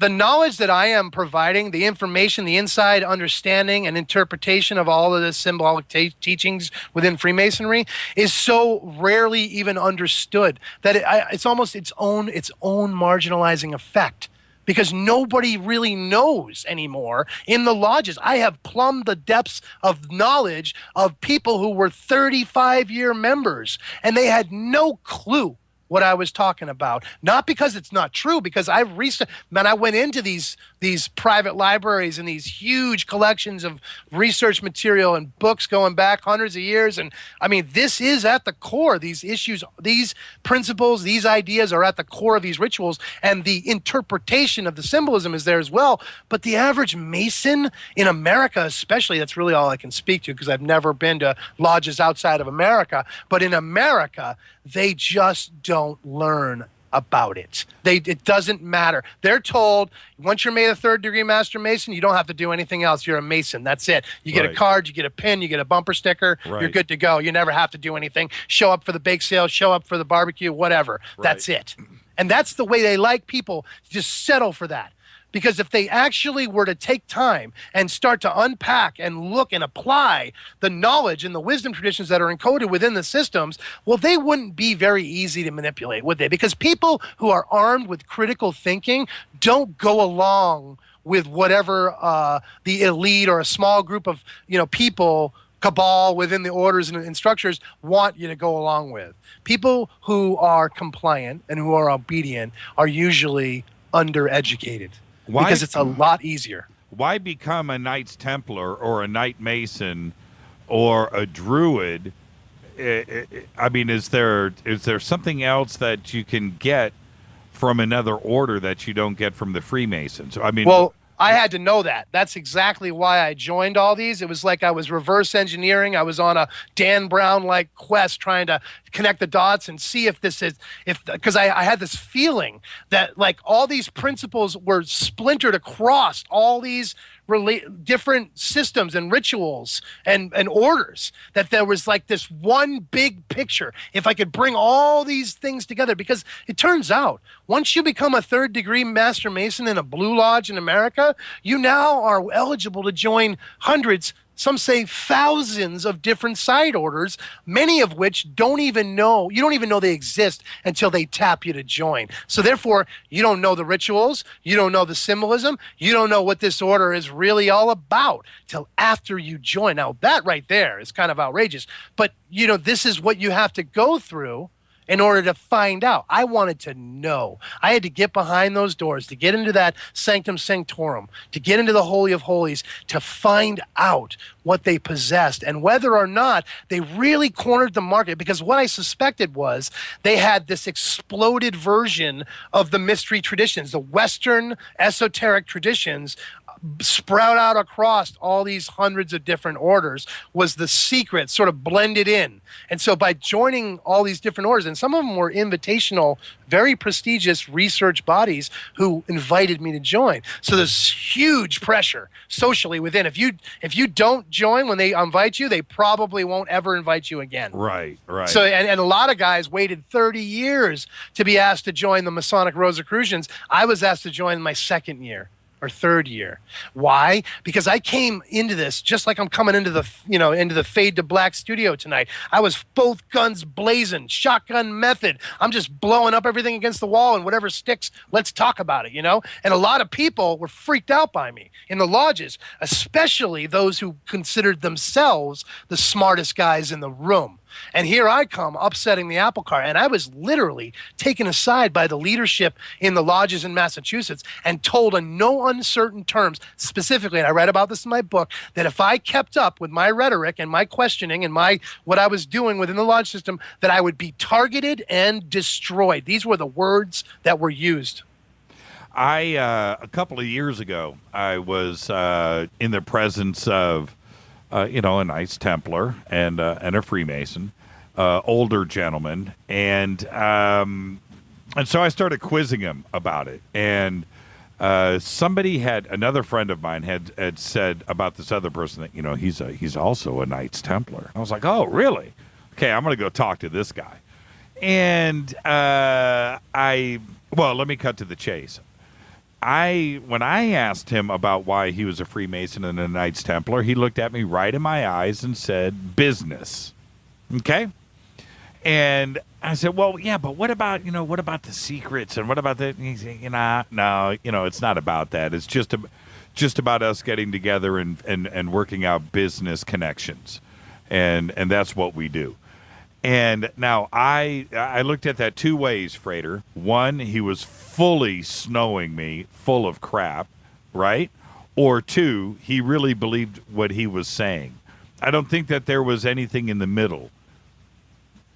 knowledge that I am providing, the information, the inside understanding and interpretation of all of the symbolic teachings within Freemasonry is so rarely even understood that it's almost its own marginalizing effect. Because nobody really knows anymore in the lodges. I have plumbed the depths of knowledge of people who were 35-year members, and they had no clue what I was talking about. Not because it's not true, because I went into these private libraries and these huge collections of research material and books going back hundreds of years. And I mean, this is at the core. These issues, these principles, these ideas are at the core of these rituals, and the interpretation of the symbolism is there as well. But the average Mason in America, especially, that's really all I can speak to because I've never been to lodges outside of America, but in America, they just don't learn about it. It doesn't matter. They're told, once you're made a third-degree Master Mason, you don't have to do anything else. You're a Mason. That's it. You get a card, you get a pin, you get a bumper sticker. You're good to go. You never have to do anything. Show up for the bake sale, show up for the barbecue, whatever. That's it. And that's the way they like people to just settle for that. Because if they actually were to take time and start to unpack and look and apply the knowledge and the wisdom traditions that are encoded within the systems, well, they wouldn't be very easy to manipulate, would they? Because people who are armed with critical thinking don't go along with whatever the elite or a small group of people, cabal within the orders and structures want you to go along with. People who are compliant and who are obedient are usually undereducated. Because it's a lot easier. Why become a Knights Templar or a Knight Mason or a Druid? I mean, is there something else that you can get from another order that you don't get from the Freemasons? I mean, well, I had to know that. That's exactly why I joined all these. It was like I was reverse engineering. I was on a Dan Brown-like quest trying to connect the dots and see if this is, because I had this feeling that like all these principles were splintered across all these different systems and rituals and orders, that there was like this one big picture. If I could bring all these things together, because it turns out once you become a third degree Master Mason in a Blue Lodge in America, you now are eligible to join hundreds, some say thousands of different side orders, many of which you don't even know they exist until they tap you to join. So therefore, you don't know the rituals, you don't know the symbolism, you don't know what this order is really all about till after you join. Now, that right there is kind of outrageous, but this is what you have to go through in order to find out. I wanted to know. I had to get behind those doors, to get into that sanctum sanctorum, to get into the Holy of Holies, to find out what they possessed and whether or not they really cornered the market. Because what I suspected was they had this exploded version of the mystery traditions, the Western esoteric traditions sprout out across all these hundreds of different orders was the secret sort of blended in. And so by joining all these different orders, and some of them were invitational, very prestigious research bodies who invited me to join. So there's huge pressure socially within. If you don't join when they invite you, they probably won't ever invite you again. Right. So and a lot of guys waited 30 years to be asked to join the Masonic Rosicrucians. I was asked to join my second year or third year. Why? Because I came into this just like I'm coming into the Fade to Black studio tonight. I was both guns blazing, shotgun method. I'm just blowing up everything against the wall, and whatever sticks, let's talk about it, And a lot of people were freaked out by me in the lodges, especially those who considered themselves the smartest guys in the room. And here I come upsetting the apple cart. And I was literally taken aside by the leadership in the lodges in Massachusetts and told in no uncertain terms, specifically, and I read about this in my book, that if I kept up with my rhetoric and my questioning and what I was doing within the lodge system, that I would be targeted and destroyed. These were the words that were used. A couple of years ago, I was in the presence of a Knights Templar and a Freemason, older gentleman, and so I started quizzing him about it. And another friend of mine had said about this other person that he's also a Knights Templar. I was like, oh, really? Okay, I'm going to go talk to this guy. And let me cut to the chase. When I asked him about why he was a Freemason and a Knights Templar, he looked at me right in my eyes and said, business. Okay? And I said, well, yeah, but what about the secrets and what about the, and he said, no, it's not about that. It's just about us getting together and working out business connections. And that's what we do. And now I looked at that two ways, Frater. One, he was fully snowing me full of crap, right? Or two, he really believed what he was saying. I don't think that there was anything in the middle.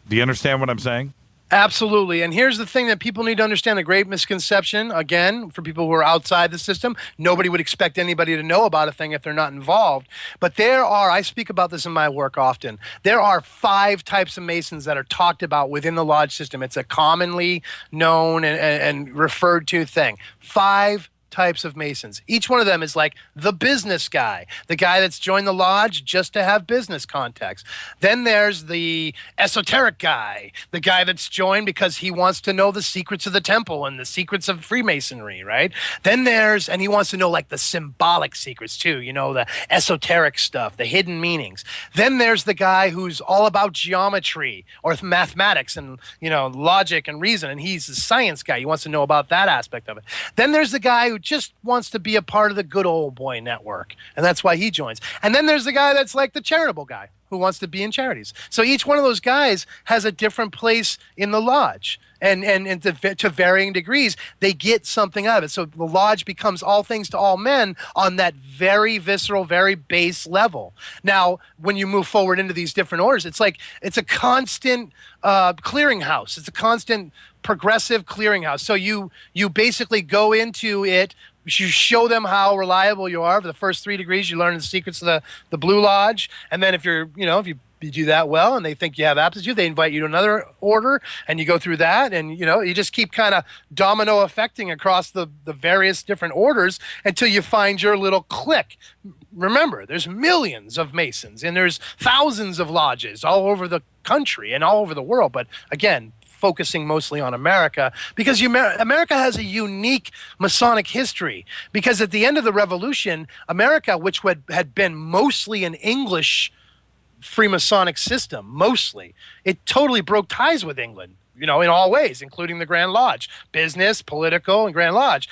Do you understand what I'm saying? Absolutely. And here's the thing that people need to understand, the great misconception, again, for people who are outside the system. Nobody would expect anybody to know about a thing if they're not involved. But I speak about this in my work often, there are 5 types of Masons that are talked about within the lodge system. It's a commonly known and referred to thing. 5 types of Masons. Each one of them is like the business guy, the guy that's joined the lodge just to have business contacts. Then there's the esoteric guy, the guy that's joined because he wants to know the secrets of the temple and the secrets of Freemasonry, right? Then and he wants to know like the symbolic secrets too, the esoteric stuff, the hidden meanings. Then there's the guy who's all about geometry or mathematics and, logic and reason, and he's the science guy. He wants to know about that aspect of it. Then there's the guy who just wants to be a part of the good old boy network, and that's why he joins. And then there's the guy that's like the charitable guy who wants to be in charities. So each one of those guys has a different place in the lodge, and to varying degrees, they get something out of it. So the lodge becomes all things to all men on that very visceral, very base level. Now, when you move forward into these different orders, it's a constant clearinghouse. It's a constant progressive clearinghouse. So you basically go into it, you show them how reliable you are. For the first 3 degrees, you learn the secrets of the Blue Lodge, and then if you you do that well and they think you have aptitude, they invite you to another order and you go through that, and you just keep kind of domino affecting across the various different orders until you find your little clique. Remember, there's millions of Masons and there's thousands of lodges all over the country and all over the world, but again, focusing mostly on America, because America has a unique Masonic history. Because at the end of the Revolution, America, which had been mostly an English Freemasonic system, mostly, it totally broke ties with England, in all ways, including the Grand Lodge, business, political, and Grand Lodge.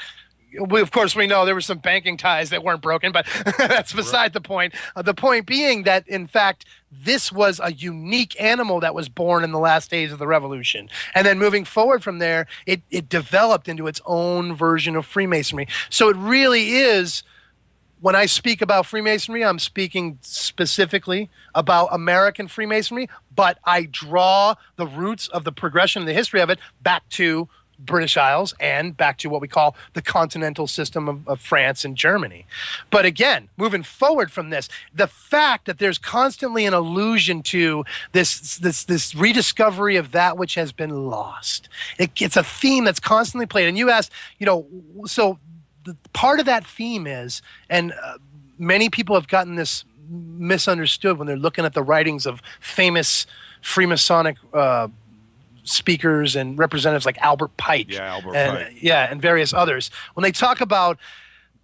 Of course, we know there were some banking ties that weren't broken, but that's beside the point. The point being that, in fact, this was a unique animal that was born in the last days of the Revolution. And then moving forward from there, it developed into its own version of Freemasonry. So it really is, when I speak about Freemasonry, I'm speaking specifically about American Freemasonry, but I draw the roots of the progression, the history of it, back to British Isles and back to what we call the continental system of France and Germany. But again, moving forward from this, the fact that there's constantly an allusion to this rediscovery of that which has been lost. It's a theme that's constantly played. And you asked, so the part of that theme is, and many people have gotten this misunderstood when they're looking at the writings of famous Freemasonic speakers and representatives like Albert Pike, and various others. When they talk about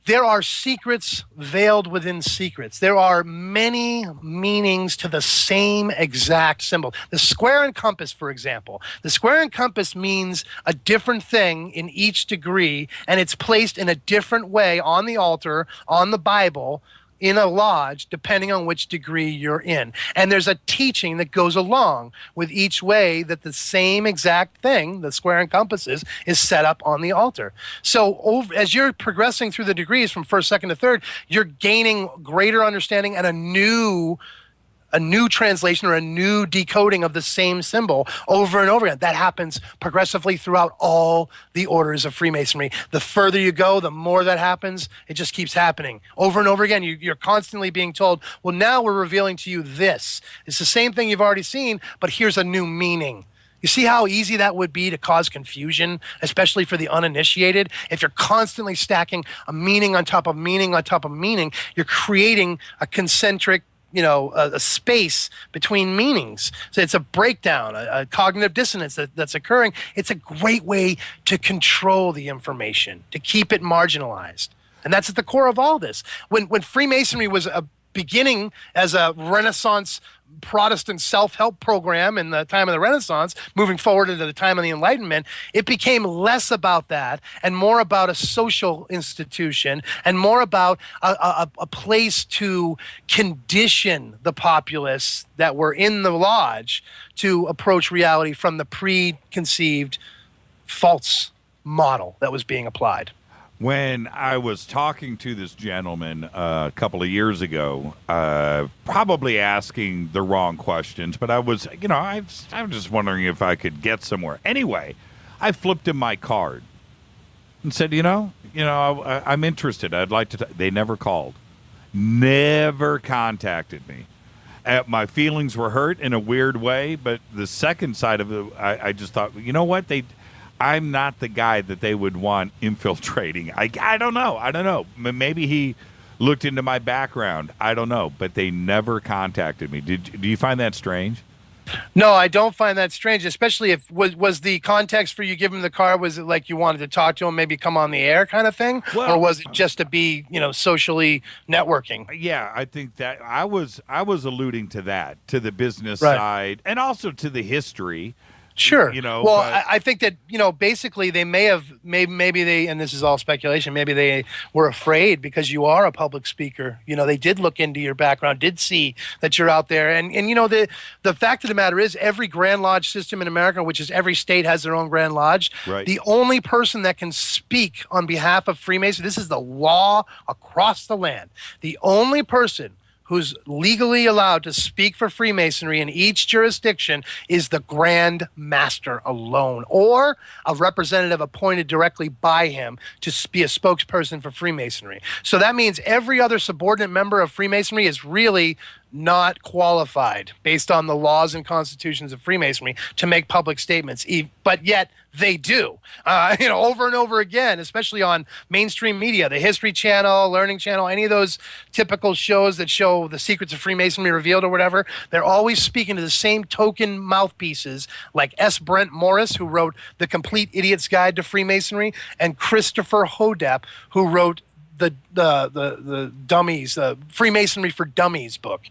there are secrets veiled within secrets, there are many meanings to the same exact symbol. The square and compass, for example, the square and compass means a different thing in each degree, and it's placed in a different way on the altar, on the Bible, in a lodge, depending on which degree you're in. And there's a teaching that goes along with each way that the same exact thing, the square and compasses, is set up on the altar. So as you're progressing through the degrees from first, second to third, you're gaining greater understanding and a new translation or a new decoding of the same symbol over and over again. That happens progressively throughout all the orders of Freemasonry. The further you go, the more that happens. It just keeps happening over and over again. You're constantly being told, well, now we're revealing to you this. It's the same thing you've already seen, but here's a new meaning. You see how easy that would be to cause confusion, especially for the uninitiated? If you're constantly stacking a meaning on top of meaning on top of meaning, you're creating a concentric, a space between meanings. So it's a breakdown, a cognitive dissonance that's occurring. It's a great way to control the information, to keep it marginalized. And that's at the core of all this. When Freemasonry was beginning as a Renaissance Protestant self-help program in the time of the Renaissance, moving forward into the time of the Enlightenment, it became less about that and more about a social institution and more about a place to condition the populace that were in the lodge to approach reality from the preconceived false model that was being applied. When I was talking to this gentleman a couple of years ago, probably asking the wrong questions, but I was, I was just wondering if I could get somewhere. Anyway, I flipped him my card and said, I'm interested. I'd like to. They never called, never contacted me. My feelings were hurt in a weird way, but the second side of it, I just thought, you know what, I'm not the guy that they would want infiltrating. I don't know. Maybe he looked into my background. I don't know. But they never contacted me. Do you find that strange? No, I don't find that strange, especially if was the context for you giving the card, was it like you wanted to talk to him, maybe come on the air kind of thing? Or was it just to be, socially networking? Yeah, I think that I was alluding to that, to the business side and also to the history. Sure. I think that, basically they may have, maybe they, and this is all speculation, maybe they were afraid because you are a public speaker. They did look into your background, did see that you're out there. And the fact of the matter is every Grand Lodge system in America, which is every state has their own Grand Lodge. Right. The only person that can speak on behalf of Freemasons, this is the law across the land. The only person who's legally allowed to speak for Freemasonry in each jurisdiction is the Grand Master alone, or a representative appointed directly by him to be a spokesperson for Freemasonry. So that means every other subordinate member of Freemasonry is really not qualified based on the laws and constitutions of Freemasonry to make public statements, but yet they do, over and over again, especially on mainstream media, the History Channel, Learning Channel, any of those typical shows that show the secrets of Freemasonry revealed or whatever. They're always speaking to the same token mouthpieces like S. Brent Morris, who wrote The Complete Idiot's Guide to Freemasonry, and Christopher Hodep, who wrote the Dummies, Freemasonry for Dummies book.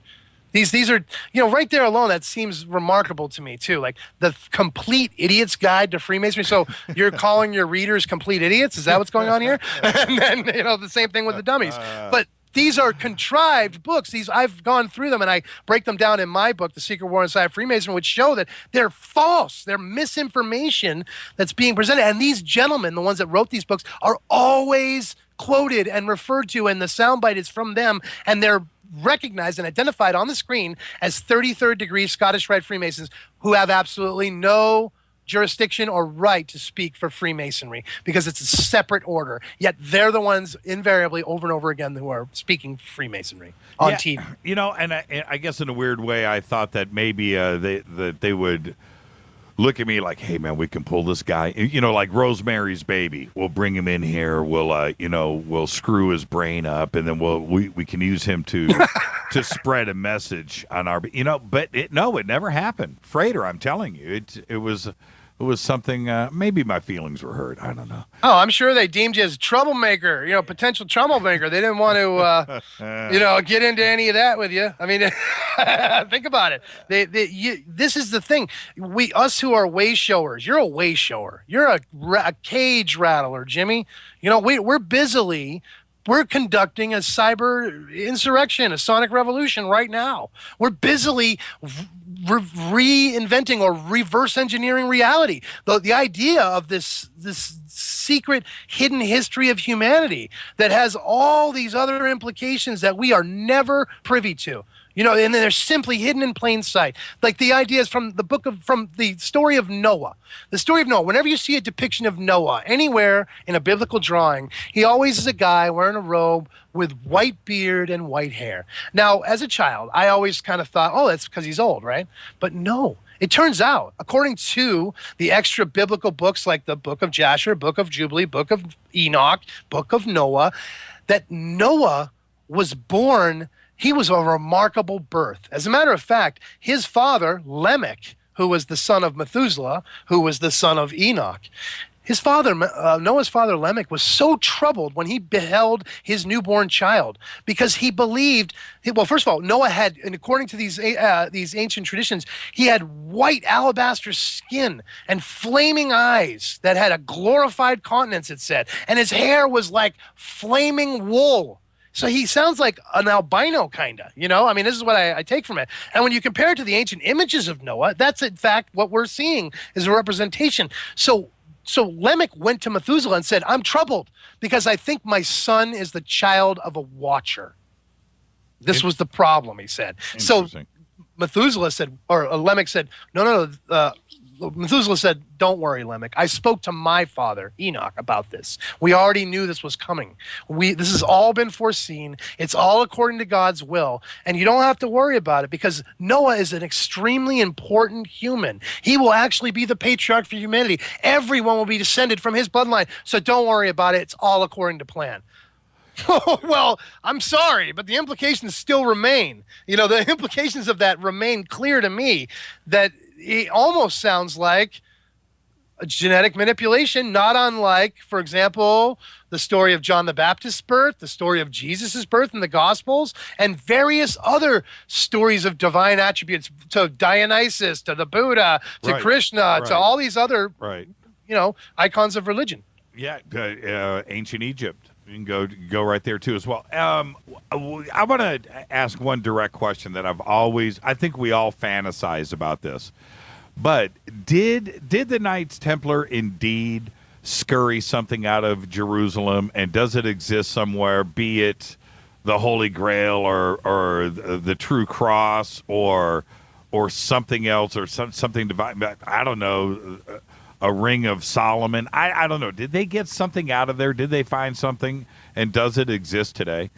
These are, right there alone, that seems remarkable to me too. Like The Complete Idiot's Guide to Freemasonry. So you're calling your readers complete idiots? Is that what's going on here? And then, the same thing with the Dummies. But these are contrived books. I've gone through them, and I break them down in my book, The Secret War Inside Freemasonry, which show that they're false. They're misinformation that's being presented. And these gentlemen, the ones that wrote these books, are always quoted and referred to, and the soundbite is from them, and they're recognized and identified on the screen as 33rd degree Scottish Rite Freemasons who have absolutely no jurisdiction or right to speak for Freemasonry because it's a separate order. Yet they're the ones invariably over and over again who are speaking Freemasonry on TV. And I guess in a weird way, I thought that maybe they would look at me like, hey, man, we can pull this guy. Like Rosemary's Baby. We'll bring him in here. We'll screw his brain up, and then we can use him to spread a message on our. But it never happened. Frater, I'm telling you, it was something. Maybe my feelings were hurt. I don't know. Oh, I'm sure they deemed you as a troublemaker. Potential troublemaker. They didn't want to, get into any of that with you. I mean, think about it. This is the thing. Us who are way showers. You're a way shower. You're a cage rattler, Jimmy. We're conducting a cyber insurrection, a sonic revolution right now. We're busily reinventing or reverse engineering reality. The idea of this secret hidden history of humanity that has all these other implications that we are never privy to. And then they're simply hidden in plain sight. Like the ideas from the story of Noah. The story of Noah, whenever you see a depiction of Noah anywhere in a biblical drawing, he always is a guy wearing a robe with white beard and white hair. Now, as a child, I always kind of thought, oh, that's because he's old, right? But no. It turns out, according to the extra biblical books like the Book of Jasher, Book of Jubilee, Book of Enoch, Book of Noah, that Noah was born. He was a remarkable birth. As a matter of fact, his father, Lamech, who was the son of Methuselah, who was the son of Enoch, Noah's father, Lamech, was so troubled when he beheld his newborn child because he believed, well, first of all, Noah had, and according to these ancient traditions, he had white alabaster skin and flaming eyes that had a glorified countenance, it said, and his hair was like flaming wool. So he sounds like an albino kind of, I mean, this is what I take from it. And when you compare it to the ancient images of Noah, that's in fact what we're seeing is a representation. So Lamech went to Methuselah and said, I'm troubled because I think my son is the child of a watcher. This was the problem, he said. So Methuselah said, or Lamech said, no. Methuselah said, don't worry, Lamech. I spoke to my father, Enoch, about this. We already knew this was coming. This has all been foreseen. It's all according to God's will. And you don't have to worry about it because Noah is an extremely important human. He will actually be the patriarch for humanity. Everyone will be descended from his bloodline. So don't worry about it. It's all according to plan. Well, I'm sorry, but the implications still remain. The implications of that remain clear to me that it almost sounds like a genetic manipulation, not unlike, for example, the story of John the Baptist's birth, the story of Jesus' birth in the Gospels, and various other stories of divine attributes, to Dionysus, to the Buddha, to Krishna, to all these other, icons of religion. Yeah, ancient Egypt. You can go right there, too, as well. I want to ask one direct question that I think we all fantasize about this. But did the Knights Templar indeed scurry something out of Jerusalem, and does it exist somewhere, be it the Holy Grail or the True Cross or something else or something divine. I don't know, a Ring of Solomon. I don't know. Did they get something out of there? Did they find something? And does it exist today?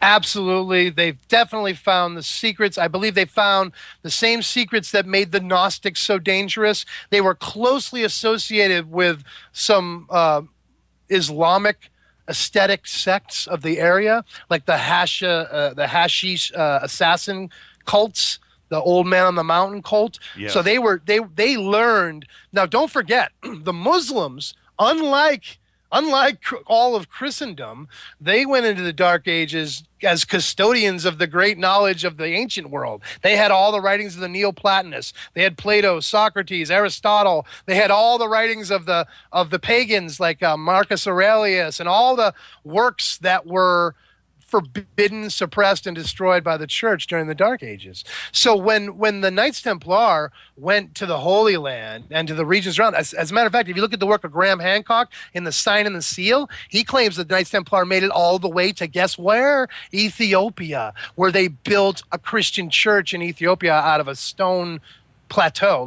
Absolutely. They've definitely found the secrets. I believe they found the same secrets that made the Gnostics so dangerous. They were closely associated with some Islamic aesthetic sects of the area, like the hashish assassin cults, the Old Man on the Mountain cult. Yes. So they learned. Now, don't forget, the Muslims, unlike all of Christendom, they went into the Dark Ages as custodians of the great knowledge of the ancient world. They had all the writings of the Neoplatonists. They had Plato, Socrates, Aristotle. They had all the writings of the pagans like Marcus Aurelius and all the works that were forbidden, suppressed, and destroyed by the church during the Dark Ages. So when the Knights Templar went to the Holy Land and to the regions around, as a matter of fact, if you look at the work of Graham Hancock in The Sign and the Seal, he claims that the Knights Templar made it all the way to, guess where? Ethiopia, where they built a Christian church in Ethiopia out of a stone plateau.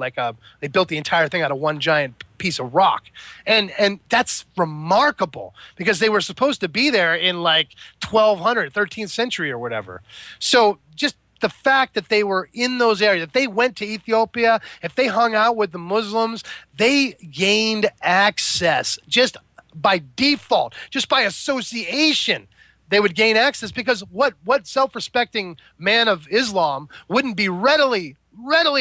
They built the entire thing out of one giant piece of rock. And that's remarkable because they were supposed to be there in 1200, 13th century or whatever. So just the fact that they were in those areas, if they went to Ethiopia, if they hung out with the Muslims, they gained access just by default, just by association. They would gain access because what self-respecting man of Islam wouldn't be readily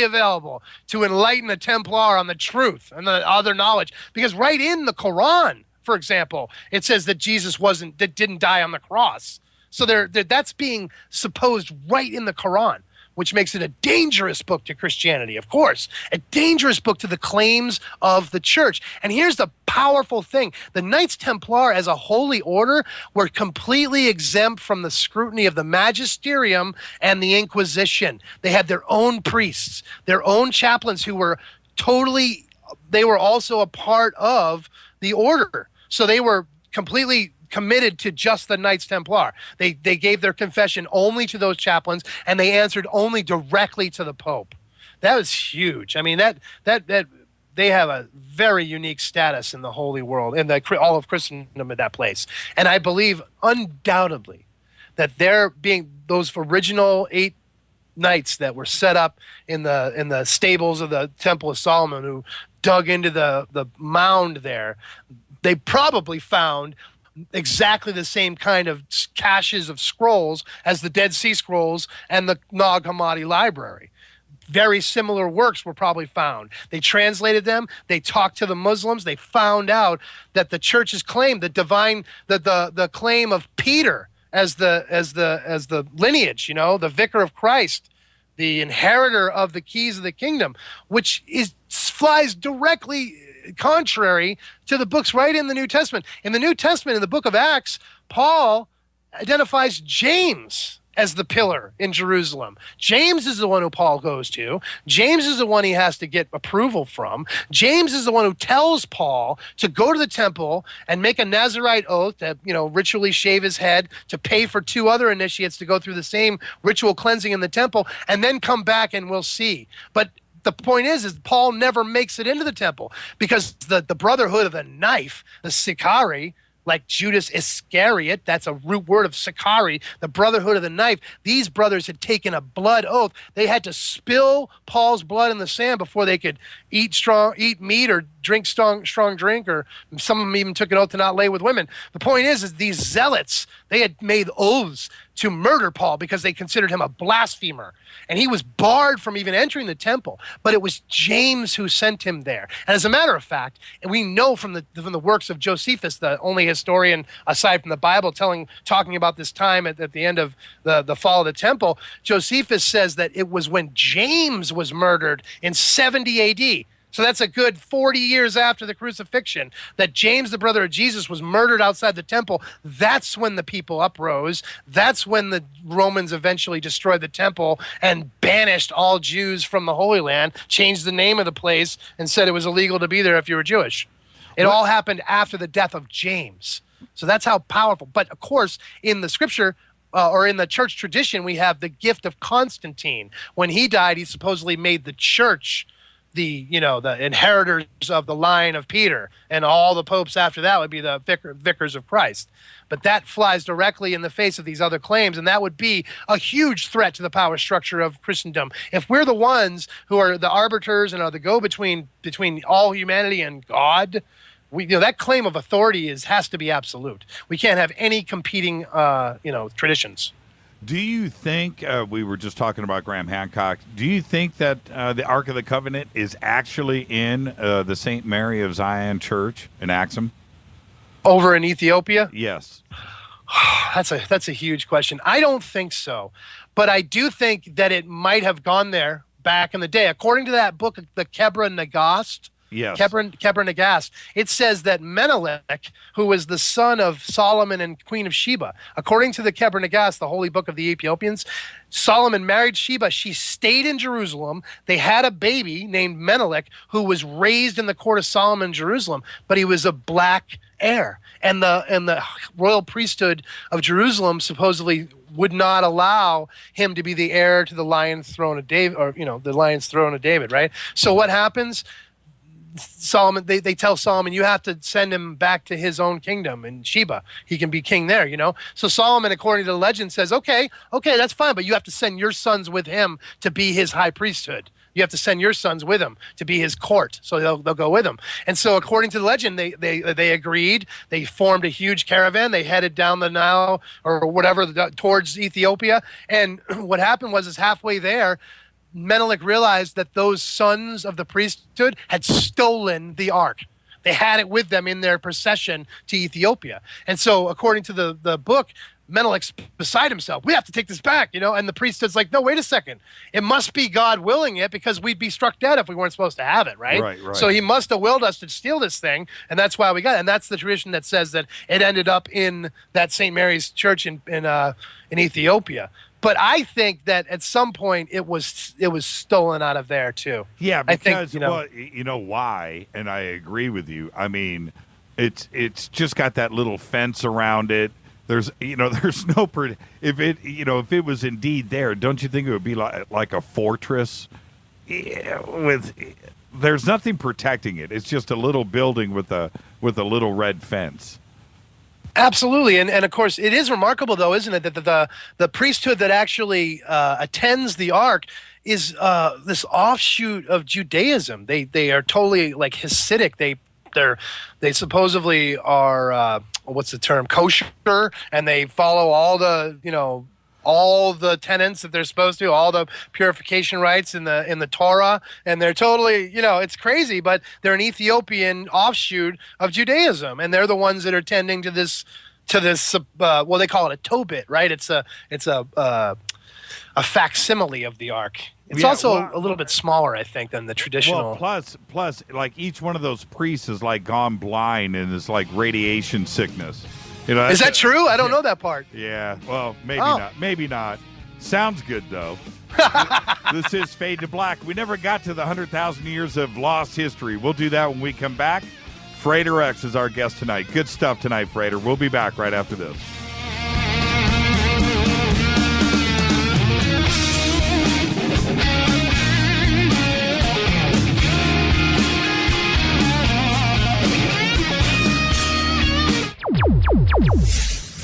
available to enlighten a Templar on the truth and the other knowledge? Because right in the Quran, for example, it says that Jesus didn't die on the cross. So that's being supposed right in the Quran, which makes it a dangerous book to Christianity, of course, a dangerous book to the claims of the church. And here's the powerful thing. The Knights Templar as a holy order were completely exempt from the scrutiny of the magisterium and the Inquisition. They had their own priests, their own chaplains who were they were also a part of the order. So they were completely committed to just the Knights Templar. They gave their confession only to those chaplains, and they answered only directly to the Pope. That was huge. I mean, that they have a very unique status in the holy world, in all of Christendom at that place. And I believe undoubtedly that they're being those original 8 knights that were set up in the stables of the Temple of Solomon, who dug into the mound there. They probably found exactly the same kind of caches of scrolls as the Dead Sea Scrolls and the Nag Hammadi Library. Very similar works were probably found. They translated them. They talked to the Muslims. They found out that the church's claim, the claim of Peter as the lineage, the vicar of Christ, the inheritor of the keys of the kingdom, which flies directly contrary to the books right in the New Testament. In the New Testament, in the book of Acts, Paul identifies James as the pillar in Jerusalem. James is the one who Paul goes to. James is the one he has to get approval from. James is the one who tells Paul to go to the temple and make a Nazirite oath to, ritually shave his head, to pay for 2 other initiates to go through the same ritual cleansing in the temple, and then come back and we'll see. But the point is Paul never makes it into the temple because the brotherhood of the knife, the Sicarii, like Judas Iscariot, that's a root word of Sicarii, the brotherhood of the knife. These brothers had taken a blood oath. They had to spill Paul's blood in the sand before they could eat meat or drink strong drink, or some of them even took an oath to not lay with women. The point is these zealots, they had made oaths to murder Paul because they considered him a blasphemer. And he was barred from even entering the temple. But it was James who sent him there. And as a matter of fact, and we know from the works of Josephus, the only historian aside from the Bible talking about this time at the end of the fall of the temple, Josephus says that it was when James was murdered in 70 AD. So that's a good 40 years after the crucifixion, that James, the brother of Jesus, was murdered outside the temple. That's when the people uprose. That's when the Romans eventually destroyed the temple and banished all Jews from the Holy Land, changed the name of the place, and said it was illegal to be there if you were Jewish. It all happened after the death of James. So that's how powerful. But of course, in the scripture, or in the church tradition, we have the gift of Constantine. When he died, he supposedly made the church the inheritors of the line of Peter, and all the popes after that would be the vicars of Christ. But that flies directly in the face of these other claims, and that would be a huge threat to the power structure of Christendom. If we're the ones who are the arbiters and are the go-between between all humanity and God, that claim of authority has to be absolute. We can't have any competing traditions. Do you think, we were just talking about Graham Hancock, do you think that the Ark of the Covenant is actually in the St. Mary of Zion Church in Axum? Over in Ethiopia? Yes. That's a huge question. I don't think so. But I do think that it might have gone there back in the day. According to that book, the Kebra Nagast, yes. Kebra Nagast, it says that Menelik, who was the son of Solomon and Queen of Sheba, according to the Kebra Nagast, the holy book of the Ethiopians, Solomon married Sheba. She stayed in Jerusalem. They had a baby named Menelik, who was raised in the court of Solomon in Jerusalem, but he was a black heir. And the royal priesthood of Jerusalem supposedly would not allow him to be the heir to the lion's throne of David, or the lion's throne of David, right? So what happens? Solomon, they tell Solomon, you have to send him back to his own kingdom in Sheba. He can be king there, So Solomon, according to the legend, says, okay, that's fine, but you have to send your sons with him to be his high priesthood. You have to send your sons with him to be his court, so they'll go with him. And so according to the legend, they agreed. They formed a huge caravan. They headed down the Nile or whatever towards Ethiopia. And what happened was halfway there, Menelik realized that those sons of the priesthood had stolen the ark. They had it with them in their procession to Ethiopia. And so according to the book, Menelik's beside himself. We have to take this back, and the priesthood's like, no, wait a second. It must be God willing it, because we'd be struck dead if we weren't supposed to have it, right? Right. So he must have willed us to steal this thing, and that's why we got it. And that's the tradition that says that it ended up in that St. Mary's Church in Ethiopia. But I think that at some point it was stolen out of there too. Yeah, because I think, you know why, and I agree with you. I mean, it's just got that little fence around it. There's no if it was indeed there, don't you think it would be like a fortress there's nothing protecting it. It's just a little building with a little red fence. Absolutely, and of course it is remarkable, though, isn't it, that the priesthood that actually attends the ark is this offshoot of Judaism. They are totally like Hasidic. They supposedly are what's the term, kosher, and they follow all the tenets that they're supposed to, all the purification rites in the Torah, and they're totally, it's crazy, but they're an Ethiopian offshoot of Judaism, and they're the ones that are tending to this, well, they call it a tobit, right? It's a facsimile of the ark. It's also a little bit smaller, I think, than the traditional. Well, plus, like each one of those priests is like gone blind and is like radiation sickness. Is that true? I don't know that part. Yeah. Well, maybe not. Maybe not. Sounds good though. This is Fade to Black. We never got to the 100,000 years of lost history. We'll do that when we come back. Frater X is our guest tonight. Good stuff tonight, Frater. We'll be back right after this.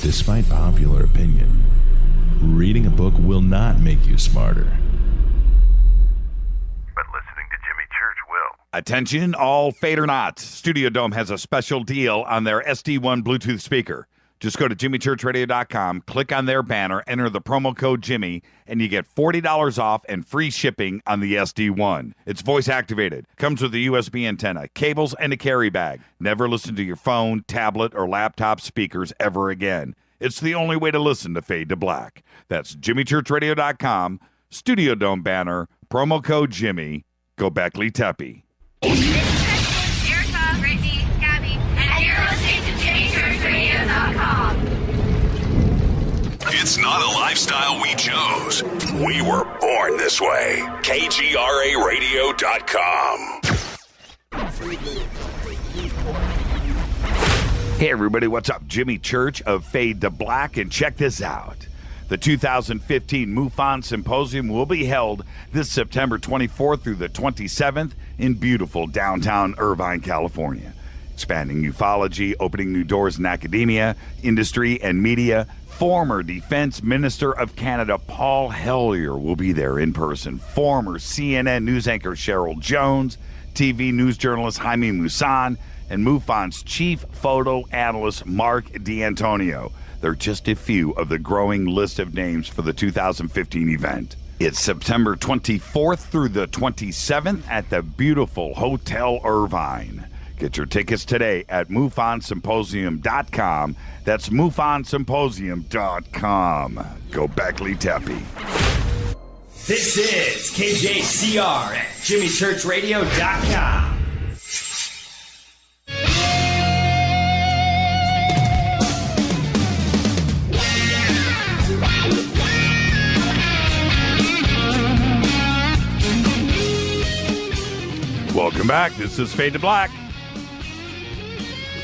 Despite popular opinion, reading a book will not make you smarter. But listening to Jimmy Church will. Attention, all Fadernauts. Studio Dome has a special deal on their SD1 Bluetooth speaker. Just go to jimmychurchradio.com, click on their banner, enter the promo code Jimmy, and you get $40 off and free shipping on the SD1. It's voice activated, comes with a USB antenna, cables, and a carry bag. Never listen to your phone, tablet, or laptop speakers ever again. It's the only way to listen to Fade to Black. That's jimmychurchradio.com, Studio Dome banner, promo code Jimmy. Go Beckley Teppy. Erica, Brittany, Gabby, and you're listening to JimmyChurchRadio.com. It's not a lifestyle we chose. We were born this way. KGRARadio.com. Hey everybody, what's up? Jimmy Church of Fade to Black, and check this out. The 2015 MUFON Symposium will be held this September 24th through the 27th in beautiful downtown Irvine, California. Expanding ufology, opening new doors in academia, industry, and media. Former Defense Minister of Canada Paul Hellyer will be there in person. Former CNN news anchor Cheryl Jones, TV news journalist Jaime Maussan, and MUFON's chief photo analyst Mark D'Antonio. They're just a few of the growing list of names for the 2015 event. It's September 24th through the 27th at the beautiful Hotel Irvine. Get your tickets today at MUFONSymposium.com. That's MUFONSymposium.com. Go Beckley Tepe. This is KJCR at JimmyChurchRadio.com. Welcome back. This is Fade to Black,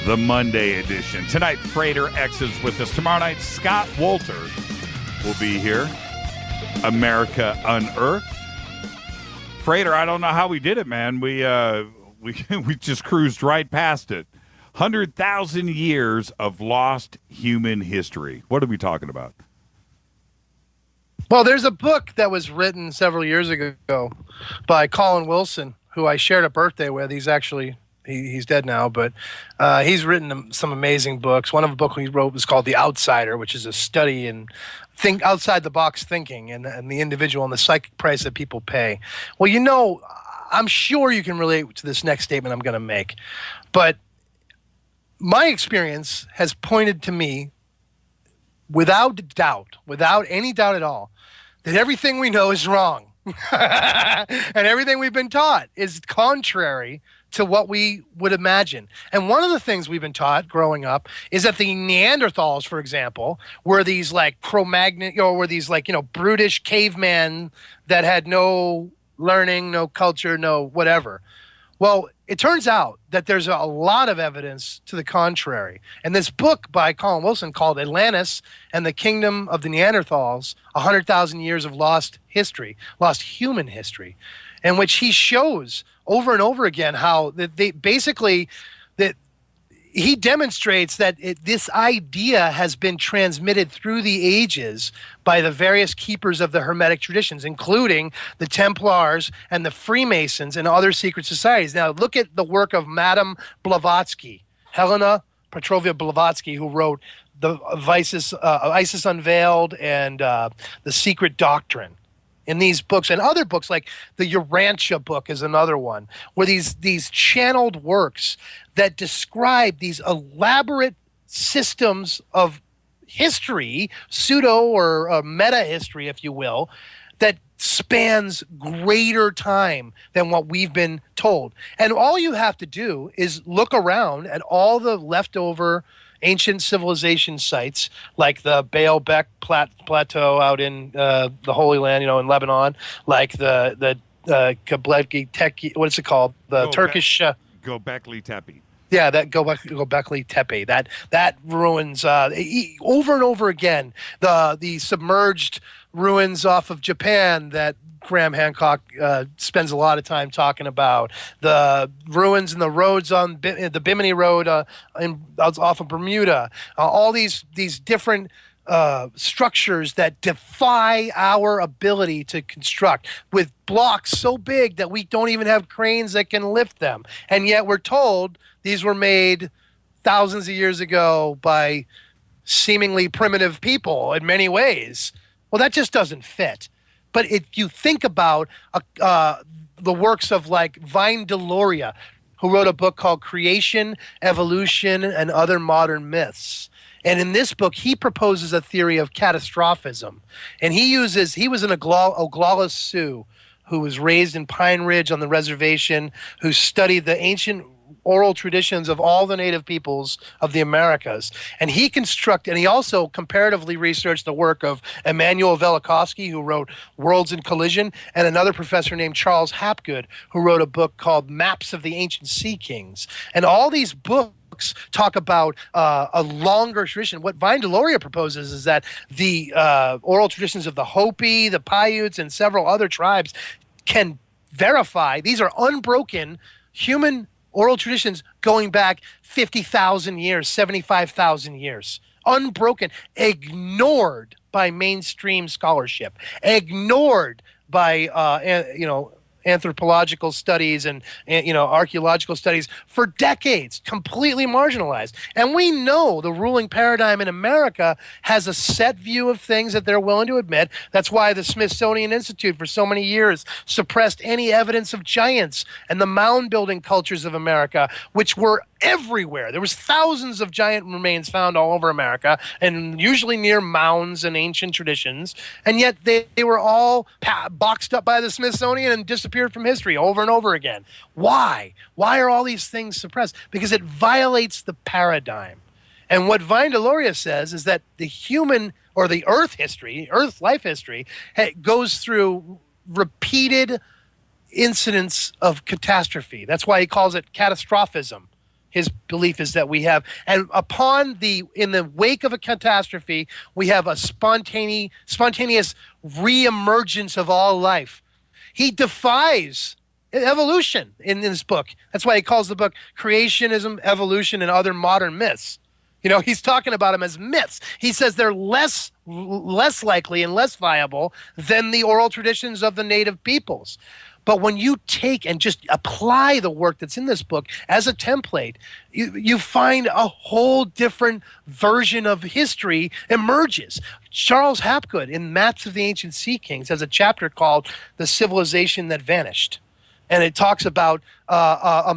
the Monday edition. Tonight, Frater X is with us. Tomorrow night, Scott Wolter will be here. America Unearthed. Frater, I don't know how we did it, man. We just cruised right past it. 100,000 years of lost human history. What are we talking about? Well, there's a book that was written several years ago by Colin Wilson, who I shared a birthday with. He's actually he's dead now, but he's written some amazing books. One of the books he wrote was called The Outsider, which is a study in think outside the box thinking and the individual and the psychic price that people pay. Well, you know, I'm sure you can relate to this next statement I'm going to make, but my experience has pointed to me without any doubt at all, that everything we know is wrong. And everything we've been taught is contrary to what we would imagine. And one of the things we've been taught growing up is that the Neanderthals, for example, were these like Cro-Magnon, or were these like, brutish cavemen that had no learning, no culture, no whatever. Well, it turns out that there's a lot of evidence to the contrary. And this book by Colin Wilson called Atlantis and the Kingdom of the Neanderthals, 100,000 Years of Lost History, Lost Human History, in which he shows over and over again how he demonstrates that this idea has been transmitted through the ages by the various keepers of the Hermetic traditions, including the Templars and the Freemasons and other secret societies. Now, look at the work of Madame Blavatsky, Helena Petrovna Blavatsky, who wrote the Isis Unveiled and The Secret Doctrine. In these books and other books, like the Urantia book is another one, where these channeled works that describe these elaborate systems of history, pseudo or meta history, if you will, that spans greater time than what we've been told. And all you have to do is look around at all the leftover ancient civilization sites, like the Baalbek Plateau out in the Holy Land, in Lebanon, like the Göbekli Tepe, what is it called? Turkish Göbekli Tepe. Yeah, that Göbekli Tepe. That ruins over and over again. The submerged ruins off of Japan that Graham Hancock spends a lot of time talking about. The ruins and the roads on the Bimini Road off of Bermuda. All these different structures that defy our ability to construct, with blocks so big that we don't even have cranes that can lift them. And yet we're told these were made thousands of years ago by seemingly primitive people in many ways. Well, that just doesn't fit. But if you think about the works of like Vine Deloria, who wrote a book called Creation, Evolution, and Other Modern Myths. And in this book, he proposes a theory of catastrophism. And he was an Oglala Sioux who was raised in Pine Ridge on the reservation, who studied the ancient oral traditions of all the native peoples of the Americas. And he also comparatively researched the work of Immanuel Velikovsky, who wrote Worlds in Collision, and another professor named Charles Hapgood, who wrote a book called Maps of the Ancient Sea Kings. And all these books talk about a longer tradition. What Vine Deloria proposes is that the oral traditions of the Hopi, the Paiutes, and several other tribes can verify these are unbroken human oral traditions going back 50,000 years, 75,000 years. Unbroken, ignored by mainstream scholarship, ignored by anthropological studies and archaeological studies for decades, completely marginalized. And we know the ruling paradigm in America has a set view of things that they're willing to admit. That's why the Smithsonian Institute for so many years suppressed any evidence of giants and the mound building cultures of America, which were everywhere. There was thousands of giant remains found all over America, and usually near mounds and ancient traditions, and yet they were all boxed up by the Smithsonian and disappeared from history over and over again. Why? Why are all these things suppressed? Because it violates the paradigm. And what Vine Deloria says is that the human or the Earth life history, goes through repeated incidents of catastrophe. That's why he calls it catastrophism. His belief is that we have, and in the wake of a catastrophe, we have a spontaneous reemergence of all life. He defies evolution in this book. That's why he calls the book Creationism, Evolution, and Other Modern Myths. He's talking about them as myths. He says they're less likely and less viable than the oral traditions of the native peoples. But when you take and just apply the work that's in this book as a template, you find a whole different version of history emerges. Charles Hapgood in Maps of the Ancient Sea Kings has a chapter called The Civilization That Vanished. And it talks about a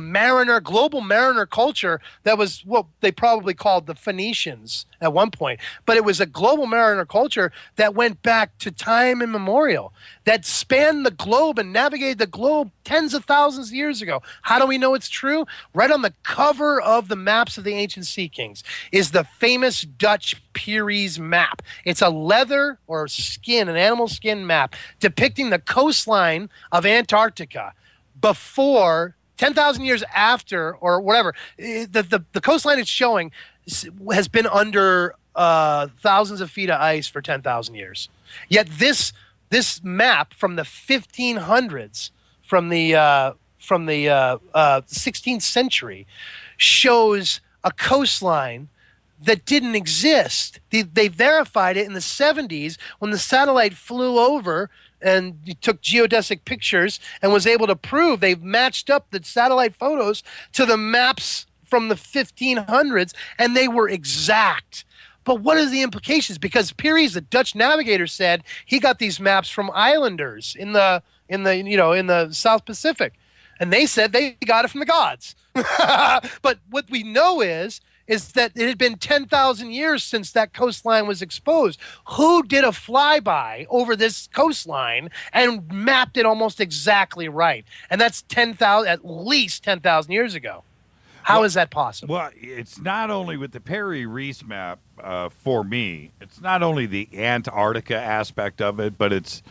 global mariner culture that was what they probably called the Phoenicians at one point. But it was a global mariner culture that went back to time immemorial, that spanned the globe and navigated the globe tens of thousands of years ago. How do we know it's true? Right on the cover of the Maps of the Ancient Sea Kings is the famous Dutch Pieris map. It's a leather or an animal skin map depicting the coastline of Antarctica. Before 10,000 years after, or whatever, the coastline it's showing has been under thousands of feet of ice for 10,000 years. Yet this map from the 1500s, from the 16th century, shows a coastline that didn't exist. They verified it in the 70s when the satellite flew over and took geodesic pictures and was able to prove they've matched up the satellite photos to the maps from the 1500s, and they were exact. But what are the implications? Because Pieris, the Dutch navigator, said he got these maps from islanders in the South Pacific, and they said they got it from the gods. But what we know is that it had been 10,000 years since that coastline was exposed. Who did a flyby over this coastline and mapped it almost exactly right? And that's at least 10,000 years ago. How is that possible? Well, it's not only with the Perry-Reese map, for me, it's not only the Antarctica aspect of it, but it's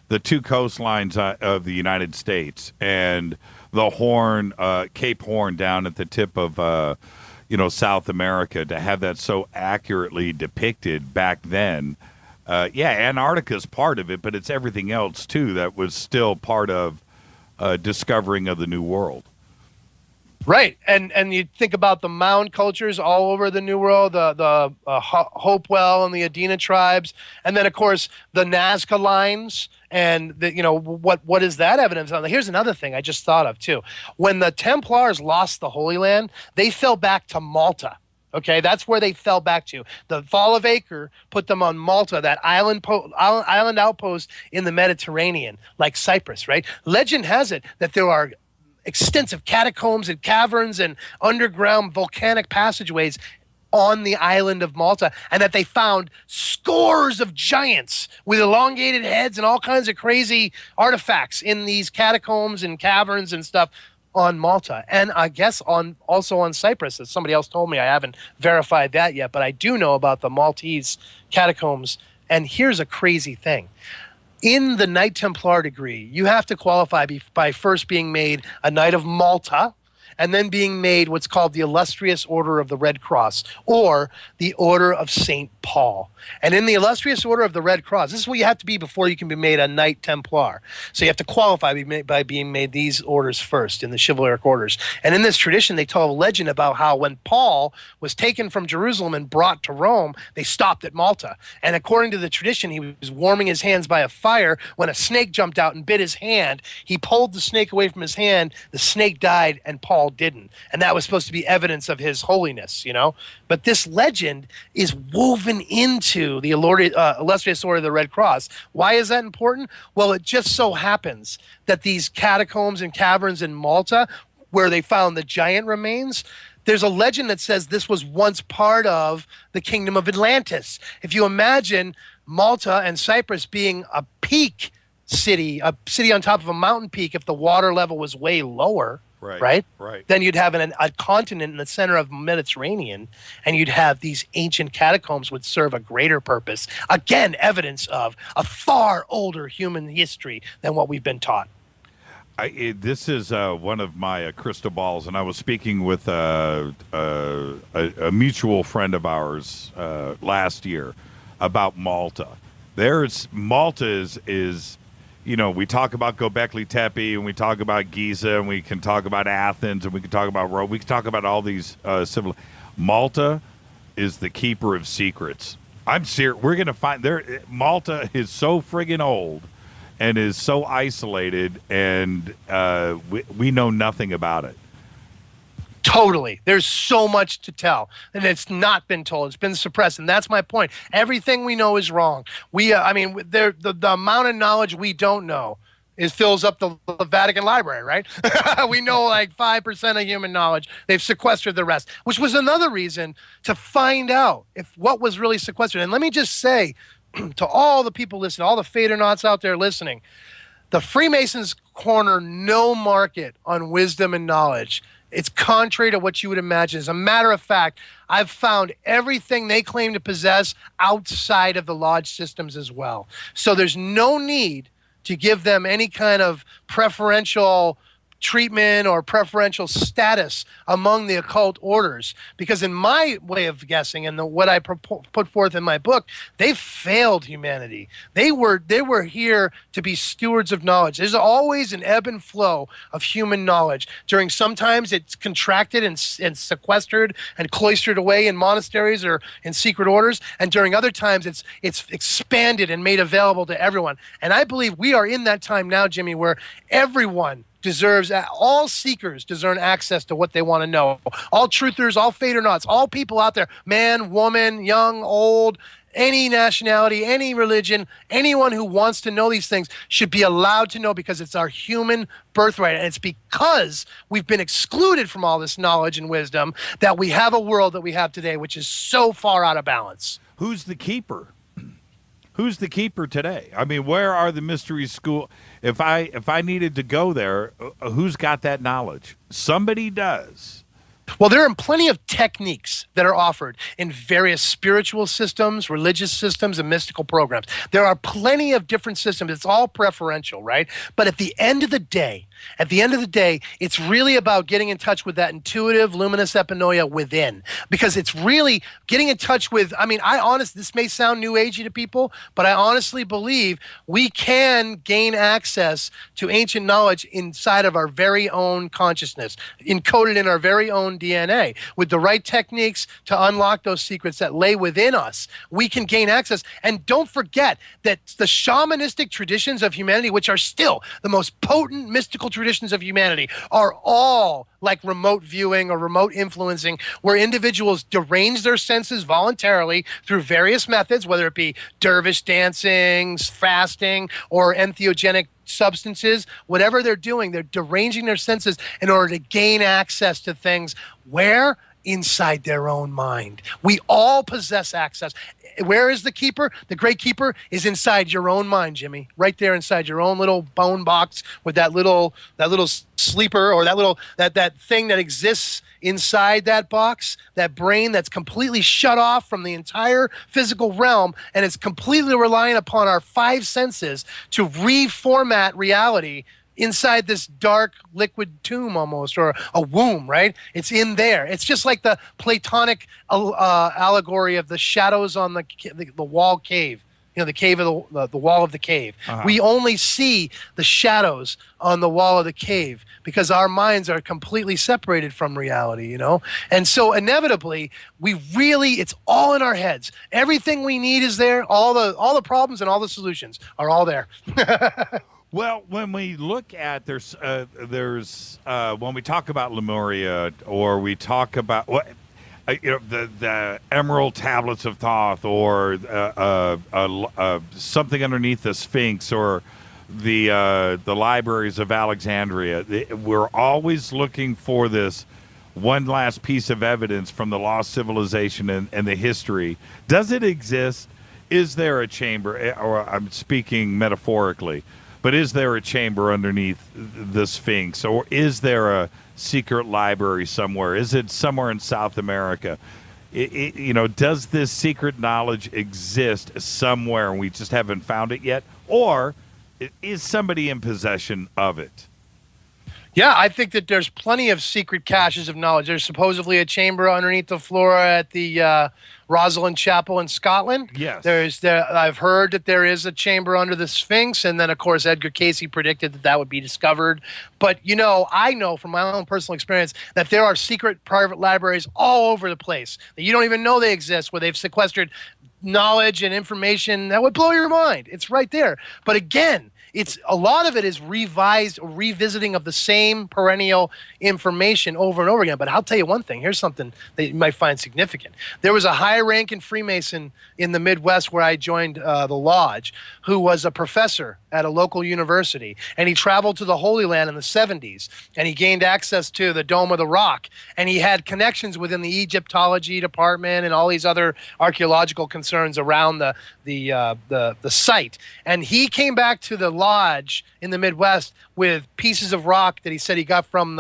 the two coastlines of the United States and the Horn, Cape Horn down at the tip of South America, to have that so accurately depicted back then. Antarctica's part of it, but it's everything else too that was still part of discovering of the New World. Right, and you think about the mound cultures all over the New World, the Hopewell and the Adena tribes, and then of course the Nazca lines, and what is that evidence on? Here's another thing I just thought of too. When the Templars lost the Holy Land, they fell back to Malta. Okay, that's where they fell back to. The fall of Acre put them on Malta, that island outpost in the Mediterranean, like Cyprus. Right? Legend has it that there are extensive catacombs and caverns and underground volcanic passageways on the island of Malta, and that they found scores of giants with elongated heads and all kinds of crazy artifacts in these catacombs and caverns and stuff on Malta. And I guess also on Cyprus, as somebody else told me. I haven't verified that yet, but I do know about the Maltese catacombs. And here's a crazy thing. In the Knight Templar degree, you have to qualify by first being made a Knight of Malta, and then being made what's called the Illustrious Order of the Red Cross, or the Order of St. Paul. And in the Illustrious Order of the Red Cross, this is what you have to be before you can be made a Knight Templar. So you have to qualify by being made these orders first in the chivalric orders. And in this tradition, they tell a legend about how when Paul was taken from Jerusalem and brought to Rome, they stopped at Malta. And according to the tradition, he was warming his hands by a fire when a snake jumped out and bit his hand. He pulled the snake away from his hand, the snake died, and Paul didn't. And that was supposed to be evidence of his holiness, you know? But this legend is woven into the Illustrious Order of the Red Cross. Why is that important? Well, it just so happens that these catacombs and caverns in Malta, where they found the giant remains, there's a legend that says this was once part of the kingdom of Atlantis. If you imagine Malta and Cyprus being a peak city, a city on top of a mountain peak, if the water level was way lower, right? Then you'd have a continent in the center of the Mediterranean, and you'd have these ancient catacombs would serve a greater purpose. Again, evidence of a far older human history than what we've been taught. This is one of my crystal balls, and I was speaking with a mutual friend of ours last year about Malta. Malta is you know, we talk about Göbekli Tepe, and we talk about Giza, and we can talk about Athens, and we can talk about Rome. We can talk about all these civil. Malta is the keeper of secrets. I'm serious. We're going to find there. Malta is so friggin' old and is so isolated, and we know nothing about it. Totally. There's so much to tell, and it's not been told. It's been suppressed, and that's my point. Everything we know is wrong. The amount of knowledge we don't know fills up the Vatican Library, right? We know like 5% of human knowledge. They've sequestered the rest, which was another reason to find out what was really sequestered. And let me just say to all the people listening, all the Fadernauts out there listening, the Freemasons corner no market on wisdom and knowledge. It's contrary to what you would imagine. As a matter of fact, I've found everything they claim to possess outside of the lodge systems as well. So there's no need to give them any kind of preferential treatment or preferential status among the occult orders, because in my way of guessing and what I put forth in my book, they failed humanity. They were here to be stewards of knowledge. There's always an ebb and flow of human knowledge. Sometimes it's contracted and sequestered and cloistered away in monasteries or in secret orders, and during other times it's expanded and made available to everyone. And I believe we are in that time now, Jimmy, where all seekers deserve access to what they want to know. All truthers, all Fadernauts, all people out there, man, woman, young, old, any nationality, any religion, anyone who wants to know these things should be allowed to know, because it's our human birthright. And it's because we've been excluded from all this knowledge and wisdom that we have a world that we have today, which is so far out of balance. Who's the keeper? Who's the keeper today? I mean, where are the mystery school? If I needed to go there, who's got that knowledge? Somebody does. Well, there are plenty of techniques that are offered in various spiritual systems, religious systems, and mystical programs. There are plenty of different systems. It's all preferential, right? But at the end of the day, it's really about getting in touch with that intuitive, luminous epinoia within, because it's really getting in touch with, this may sound new agey to people, but I honestly believe we can gain access to ancient knowledge inside of our very own consciousness, encoded in our very own DNA. With the right techniques to unlock those secrets that lay within us, we can gain access. And don't forget that the shamanistic traditions of humanity, which are still the most potent mystical traditions of humanity, are all like remote viewing or remote influencing, where individuals derange their senses voluntarily through various methods, whether it be dervish dancing, fasting, or entheogenic substances. Whatever they're doing, they're deranging their senses in order to gain access to things. Where? Inside their own mind. We all possess access. Where is the keeper? The great keeper is inside your own mind, Jimmy. Right there inside your own little bone box with that little sleeper, or that thing that exists inside that box, that brain that's completely shut off from the entire physical realm, and it's completely relying upon our five senses to reformat reality inside this dark liquid tomb almost, or a womb, right? It's in there. It's just like the Platonic allegory of the shadows on the wall cave. The cave of the wall of the cave. We only see the shadows on the wall of the cave because our minds are completely separated from reality, And so inevitably, it's all in our heads. Everything we need is there. All the problems and all the solutions are all there. Well, when we look at when we talk about Lemuria, or we talk about the Emerald Tablets of Thoth, or something underneath the Sphinx, or the libraries of Alexandria, we're always looking for this one last piece of evidence from the lost civilization and the history. Does it exist? Is there a chamber? Or I'm speaking metaphorically, but is there a chamber underneath the Sphinx, or is there a secret library somewhere? Is it somewhere in South America? Does this secret knowledge exist somewhere and we just haven't found it yet? Or is somebody in possession of it? Yeah, I think that there's plenty of secret caches of knowledge. There's supposedly a chamber underneath the floor at the Rosalind Chapel in Scotland. Yes. I've heard that there is a chamber under the Sphinx, and then, of course, Edgar Cayce predicted that would be discovered. But, I know from my own personal experience that there are secret private libraries all over the place that you don't even know they exist, where they've sequestered knowledge and information that would blow your mind. It's right there. But again, a lot of it is revised or revisiting of the same perennial information over and over again. But I'll tell you one thing. Here's something that you might find significant. There was a high-ranking Freemason in the Midwest where I joined the lodge, who was a professor at a local university, and he traveled to the Holy Land in the 70s, and he gained access to the Dome of the Rock, and he had connections within the Egyptology department and all these other archaeological concerns around the site. And he came back to the lodge in the Midwest with pieces of rock that he said he got from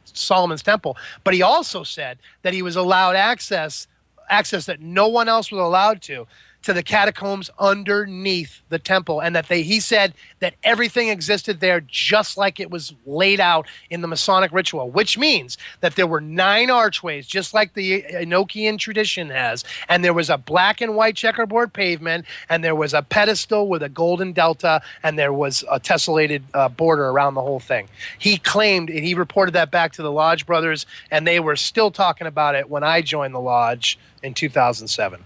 Solomon's Temple. But he also said that he was allowed access that no one else was allowed to the catacombs underneath the temple, and that he said that everything existed there just like it was laid out in the Masonic ritual, which means that there were 9 archways, just like the Enochian tradition has, and there was a black and white checkerboard pavement, and there was a pedestal with a golden delta, and there was a tessellated border around the whole thing. He claimed, and he reported that back to the Lodge brothers, and they were still talking about it when I joined the Lodge in 2007.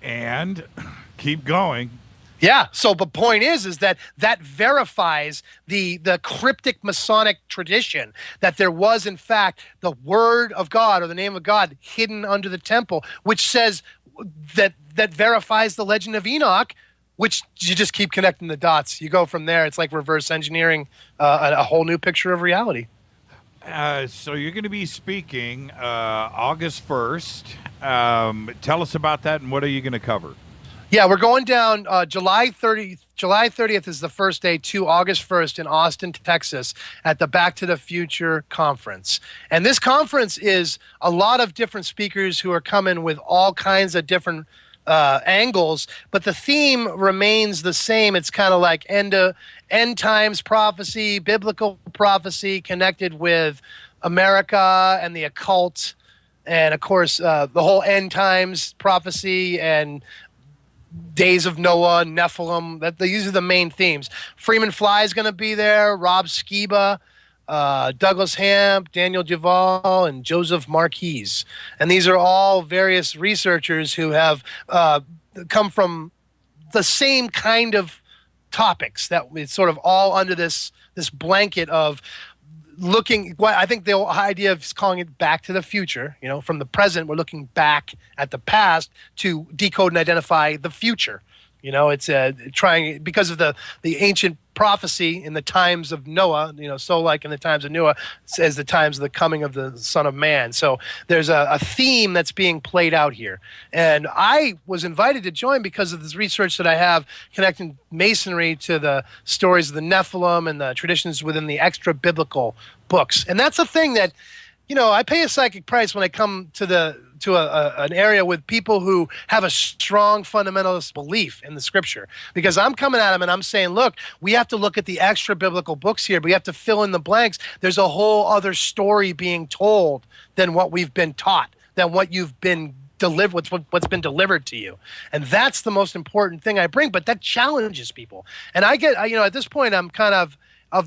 And keep going. Yeah. So the point is that verifies the cryptic Masonic tradition that there was, in fact, the word of God or the name of God hidden under the temple, which says that verifies the legend of Enoch, which you just keep connecting the dots. You go from there. It's like reverse engineering a whole new picture of reality. So you're going to be speaking August 1st. Tell us about that, and what are you going to cover? Yeah, we're going down July 30th. July 30th is the first day to August 1st in Austin, Texas, at the Back to the Future conference. And this conference is a lot of different speakers who are coming with all kinds of different angles, but the theme remains the same. It's kind of like end times prophecy, biblical prophecy connected with America and the occult, and of course the whole end times prophecy and days of Noah, Nephilim. These are the main themes. Freeman Fly is going to be there, Rob Skiba, Douglas Hamp, Daniel Duval, and Joseph Marquise. And these are all various researchers who have come from the same kind of topics, that it's sort of all under this blanket of looking. Well, I think the idea of calling it Back to the Future, from the present, we're looking back at the past to decode and identify the future. It's trying, because of the ancient prophecy in the times of Noah, so like in the times of Noah, as the times of the coming of the Son of Man. So there's a theme that's being played out here. And I was invited to join because of this research that I have connecting Masonry to the stories of the Nephilim and the traditions within the extra biblical books. And that's a thing that, I pay a psychic price when I come to to an area with people who have a strong fundamentalist belief in the scripture, because I'm coming at them and I'm saying, look, we have to look at the extra biblical books here. We have to fill in the blanks. There's a whole other story being told than what we've been taught, than what you've been delivered, what's been delivered to you. And that's the most important thing I bring, but that challenges people. And I get, at this point, I'm kind of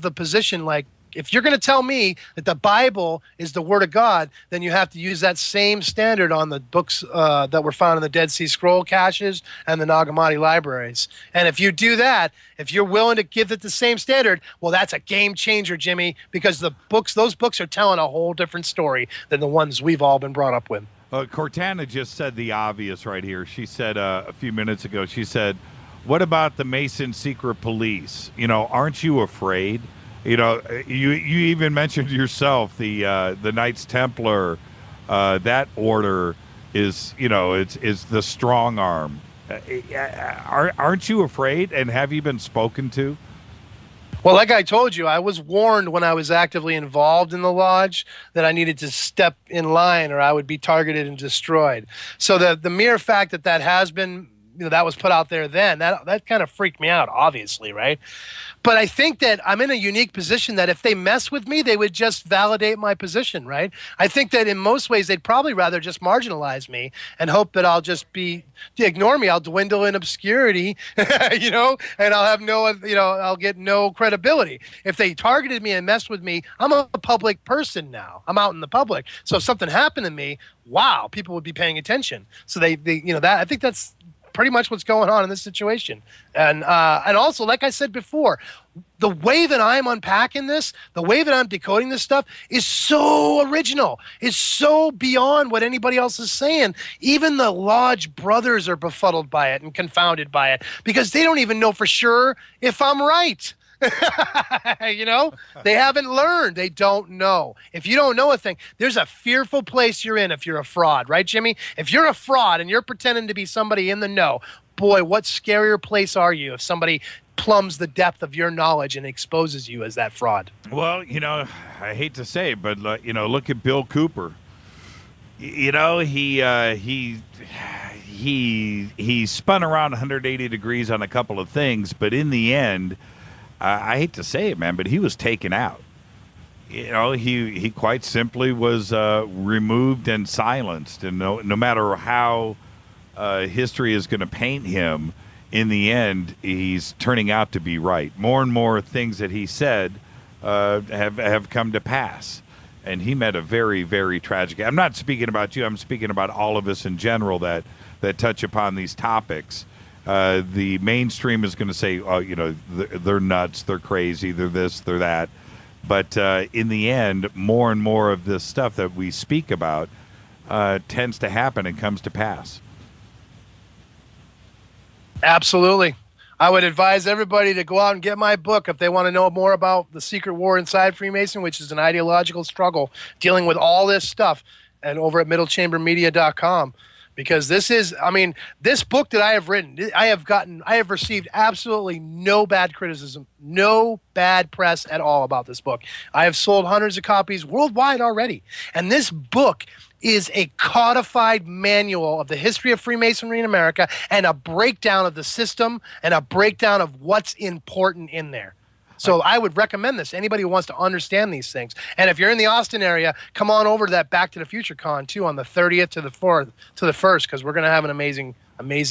the position, like, if you're going to tell me that the Bible is the Word of God, then you have to use that same standard on the books that were found in the Dead Sea Scroll caches and the Nag Hammadi libraries. And if you do that, if you're willing to give it the same standard, well, that's a game changer, Jimmy, because those books are telling a whole different story than the ones we've all been brought up with. Cortana just said the obvious right here. She said a few minutes ago, she said, what about the Mason secret police? Aren't you afraid? You even mentioned yourself the Knights Templar. That order is it's the strong arm. Aren't you afraid? And have you been spoken to? Well, like I told you, I was warned when I was actively involved in the lodge that I needed to step in line or I would be targeted and destroyed. So the mere fact that has been, that was put out there then, that kind of freaked me out, obviously, right? But I think that I'm in a unique position that if they mess with me, they would just validate my position, right? I think that in most ways, they'd probably rather just marginalize me and hope that I'll just ignore me. I'll dwindle in obscurity, and I'll have I'll get no credibility. If they targeted me and messed with me, I'm a public person now. I'm out in the public. So if something happened to me, wow, people would be paying attention. So I think that's pretty much what's going on in this situation. And also, like I said before, the way that I'm unpacking this, the way that I'm decoding this stuff is so original. It's so beyond what anybody else is saying. Even the Lodge brothers are befuddled by it and confounded by it because they don't even know for sure if I'm right. They haven't learned. They don't know. If you don't know a thing, there's a fearful place you're in if you're a fraud, right, Jimmy? If you're a fraud and you're pretending to be somebody in the know, boy, what scarier place are you if somebody plumbs the depth of your knowledge and exposes you as that fraud? Well, I hate to say it, but look at Bill Cooper. He spun around 180 degrees on a couple of things, but in the end, I hate to say it, man, but he was taken out. He quite simply was removed and silenced. And no matter how history is going to paint him, in the end, he's turning out to be right. More and more things that he said have come to pass. And he met a very, very tragic. I'm not speaking about you. I'm speaking about all of us in general that touch upon these topics. The mainstream is going to say, oh, they're nuts, they're crazy, they're this, they're that. But in the end, more and more of this stuff that we speak about tends to happen and comes to pass. Absolutely. I would advise everybody to go out and get my book if they want to know more about the secret war inside Freemason, which is an ideological struggle dealing with all this stuff, and over at middlechambermedia.com. Because this book that I have written, I have received absolutely no bad criticism, no bad press at all about this book. I have sold hundreds of copies worldwide already. And this book is a codified manual of the history of Freemasonry in America and a breakdown of the system and a breakdown of what's important in there. So I would recommend this to anybody who wants to understand these things. And if you're in the Austin area, come on over to that Back to the Future Con, too, on the 30th to the 4th to the 1st, because we're going to have an amazing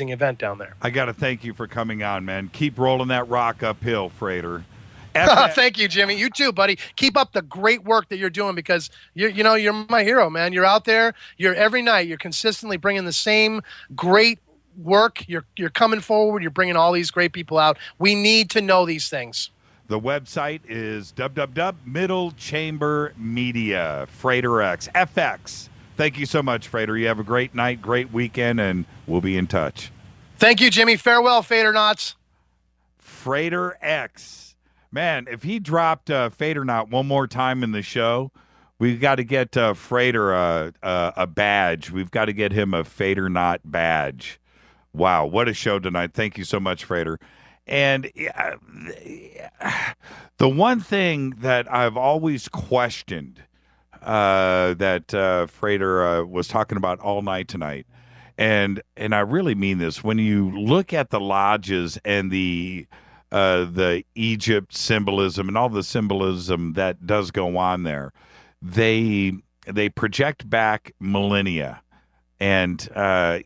event down there. I got to thank you for coming on, man. Keep rolling that rock uphill, Frater. Thank you, Jimmy. You too, buddy. Keep up the great work that you're doing because you're my hero, man. You're out there. You're every night. You're consistently bringing the same great work. You're coming forward. You're bringing all these great people out. We need to know these things. The website is Middle Chamber Media, Frater X, FX. Thank you so much, Frater. You have a great night, great weekend, and we'll be in touch. Thank you, Jimmy. Farewell, Fader Knots. Frater X. Man, if he dropped Fader Knot one more time in the show, we've got to get Frater a badge. We've got to get him a Fader Knot badge. Wow, what a show tonight. Thank you so much, Frater. And the one thing that I've always questioned that Frater was talking about all night tonight. And I really mean this. When you look at the lodges and the Egypt symbolism and all the symbolism that does go on there, they project back millennia. And a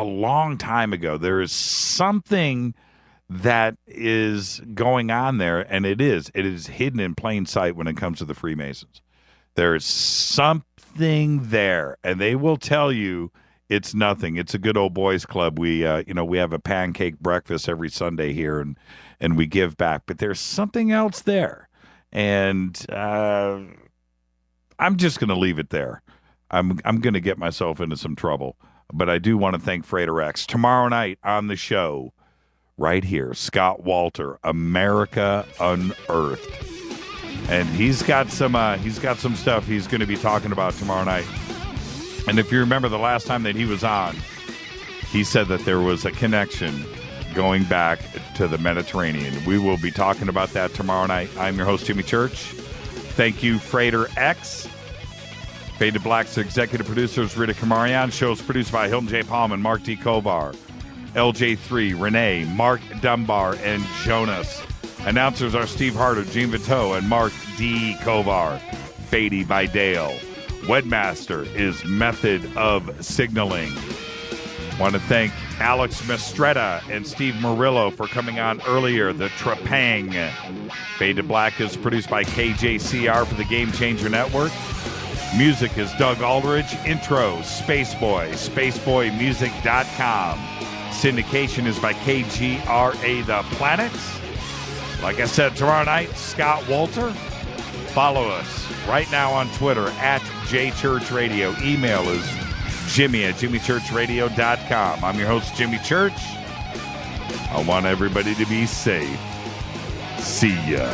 long time ago, there is something that is going on there, and it is hidden in plain sight when it comes to the Freemasons. There's something there, and they will tell you it's nothing. It's a good old boys club. We have a pancake breakfast every Sunday here, and we give back. But there's something else there, and I'm just going to leave it there. I'm going to get myself into some trouble, but I do want to thank Frater X. Tomorrow night on the show, right here, Scott Walter, America Unearthed, and he's got some stuff he's going to be talking about tomorrow night. And if you remember the last time that he was on, he said that there was a connection going back to the Mediterranean. We will be talking about that tomorrow night. I'm your host, Jimmy Church. Thank you, Frater X. Fade to Black's executive producers, Rita Kamarian. Shows produced by Hilton J. Palm and Mark D. Kovar. LJ3, Renee, Mark Dunbar, and Jonas. Announcers are Steve Harder, Gene Vito, and Mark D. Kovar. Fady by Dale. Webmaster is Method of Signaling. Want to thank Alex Mistretta and Steve Murillo for coming on earlier. The Trepang. Fade to Black is produced by KJCR for the Game Changer Network. Music is Doug Aldridge. Intro, Spaceboy, spaceboymusic.com. Syndication is by KGRA The Planets. Like I said, tomorrow night, Scott Walter. Follow us right now on Twitter at JChurchRadio. Email is Jimmy@JimmyChurchRadio.com. I'm your host, Jimmy Church. I want everybody to be safe. See ya.